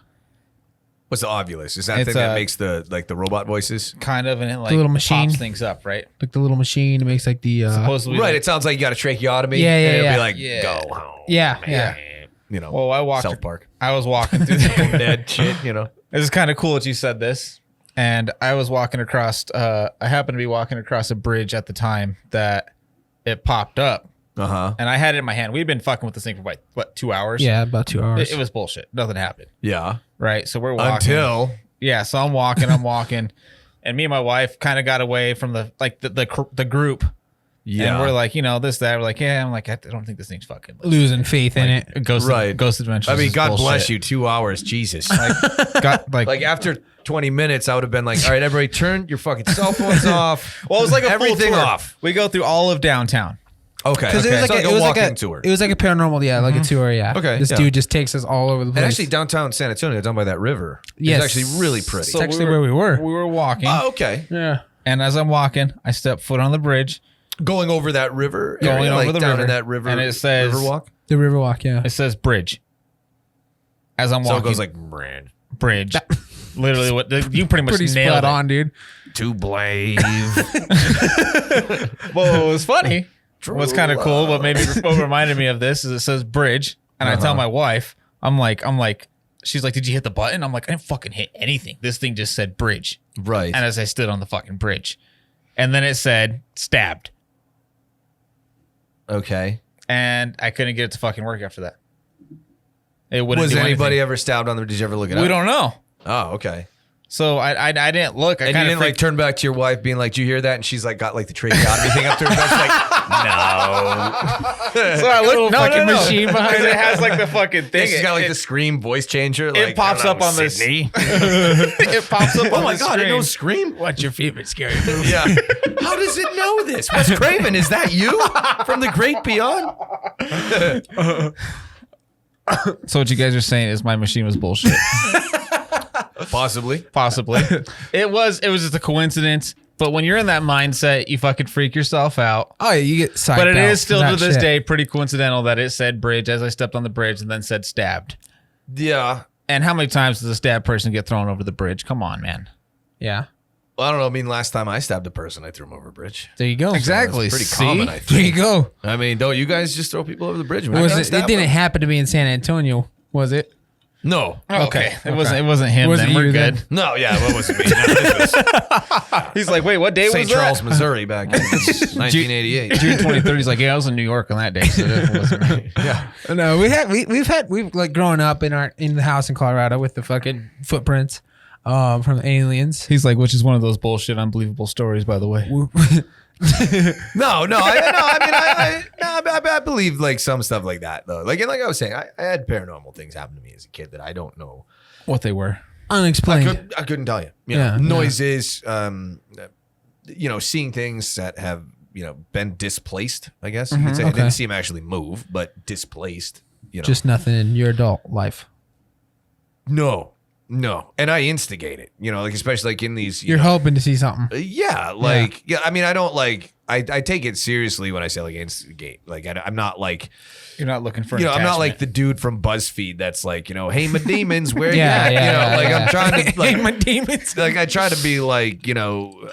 What's the Ovulus? Is that thing that makes the robot voices? Kind of, and it like the little machine pops things up, right? Like the little machine, it makes like the Supposedly, Right. It sounds like you got a tracheotomy. Yeah, and it'll yeah. be like, Yeah. go home. Yeah. Well, I walked. South Park. I was walking through there. Dead shit, This is kind of cool that you said this. And I was walking across, I happened to be walking across a bridge at the time that it popped up. And I had it in my hand. We'd been fucking with this thing for like, 2 hours? Yeah, about 2 hours. It was bullshit. Nothing happened. Yeah. Right. So we're walking. Yeah. So I'm walking. And me and my wife kind of got away from the group. Yeah. And we're like, this, that. We're like, yeah. I'm like, I don't think this thing's fucking losing faith in it. Ghost Adventures. I mean, God bullshit. bless you. 2 hours. Jesus. Like after 20 minutes, I would have been like, all right, everybody turn your fucking cell phones off. Well, it was like a everything full tour. off. We go through all of downtown. Okay. Because it was like a walking tour. It was like a paranormal, like a tour, yeah. Okay, This dude just takes us all over the place. And actually, downtown San Antonio, down by that river, Yes. it's actually really pretty. It's actually where we were. We were walking. Oh, okay. Yeah. And as I'm walking, I step foot on the bridge. Going over that river, Going over the down river. in that river, And it says, Riverwalk. The Riverwalk, yeah. It says bridge. As I'm So walking. it goes like brand. Bridge. Literally, what you pretty much Pretty nailed spot it. on, dude. To blave. Well, what was funny, what's kind of cool, but maybe what reminded me of this is it says bridge. And I tell my wife, I'm like, she's like, did you hit the button? I'm like, I didn't fucking hit anything. This thing just said bridge. Right. And as I stood on the fucking bridge. And then it said stabbed. Okay. and I couldn't get it to fucking work after that. It wouldn't. Was do anybody anything. ever stabbed on them? Did you ever look it up? We don't know. Oh, okay. So I didn't look. I And you kind didn't of like turn back to your wife being like, "Do you hear that?" And she's like, got like the tracheotomy thing up to her chest. Like, no. So I looked. No, fucking no. machine behind Because it has like the fucking Yeah, thing. she's got like it, the Scream voice changer. it Like, pops I up don't know, on the Sydney. It pops up. Oh on my the god! I screen. know Scream. What's your favorite scary movie? Yeah. How does it know this? Wes Craven, is that you from the Great Beyond? So what you guys are saying is my machine was bullshit. Possibly. Possibly. It was just a coincidence. But when you're in that mindset, you fucking freak yourself out. Oh, yeah, you get psyched But it out is for still that to this shit. day pretty coincidental that it said bridge as I stepped on the bridge and then said stabbed. Yeah. And how many times does a stabbed person get thrown over the bridge? Come on, man. Yeah. Well, I don't know. I mean, last time I stabbed a person, I threw him over a bridge. There you go. Exactly. Pretty See? common, I There you think. go. I mean, don't you guys just throw people over the bridge? when Was I it? It stab didn't them? happen to be in San Antonio, was it? No. Okay. It Okay. wasn't him. Wasn't Then we're you good. then? No, yeah, what was it? No, this was He's like, wait, what day St. was that? Charles, Missouri back in 1988. June 23rd. He's like, yeah, I was in New York on that day. So that wasn't me. Yeah. No, we've like growing up in the house in Colorado with the fucking footprints from the aliens. He's like, which is one of those bullshit, unbelievable stories, by the way. I believe like some stuff like that though. Like I was saying, I had paranormal things happen to me as a kid that I don't know. What they were. Unexplained. I couldn't tell you. Yeah, Noises, seeing things that have been displaced. I guess you could say. I okay. didn't see them actually move, but displaced. Just nothing in your adult life. No, and I instigate it. Like especially like in these. You're hoping to see something. Yeah, I mean, I don't like. I take it seriously when I say like instigate. Like I'm not like. You're not looking for I'm not attachment. like the dude from BuzzFeed that's like, hey, my demons, where Yeah, you at? yeah, like yeah. I'm trying to like, my demons. like I try to be like,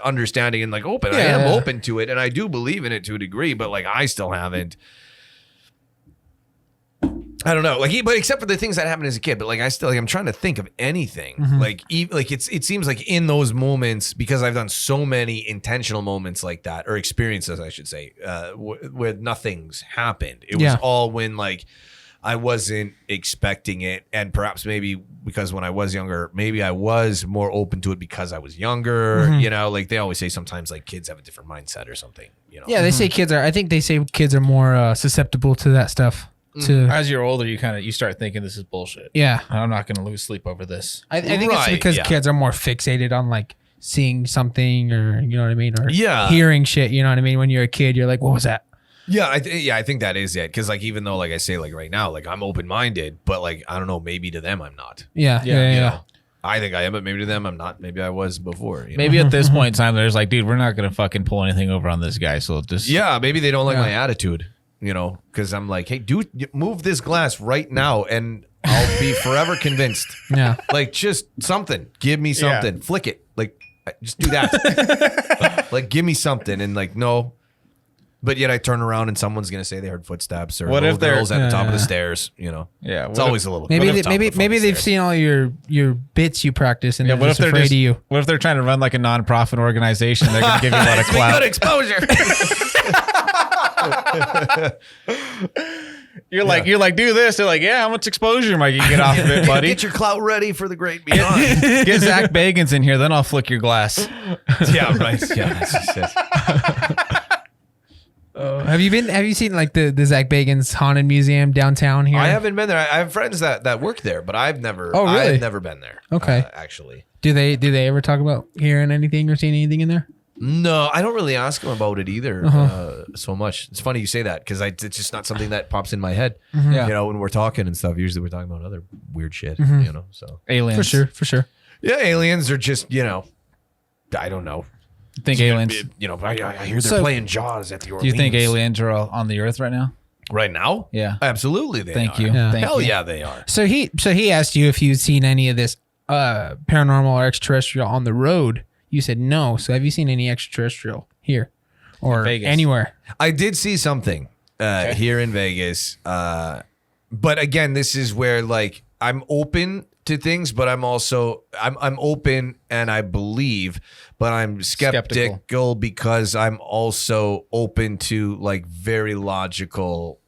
understanding and like open. I Yeah. am open to it and I do believe in it to a degree, but like I still haven't. I don't know, but except for the things that happened as a kid, but like I still, I'm trying to think of anything. It seems like in those moments, because I've done so many intentional moments like that, or experiences, I should say, where nothing's happened. It was all when like I wasn't expecting it, and perhaps maybe because when I was younger, maybe I was more open to it because I was younger. Like they always say sometimes like kids have a different mindset or something. Yeah, they say kids are. I think they say kids are more susceptible to that stuff. As you're older, you start thinking this is bullshit. Yeah, I'm not going to lose sleep over this. I think it's because kids are more fixated on like seeing something, or you know what I mean, or hearing shit. You know what I mean? When you're a kid, you're like, what was that? Yeah, I think that is it. Because like even though like I say like right now, like I'm open minded, but like I don't know, maybe to them I'm not. Yeah. I think I am, but maybe to them I'm not. Maybe I was before. Maybe at this point in time, there's like, dude, we're not going to fucking pull anything over on this guy. So just maybe they don't like my attitude. Because I'm like, hey, dude, move this glass right now, and I'll be forever convinced. Yeah. Like just something. Give me something. Flick it. Like just do that. Like give me something, and like no. But yet I turn around and someone's gonna say they heard footsteps or What if they're- girls at the top of the stairs. Yeah. It's always a little. Maybe what if top of the maybe fucking they've stairs? seen all your bits you practice, and they're What if just they're afraid just, of you. what if they're trying to run like a nonprofit organization? They're going to give you a lot of Good clout. exposure. You're like, do this. They're like, yeah, how much exposure might you get off of it, buddy? Get your clout ready for the great beyond. Get Zach Bagans in here, then I'll flick your glass. Yeah, right. Yeah, that's just it. Have you seen like the Zach Bagans Haunted Museum downtown here? I haven't been there. I have friends that work there, but I've never. Oh, really? I've never been there. Okay. Actually, Do they ever talk about hearing anything or seeing anything in there? no, I don't really ask them about it either. So much. It's funny you say that because it's just not something that pops in my head. Yeah. When we're talking and stuff, usually we're talking about other weird shit. So Aliens. For sure. yeah, aliens are just I don't know. Think aliens. I hear they're So- playing Jaws at the Orleans. Do you think aliens are on the earth right now? right now? Yeah. Absolutely, they Thank are. you. Yeah. Thank Hell you. yeah, they are. So he asked you if you'd seen any of this paranormal or extraterrestrial on the road. You said no. So have you seen any extraterrestrial here or Vegas. anywhere? I did see something here in Vegas, but again, this is where like I'm open to things, but I'm also I'm open and I believe, but I'm skeptical because I'm also open to like very logical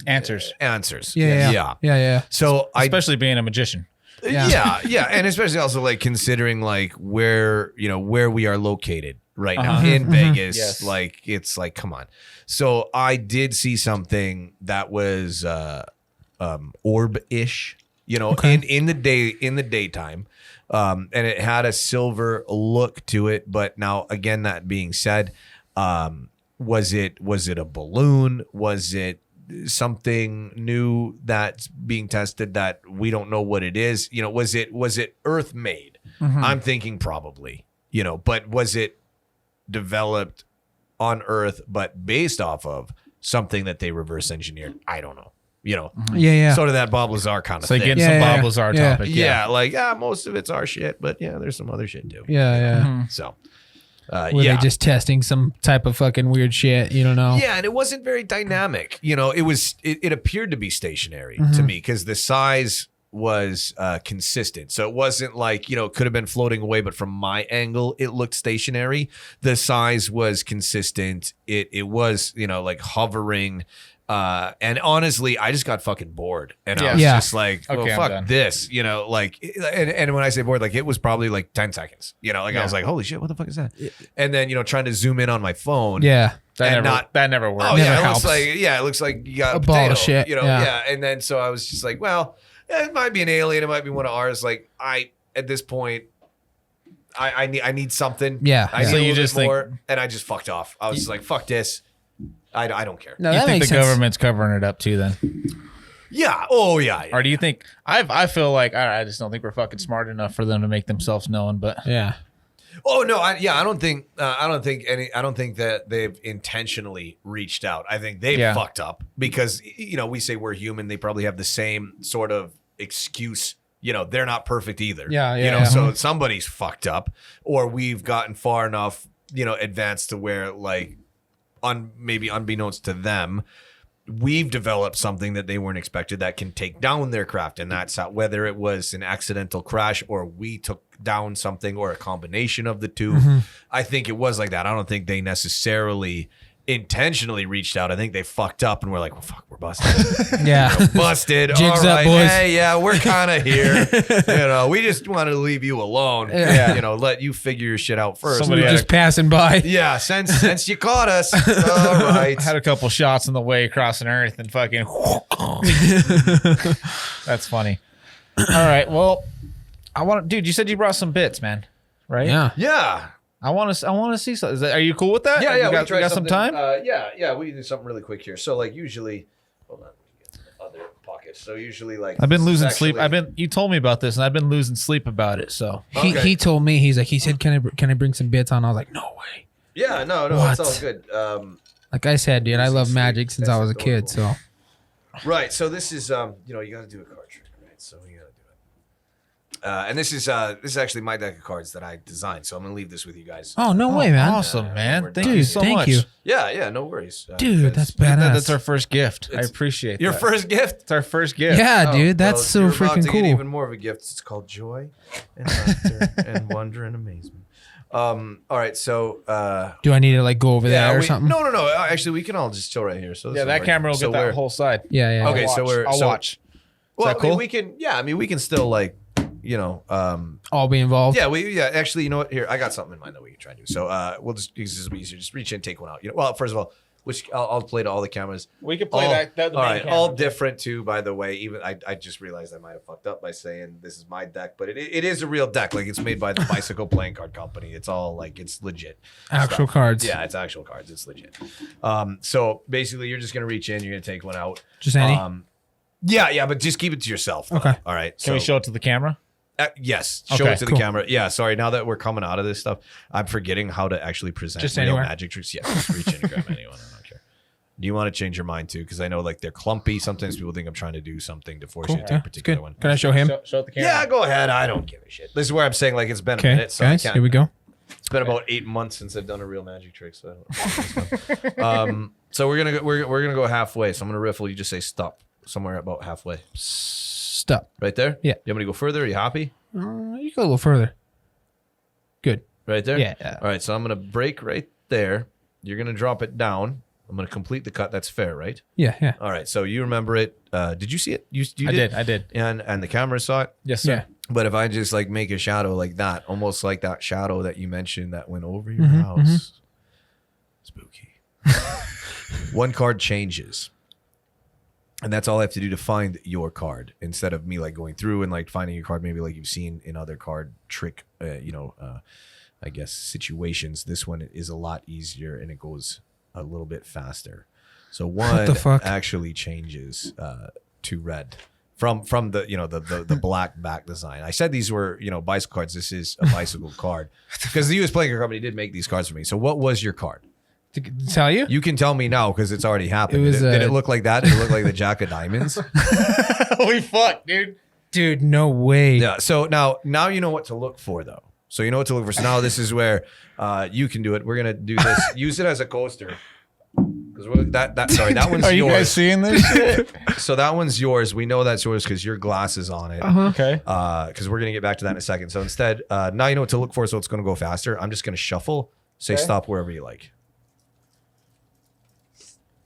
Answers. Yeah. So Especially being a magician. yeah, and especially also like considering like where we are located right now in Vegas. Yes. Like it's like, come on. So I did see something that was orb-ish, in the daytime. And it had a silver look to it, but now again, that being said, was it a balloon? Was it something new that's being tested that we don't know what it is? Was it Earth made? I'm thinking probably, but was it developed on Earth but based off of something that they reverse engineered? I don't know. Sort of that Bob Lazar kind of so thing. getting some Bob Lazar topic. Like most of it's our shit, but there's some other shit too. So were they just testing some type of fucking weird shit? You don't know. Yeah, and it wasn't very dynamic. It appeared to be stationary to me because the size was consistent. So it wasn't like, it could have been floating away, but from my angle, it looked stationary. The size was consistent. It was, like hovering. And honestly, I just got fucking bored, and I was just like, "Well, Okay, fuck this," And when I say bored, like it was probably like 10 seconds, I was like, "Holy shit, what the fuck is that?" And then trying to zoom in on my phone, Yeah. that never works. oh Never yeah, helps. it looks like you got A a ball potato, of shit, yeah. And then so I was just like, well, it might be an alien, it might be one of ours. Like at this point, I need something. Yeah. I need So a you little just bit think- more, and I just fucked off. I was just like, fuck this. I don't care. No, You that think the makes sense. government's covering it up too then? Yeah. Oh yeah. Or do you think I feel like I just don't think we're fucking smart enough for them to make themselves known, but Yeah. Oh no, I don't think that they've intentionally reached out. I think they've fucked up because we say we're human. They probably have the same sort of excuse. They're not perfect either. Yeah. So somebody's fucked up, or we've gotten far enough, advanced to where like, maybe unbeknownst to them, we've developed something that they weren't expected that can take down their craft. And that's how, whether it was an accidental crash or we took down something or a combination of the two. I think it was like that. I don't think they necessarily intentionally reached out. I think they fucked up and we're like, well, fuck, we're busted. Yeah. Busted. Jigs All up, right. boys. Hey, yeah, we're kind of here. We just wanted to leave you alone. Let you figure your shit out first. Somebody We were had just passing by. Yeah, since you caught us. All right. I had a couple shots on the way across an earth and fucking that's funny. All right, well, dude, you said you brought some bits, man, right? Yeah. Yeah. I want to see something. Are you cool with that? Yeah, You we got some time? We can do something really quick here. So like usually, hold on, let me get the other pockets. So usually like I've been losing actually- sleep. You told me about this, and I've been losing sleep about it. So He told me, he said, can I bring some bits on? I was like, no way. Yeah, no, What? it's all good. Like I said, dude, I love magic since I was a kid. So Right. So this is you got to do a card trick, right? So we got to do it. And this is actually my deck of cards that I designed. So I'm gonna leave this with you guys. oh no way, man. awesome, man! Thank you Dude, so thank much. you. Yeah, no worries. Dude, that's Look at badass. that. That's our first gift. I It's appreciate your that. first gift. It's our first gift. Yeah, Oh, dude, that's well, so you're about freaking to get cool. even more of a gift. It's called joy and laughter and wonder and amazement. All right, so Do I need to like go over there or we- something? No. Actually, we can all just chill right here. So this Yeah, will that work. camera will So get that we're- whole side. Yeah. Okay, I'll so watch. I'll watch. Well, that cool? we can. Yeah, I mean, we can still like, All be involved. Yeah. Actually, you know what? Here, I got something in mind that we can try and do. So, we'll just use this easier. Just reach in, take one out. Well, first of all, which I'll play to all the cameras. We can play all, that. all right, all different too. By the way, even I just realized I might have fucked up by saying this is my deck, but it is a real deck. Like it's made by the Bicycle Playing Card Company. It's all like it's legit. Actual cards. Yeah, it's actual cards. It's legit. So basically, you're just gonna reach in. You're gonna take one out. Just any? Yeah, but just keep it to yourself. Okay. All right. Can we show it to the camera? Yes, show Okay, it to the cool. camera. Yeah, sorry. Now that we're coming out of this stuff, I'm forgetting how to actually present Just real anywhere. magic tricks. Yeah, just reach in and grab anyone. I don't care. Do you want to change your mind too? Because I know like they're clumpy. Sometimes people think I'm trying to do something to force Cool. you to take Yeah, a it's particular good. one. Can I show him? Show it the camera. Yeah, go ahead. I don't give a shit. This is where I'm saying like it's been a Okay, minute. So guys, I can't, here we go. It's been about 8 months since I've done a real magic trick. So, so we're gonna go halfway. So I'm gonna riffle. You just say stop somewhere about halfway. Stop. Right there. Yeah. You want me to go further? Are you happy? You go a little further. Good. Right there? Yeah. All right, so I'm going to break right there. You're going to drop it down. I'm going to complete the cut. That's fair, right? Yeah. All right. So you remember it. Did you see it? You I did. And the camera saw it? Yes, sir. Yeah. But if I just like make a shadow like that, almost like that shadow that you mentioned that went over your house. Spooky. One card changes. And that's all I have to do to find your card instead of me like going through and like finding your card, maybe like you've seen in other card trick, I guess situations. This one is a lot easier and it goes a little bit faster. So one actually changes to red from the the black back design. I said these were bicycle cards. This is a bicycle card because the U.S. Playing Company did make these cards for me. So what was your card? To tell you? You can tell me now because it's already happened. It was, did it look like that? Did it look like the Jack of Diamonds? Holy fuck, dude. Dude, no way. Yeah. So now you know what to look for, though. So you know what to look for. So now this is where you can do it. We're gonna do this. Use it as a coaster. Because that one's yours. Are you guys seeing this shit? So that one's yours. We know that's yours because your glass is on it. Okay. Because we're gonna get back to that in a second. So instead, now you know what to look for. So it's gonna go faster. I'm just gonna shuffle. Say stop wherever you like.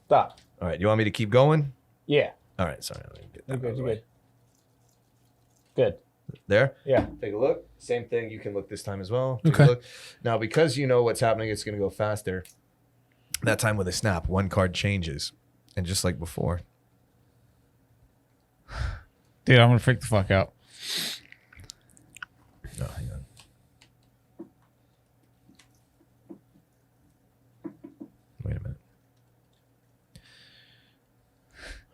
Stop. All right. You want me to keep going? Yeah. All right. Sorry. Let me get that out of the way. Good. There? Yeah. Take a look. Same thing. You can look this time as well. Take a look. Now, because you know what's happening, it's going to go faster. That time with a snap, one card changes. And just like before. Dude, I'm going to freak the fuck out. No, hang on. Wait a minute.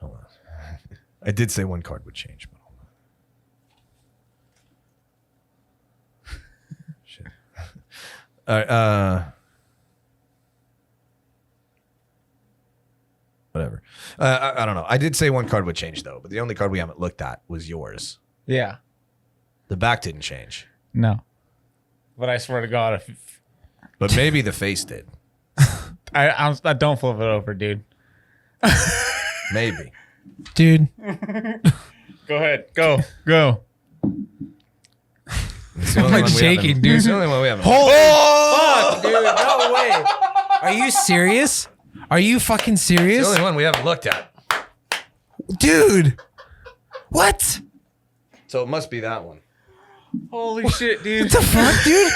Hold on. I did say one card would change, but hold on. Shit. All right. Whatever. I don't know. I did say one card would change, though, but the only card we haven't looked at was yours. Yeah. The back didn't change. No. But I swear to God, if But maybe the face did. I don't flip it over, dude. Maybe. Dude. Go ahead. Go. Go. It's the only I'm one we shaking, haven't- dude. It's the only one we haven't. Holy fuck, dude. No way. Are you serious? Are you fucking It's the serious? only one we haven't looked at. Dude. What? So it must be that one. Holy shit, dude. What the fuck, dude?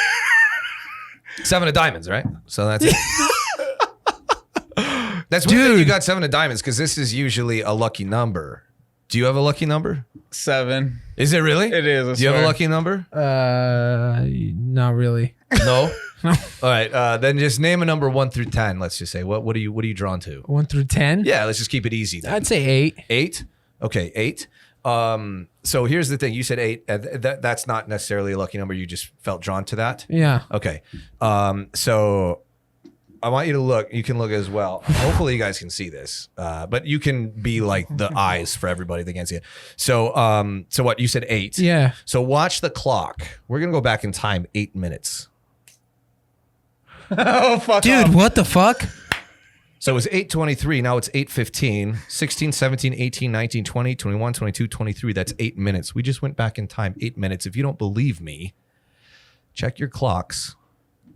7 of diamonds, right? So that's it. That's weird that you got 7 of diamonds because this is usually a lucky number. Do you have a lucky number? 7. Is it really? It is. I Do you have a swear. lucky number? Not really. No. All right. Then just name a number 1 through 10. Let's just say what are you drawn to? 1 through 10? Yeah. Let's just keep it easy. Then. I'd say 8. 8. Okay. 8. So here's the thing. You said 8. That's not necessarily a lucky number. You just felt drawn to that. Yeah. Okay. So I want you to look. You can look as well. Hopefully you guys can see this. But you can be like the eyes for everybody that can't see it. So what you said 8. Yeah. So watch the clock. We're gonna go back in time 8 minutes. Oh, fuck Dude, off. what the fuck? So it was 8:23. Now it's 8:15. 16, 17, 18, 19, 20, 21, 22, 23. That's 8 minutes. We just went back in time 8 minutes. If you don't believe me, check your clocks.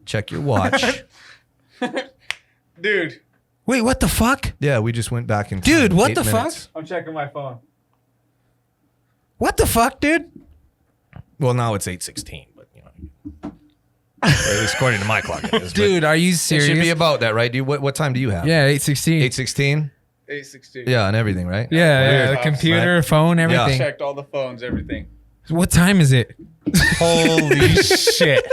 Check your watch. Dude, Wait, what the fuck? Yeah, we just went back in time. Dude, what 8 the minutes. fuck? I'm checking my phone. What the fuck, dude? Well, now it's 8:16, but you know, or at least according to my clock, it is. Dude, are you It serious? should be about that, right? Dude, what time do you have? Yeah, 8:16. 8:16. 8:16. Yeah, and everything, right? Yeah, Weird. the computer, phone, everything. Checked all the phones, everything. What time is it? Holy shit.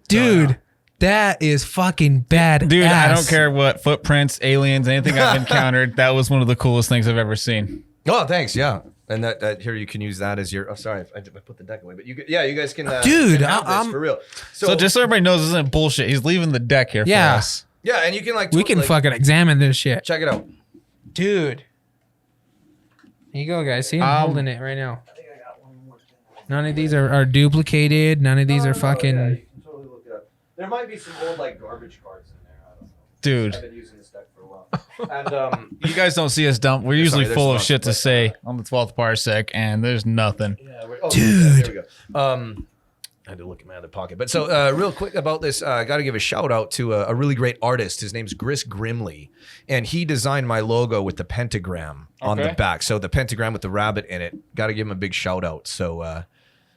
Dude, that is fucking bad. Dude, I don't care what footprints, aliens, anything I've encountered. That was one of the coolest things I've ever seen. Oh, thanks. Yeah, and that here you can use that as your. Oh, sorry, I put the deck away, but you guys can. Dude, can have this I'm for real. So just so everybody knows, this isn't bullshit. He's leaving the deck here Yeah. for us. yeah, and you can like We can like, fucking examine this shit. check it out. Dude. Here you go, guys. See, I'm holding it right now. None of these are duplicated. None of these are fucking... Yeah, you can totally look it up. There might be some old like garbage cards in there. I don't know. Dude. I've been using this deck for a while. And You guys don't see us dump. We're usually there's full of some shit to but, say on the 12th Parsec, and there's nothing. Dude. There we go. I had to look in my other pocket. But so real quick about this, I got to give a shout out to a really great artist. His name's Gris Grimley, and he designed my logo with the pentagram on the back. So the pentagram with the rabbit in it. Got to give him a big shout out.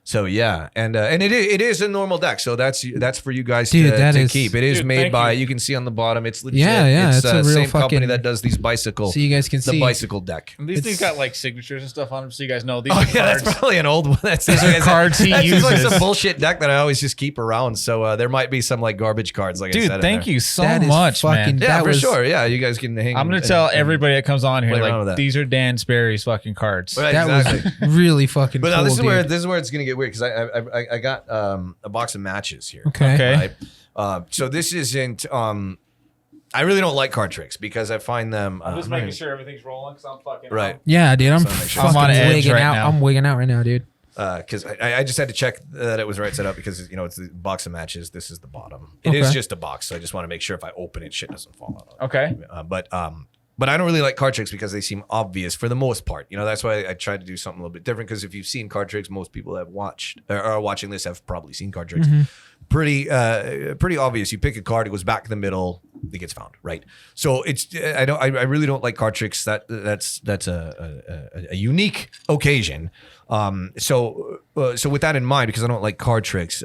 So yeah, and it is a normal deck, so that's for you guys to keep. It is made by you can see on the bottom. It's legit. Yeah, it's a real same fucking company that does these bicycle. So you guys can see the bicycle deck. And these things got like signatures and stuff on them, so you guys know these. Oh are yeah, cards. that's probably an old one. These are cards he that's uses. Just like some bullshit deck that I always just keep around. So there might be some like garbage cards. Like I said, dude, thank you so That is much, fucking- man. Yeah, for sure. Yeah, you guys can hang. I'm gonna tell everybody that comes on here play around with like that. these are Dan Sperry's fucking cards. Right, That exactly. was really fucking But cool, now this dude. is where it's gonna get weird because I got a box of matches here. Okay. Right? So this isn't. I really don't like card tricks because I find them. I'm just making sure everything's rolling because I'm fucking Right. Yeah, dude, I'm So make sure. fucking I'm on edge wigging right out. now. I'm wigging out right now, dude. Because I just had to check that it was right set up because it's the box of matches. This is the bottom. It is Okay. just a box, so I just want to make sure if I open it, shit doesn't fall out. Okay. But I don't really like card tricks because they seem obvious for the most part. That's why I tried to do something a little bit different. Because if you've seen card tricks, most people have watched or are watching this have probably seen card tricks. Pretty obvious. You pick a card, it goes back in the middle, it gets found, right? So I really don't like card tricks. That's a unique occasion. So with that in mind, because I don't like card tricks,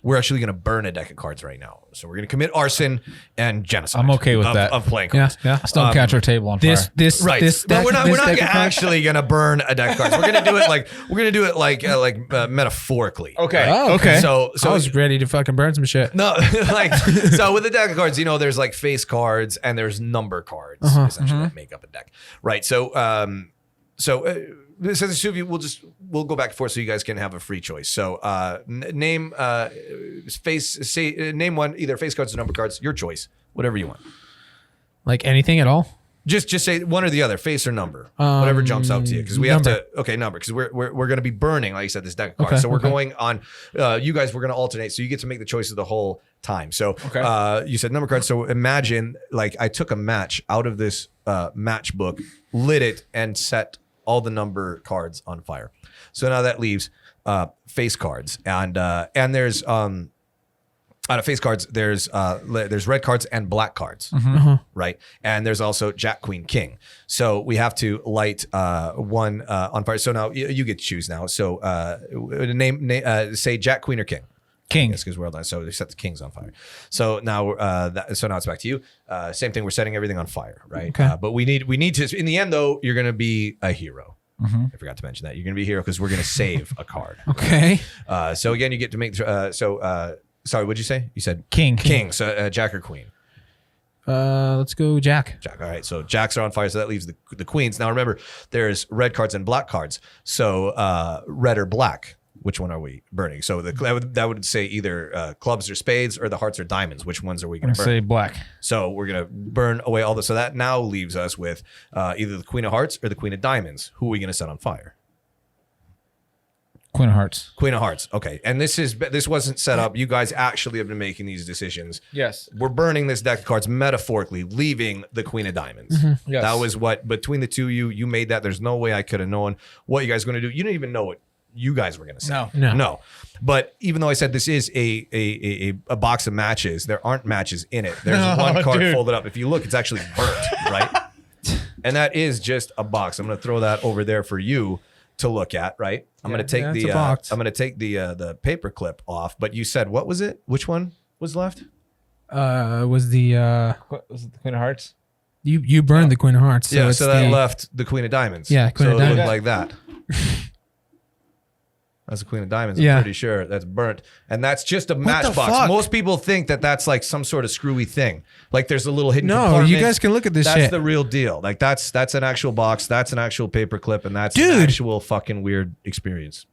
we're actually going to burn a deck of cards right now. So we're going to commit arson and genocide. I'm okay with that. Of playing Yeah, cards. yeah. Stonecatcher table on fire. Right, but we're not actually gonna burn a deck of cards. We're gonna do it like metaphorically. Okay. Oh, okay. So I was ready to fucking burn some shit. no, so with the deck of cards, there's like face cards and there's number cards essentially that make up a deck, right? So since the two of you, we'll go back and forth so you guys can have a free choice. So name one, either face cards or number cards, your choice, whatever you want. Like anything at all? Just say one or the other, face or number, whatever jumps out to you. Because we have to, number, because we're going to be burning, like you said, this deck of cards. Okay, so we're going on. You guys, we're going to alternate, so you get to make the choices the whole time. So you said number cards. So imagine like I took a match out of this match book, lit it, and set all the number cards on fire. So now that leaves face cards, and there's out of face cards, there's red cards and black cards, right? And there's also Jack, Queen, King. So we have to light one on fire. So now you get to choose now. So say Jack, Queen, or King. King. Because we're all done. So they set the kings on fire. So now now it's back to you. Same thing. We're setting everything on fire, right? Okay. But we need to. In the end, though, you're going to be a hero. I forgot to mention that you're going to be a hero because we're going to save a card. Okay. So again, you get to make. Sorry, what'd you say? You said King. King. So Jack or Queen? Let's go Jack. Jack. All right. So Jacks are on fire. So that leaves the queens. Now remember, there's red cards and black cards. So red or black. Which one are we burning? So that would say either clubs or spades or the hearts or diamonds. Which ones are we going to burn? Say black. So we're going to burn away all this. So that now leaves us with either the Queen of Hearts or the Queen of Diamonds. Who are we going to set on fire? Queen of Hearts. Queen of Hearts. Okay. And this wasn't set up. You guys actually have been making these decisions. Yes. We're burning this deck of cards metaphorically, leaving the Queen of Diamonds. Yes. That was what, between the two of you made that. There's no way I could have known what you guys were going to do. You didn't even know what you guys were going to say. No. But even though I said this is a box of matches, there aren't matches in it. There's one card folded up. If you look, it's actually burnt, right? And that is just a box. I'm going to throw that over there for you to look at, right? I'm going to take the paper clip off. But you said, what was it? Which one was left? Was the What was it? The Queen of Hearts. you burned the Queen of Hearts? So it's so that left the Queen of Diamonds. Yeah, Queen of It looked Diamonds. like that. That's the Queen of Diamonds. Yeah. I'm pretty sure that's burnt. And that's just a matchbox. fuck? Most people think that that's like some sort of screwy thing. Like there's a little hidden No, compartment. you guys can look at this That's shit. the real deal. Like that's an actual box. That's an actual paper clip. And that's an Dude. actual fucking weird experience.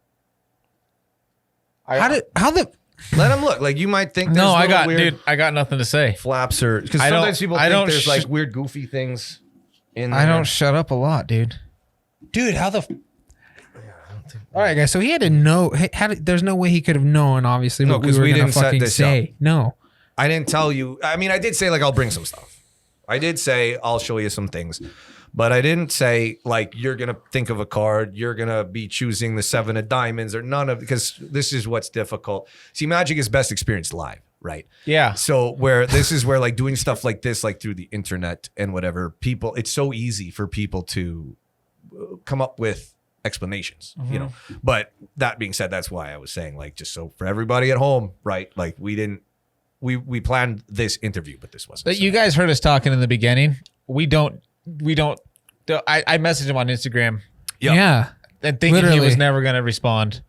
How the Let them look. Like you might think there's No, I little got, weird dude. I got nothing to say. flaps or because I don't- sometimes people I think don't there's like sh- weird goofy things in there. I don't shut up a lot, dude. dude? How the? All right, guys. So he had to know. There's no way he could have known. Obviously, No, what we 'cause were we gonna didn't set fucking this say. No. I didn't tell you. I mean, I did say like I'll bring some stuff. I did say I'll show you some things, But I didn't say like you're gonna think of a card, you're gonna be choosing the 7 of diamonds or none of, because this is what's difficult. See, Magic is best experienced live, right? Yeah. So this is where like doing stuff like this, like through the internet and whatever, people, it's so easy for people to come up with explanations, you know. But that being said, that's why I was saying, like, just so for everybody at home, right? Like we planned this interview, but this wasn't. But you guys heard us talking in the beginning. We don't. I messaged him on Instagram. Yep. Yeah. And thinking Literally. he was never going to respond.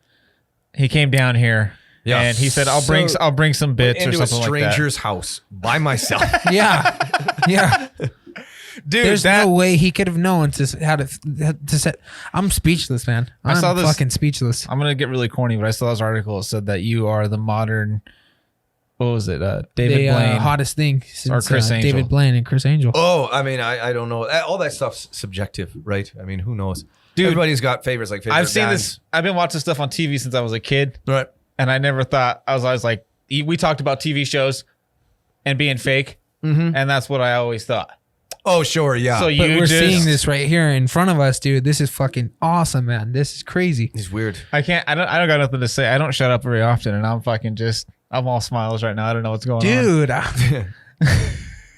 He came down here. Yeah. And he said, "I'll bring some bits or into a something like that." stranger's house by myself. Yeah. Yeah. Dude, There's no way he could have known how to set. I'm speechless, man. I'm saw this- fucking speechless. I'm gonna get really corny, but I saw this article that said that you are the modern. What was it? David Blaine. Hottest thing since Chris Angel. David Blaine and Chris Angel. Oh, I mean, I don't know. All that stuff's subjective, right? I mean, who knows? Dude, everybody's got favorites. Like favorite I've seen bands. this. I've been watching stuff on TV since I was a kid, Right. and I never thought I was always like, we talked about TV shows and being fake, and that's what I always thought. Oh, sure, yeah. So But you we're just, seeing this right here in front of us, dude. This is fucking awesome, man. This is crazy. He's weird. I can't. I don't got nothing to say. I don't shut up very often, and I'm fucking just. I'm all smiles right now. I don't know what's going on. Dude,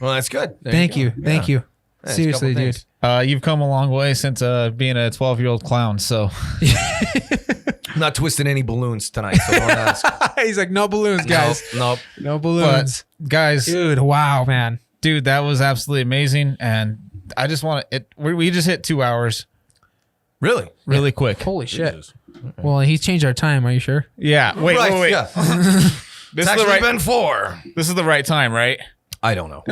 Well, that's good. There thank you. go. Thank Yeah. you. That's a Seriously, couple dude. things. You've come a long way since being a 12-year-old clown. So I'm not twisting any balloons tonight, so don't ask. He's like, no balloons, guys. Nope. No balloons. guys, Dude, wow, man. dude, that was absolutely amazing, and I just want it. We just hit 2 hours Really? really quick. Holy shit. Jesus. Well, he's changed our time. Are you sure? Yeah. Wait. Right, Wait. yeah. This It's is the actually right. been 4. This is the right time, right? I don't know.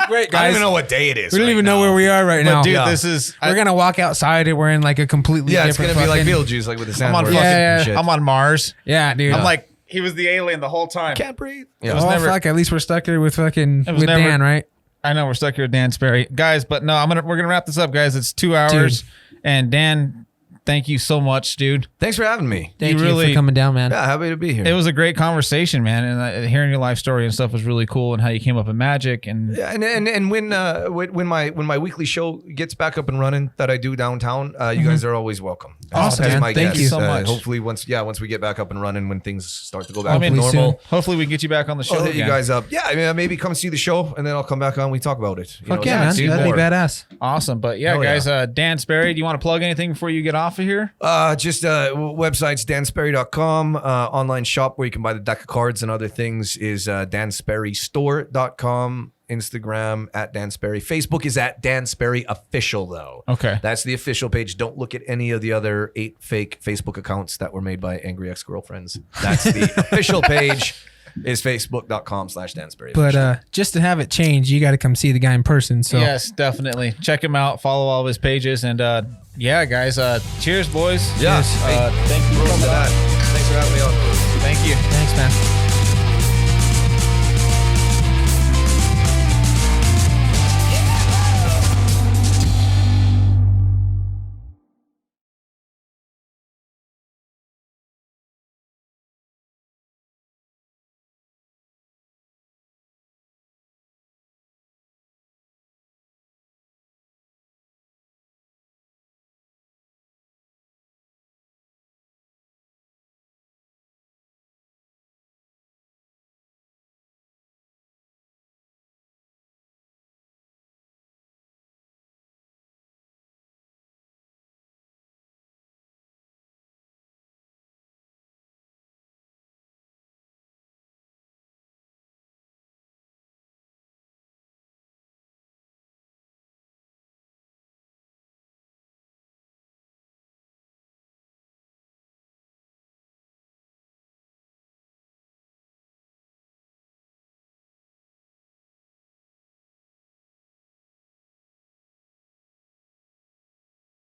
Great, I don't even know what day it is. We don't right even now. know where we are right now. But dude, Yeah. this is. We're going to walk outside and we're in like a completely Yeah, it's different gonna be like fucking- Beetlejuice, like with the I'm on sandworms fucking. Yeah, and shit. I'm on Mars. Yeah, dude. I'm like, he was the alien the whole time. Can't breathe. It was oh, never. fuck. At least we're stuck here with fucking It was with never- Dan, right? I know we're stuck here with Dan Sperry, guys. But no, we're gonna wrap this up, guys. It's 2 hours, and Dan, thank you so much, dude. Thanks for having me. Thank you really- for coming down, man. Yeah, happy to be here. It was a great conversation, man, and hearing your life story and stuff was really cool, and how you came up in magic and. Yeah, and when my weekly show gets back up and running that I do downtown, you guys are always welcome. Awesome, As man. my Thank guests. you so much. Hopefully, once we get back up and running, when things start to go back I mean, to normal, soon. Hopefully, we can get you back on the show. I'll hit you again. guys up. Yeah, I mean, maybe come see the show, and then I'll come back on. We talk about it. You Fuck know, yeah, man. dude, That'd be more. badass. Awesome, but yeah, Hell yeah. guys. Dan Sperry, do you want to plug anything before you get off of here? Just websites, dansperry.com. Online shop where you can buy the deck of cards and other things is dansperrystore.com. Instagram at Dan Sperry. Facebook is at Dan Sperry Official, though. Okay. That's the official page. Don't look at any of the other 8 fake Facebook accounts that were made by angry ex-girlfriends. That's the official page is facebook.com/Dan Sperry. But just to have it change, you got to come see the guy in person. So Yes, definitely. Check him out. Follow all of his pages, and yeah, guys. Cheers, boys. Yeah. Cheers. Thank you for Thanks coming for on. having me on. Thank you. thanks, man.